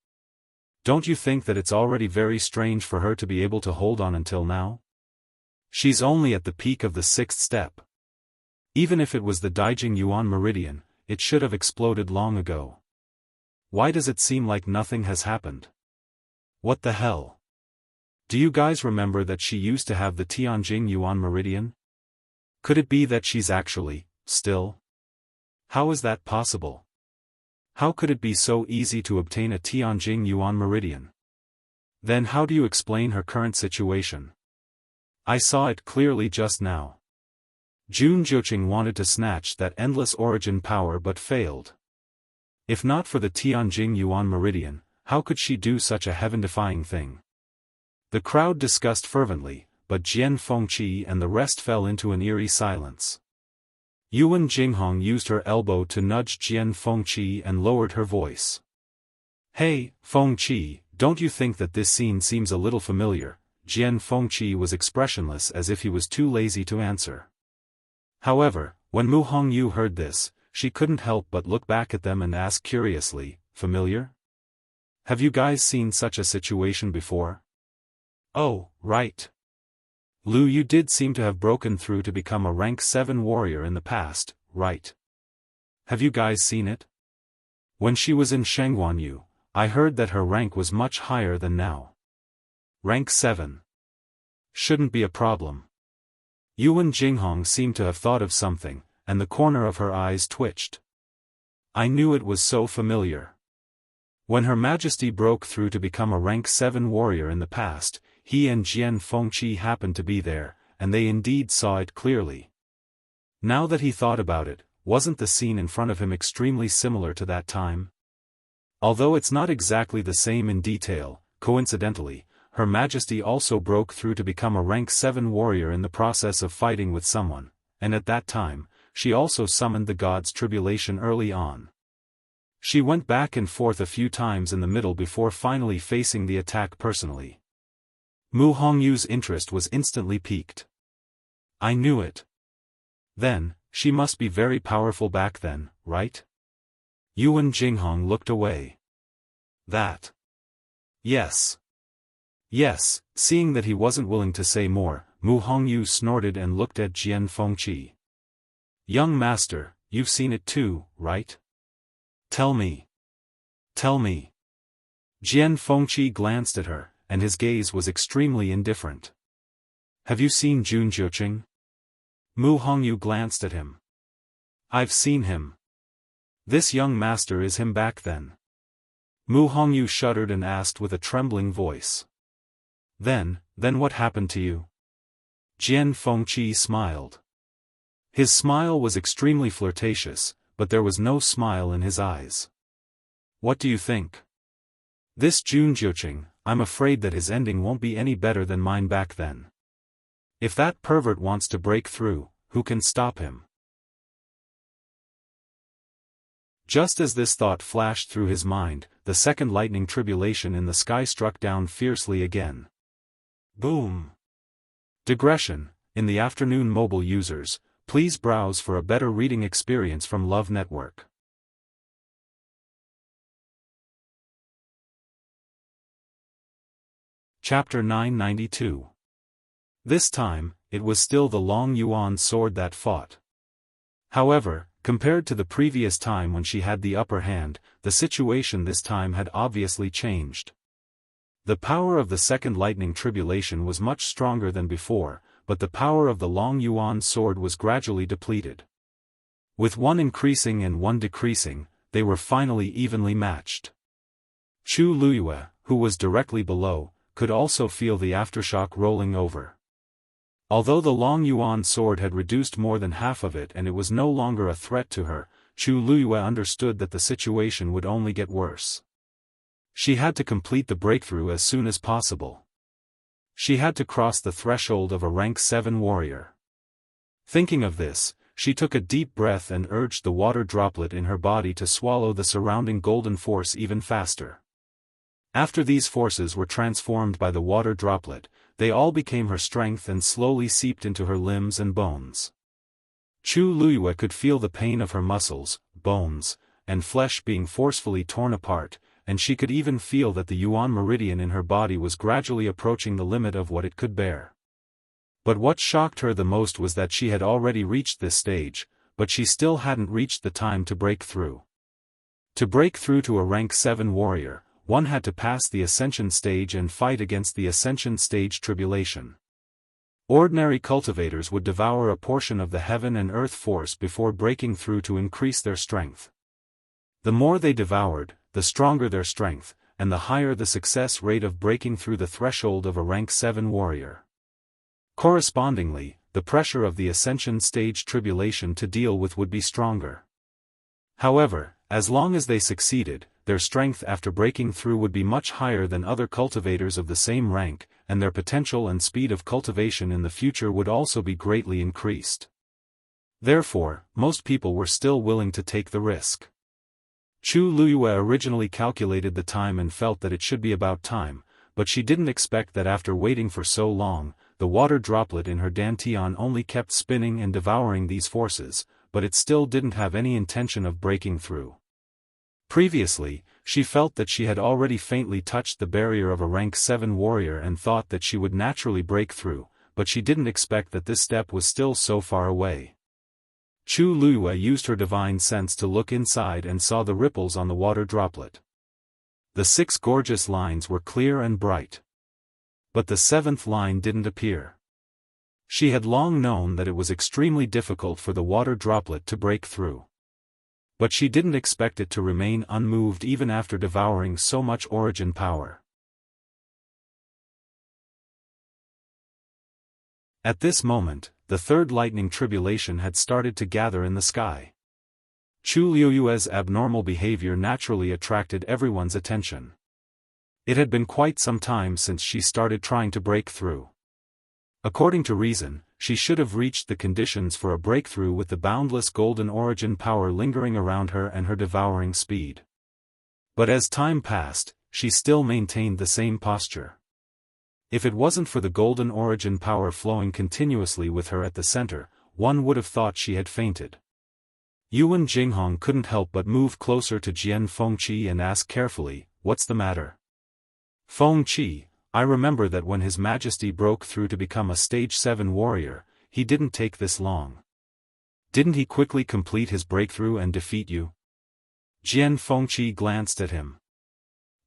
don't you think that it's already very strange for her to be able to hold on until now? She's only at the peak of the 6th step. Even if it was the Daijing Yuan meridian, it should have exploded long ago. Why does it seem like nothing has happened? What the hell? Do you guys remember that she used to have the Tianjing Yuan meridian? Could it be that she's actually, still? How is that possible? How could it be so easy to obtain a Tianjing Yuan meridian? Then how do you explain her current situation? I saw it clearly just now. Jun Jiuqing wanted to snatch that endless origin power but failed. If not for the Tianjing Yuan meridian, how could she do such a heaven-defying thing? The crowd discussed fervently, but Jian Fengqi and the rest fell into an eerie silence. Yuan Jinghong used her elbow to nudge Jian Fengqi and lowered her voice. Hey, Fengqi, don't you think that this scene seems a little familiar? Jian Fengqi was expressionless as if he was too lazy to answer. However, when Mu Hongyu heard this, she couldn't help but look back at them and ask curiously, familiar? Have you guys seen such a situation before? Oh, right. Lu Yu did seem to have broken through to become a rank 7 warrior in the past, right? Have you guys seen it? When she was in Shangguanyu, I heard that her rank was much higher than now. Rank 7. Shouldn't be a problem. Yuan Jinghong seemed to have thought of something, and the corner of her eyes twitched. I knew it was so familiar. When Her Majesty broke through to become a rank 7 warrior in the past, he and Jian Fengqi happened to be there, and they indeed saw it clearly. Now that he thought about it, wasn't the scene in front of him extremely similar to that time? Although it's not exactly the same in detail, coincidentally, Her Majesty also broke through to become a rank 7 warrior in the process of fighting with someone, and at that time, she also summoned the god's tribulation early on. She went back and forth a few times in the middle before finally facing the attack personally. Mu Hongyu's interest was instantly piqued. I knew it. Then, she must be very powerful back then, right? Yuan Jinghong looked away. That. Yes. Yes, seeing that he wasn't willing to say more, Mu Hongyu snorted and looked at Jian Fengqi. Young master, you've seen it too, right? Tell me. Tell me. Jian Fengqi glanced at her, and his gaze was extremely indifferent. Have you seen Jun Jiuqing? Mu Hongyu glanced at him. I've seen him. This young master is him back then. Mu Hongyu shuddered and asked with a trembling voice. Then what happened to you? Jian Fengqi smiled. His smile was extremely flirtatious, but there was no smile in his eyes. What do you think? This Jun Jiuqing, I'm afraid that his ending won't be any better than mine back then. If that pervert wants to break through, who can stop him? Just as this thought flashed through his mind, the second lightning tribulation in the sky struck down fiercely again. Boom! Digression. In the afternoon, mobile users, please browse for a better reading experience from Love Network. Chapter 992. This time, it was still the Long Yuan sword that fought. However, compared to the previous time when she had the upper hand, the situation this time had obviously changed. The power of the second lightning tribulation was much stronger than before, but the power of the Long Yuan sword was gradually depleted. With one increasing and one decreasing, they were finally evenly matched. Chu Luyue, who was directly below, could also feel the aftershock rolling over. Although the Long Yuan sword had reduced more than half of it and it was no longer a threat to her, Chu Luyue understood that the situation would only get worse. She had to complete the breakthrough as soon as possible. She had to cross the threshold of a rank 7 warrior. Thinking of this, she took a deep breath and urged the water droplet in her body to swallow the surrounding golden force even faster. After these forces were transformed by the water droplet, they all became her strength and slowly seeped into her limbs and bones. Chu Luyue could feel the pain of her muscles, bones, and flesh being forcefully torn apart, and she could even feel that the Yuan meridian in her body was gradually approaching the limit of what it could bear. But what shocked her the most was that she had already reached this stage, but she still hadn't reached the time to break through. To break through to a rank 7 warrior, one had to pass the ascension stage and fight against the ascension stage tribulation. Ordinary cultivators would devour a portion of the heaven and earth force before breaking through to increase their strength. The more they devoured, the stronger their strength, and the higher the success rate of breaking through the threshold of a rank 7 warrior. Correspondingly, the pressure of the ascension stage tribulation to deal with would be stronger. However, as long as they succeeded, their strength after breaking through would be much higher than other cultivators of the same rank, and their potential and speed of cultivation in the future would also be greatly increased. Therefore, most people were still willing to take the risk. Chu Luyue originally calculated the time and felt that it should be about time, but she didn't expect that after waiting for so long, the water droplet in her dantian only kept spinning and devouring these forces, but it still didn't have any intention of breaking through. Previously, she felt that she had already faintly touched the barrier of a rank 7 warrior and thought that she would naturally break through, but she didn't expect that this step was still so far away. Chu Luyue used her divine sense to look inside and saw the ripples on the water droplet. The 6 gorgeous lines were clear and bright. But the 7th line didn't appear. She had long known that it was extremely difficult for the water droplet to break through. But she didn't expect it to remain unmoved even after devouring so much origin power. At this moment, the third lightning tribulation had started to gather in the sky. Chu Luyue's abnormal behavior naturally attracted everyone's attention. It had been quite some time since she started trying to break through. According to reason, she should have reached the conditions for a breakthrough with the boundless golden origin power lingering around her and her devouring speed. But as time passed, she still maintained the same posture. If it wasn't for the golden origin power flowing continuously with her at the center, one would have thought she had fainted. Yuan Jinghong couldn't help but move closer to Jian Fengqi and ask carefully, "What's the matter?" "Fengqi, I remember that when His Majesty broke through to become a stage 7 warrior, he didn't take this long. Didn't he quickly complete his breakthrough and defeat you?" Jian Fengqi glanced at him.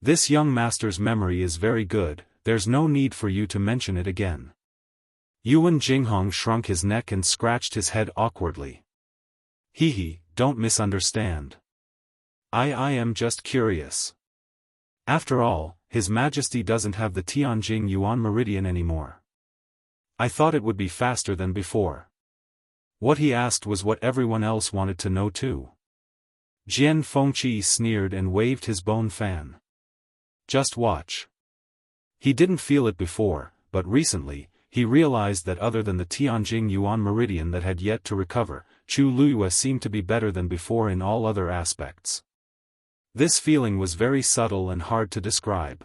"This young master's memory is very good, there's no need for you to mention it again." Yuan Jinghong shrunk his neck and scratched his head awkwardly. "Hee, don't misunderstand. I am just curious. After all, His Majesty doesn't have the Tianjing Yuan meridian anymore. I thought it would be faster than before." What he asked was what everyone else wanted to know too. Jian Fengqi sneered and waved his bone fan. "Just watch." He didn't feel it before, but recently, he realized that other than the Tianjing Yuan meridian that had yet to recover, Chu Luyue seemed to be better than before in all other aspects. This feeling was very subtle and hard to describe.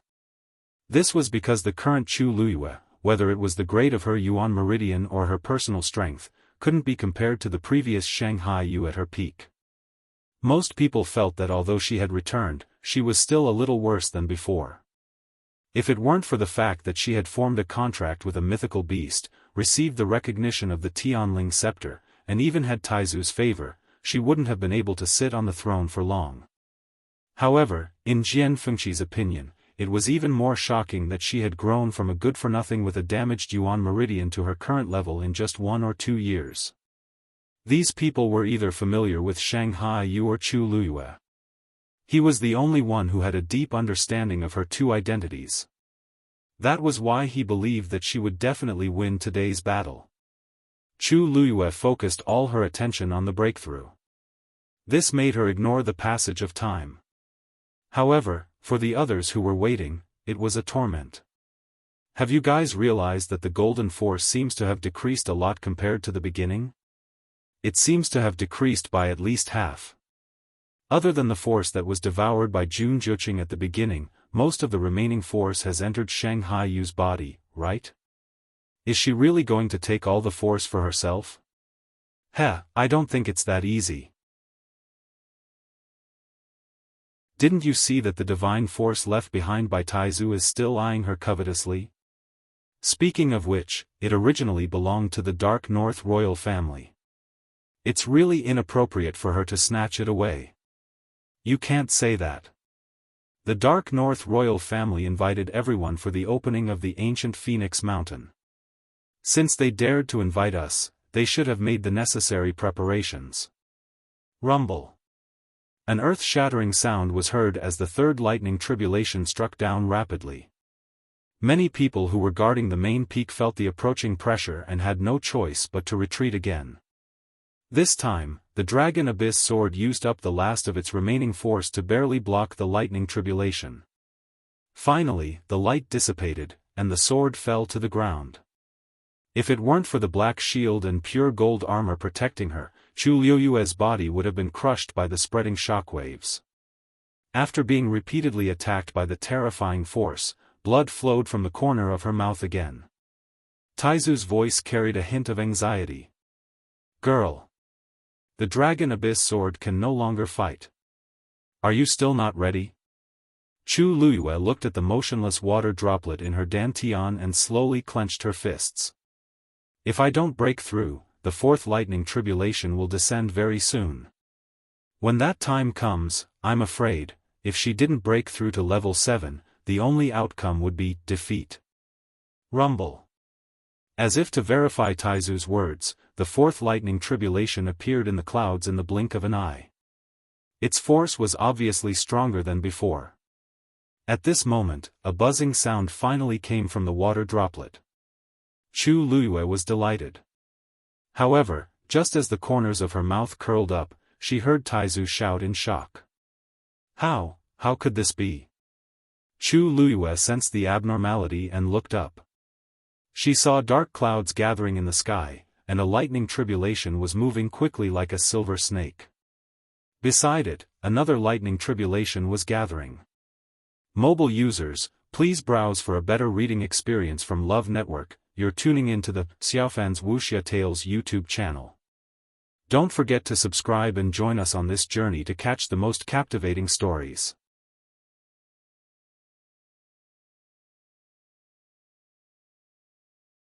This was because the current Chu Luyue, whether it was the grade of her Yuan meridian or her personal strength, couldn't be compared to the previous Shanghai Yu at her peak. Most people felt that although she had returned, she was still a little worse than before. If it weren't for the fact that she had formed a contract with a mythical beast, received the recognition of the Tianling scepter, and even had Taizu's favor, she wouldn't have been able to sit on the throne for long. However, in Jian Fengqi's opinion, it was even more shocking that she had grown from a good-for-nothing with a damaged Yuan meridian to her current level in just 1 or 2 years. These people were either familiar with Shanghai Yu or Chu Luyue. He was the only one who had a deep understanding of her two identities. That was why he believed that she would definitely win today's battle. Chu Luyue focused all her attention on the breakthrough. This made her ignore the passage of time. However, For the others who were waiting, it was a torment. Have you guys realized that the golden force seems to have decreased a lot compared to the beginning? It seems to have decreased by at least half. Other than the force that was devoured by Jun Juqing at the beginning, most of the remaining force has entered Shanghai Yu's body, right? Is she really going to take all the force for herself? I don't think it's that easy. Didn't you see that the divine force left behind by Taizu is still eyeing her covetously? Speaking of which, it originally belonged to the Dark North royal family. It's really inappropriate for her to snatch it away. You can't say that. The Dark North royal family invited everyone for the opening of the ancient Phoenix Mountain. Since they dared to invite us, they should have made the necessary preparations. Rumble. An earth-shattering sound was heard as the third lightning tribulation struck down rapidly. Many people who were guarding the main peak felt the approaching pressure and had no choice but to retreat again. This time, the Dragon Abyss sword used up the last of its remaining force to barely block the lightning tribulation. Finally, the light dissipated, and the sword fell to the ground. If it weren't for the black shield and pure gold armor protecting her, Chu Liuyue's body would have been crushed by the spreading shockwaves. After being repeatedly attacked by the terrifying force, blood flowed from the corner of her mouth again. Taizu's voice carried a hint of anxiety. Girl. The Dragon Abyss sword can no longer fight. Are you still not ready? Chu Liyue looked at the motionless water droplet in her dantian and slowly clenched her fists. If I don't break through, the fourth lightning tribulation will descend very soon. When that time comes, I'm afraid, if she didn't break through to level 7, the only outcome would be defeat. Rumble. As if to verify Taizu's words, the fourth lightning tribulation appeared in the clouds in the blink of an eye. Its force was obviously stronger than before. At this moment, a buzzing sound finally came from the water droplet. Chu Liyue was delighted. However, just as the corners of her mouth curled up, she heard Taizu shout in shock. How could this be? Chu Liyue sensed the abnormality and looked up. She saw dark clouds gathering in the sky, and a lightning tribulation was moving quickly like a silver snake. Beside it, another lightning tribulation was gathering. Mobile users, please browse for a better reading experience from Love Network. You're tuning into the Xiaofan's Wuxia Tales YouTube channel. Don't forget to subscribe and join us on this journey to catch the most captivating stories.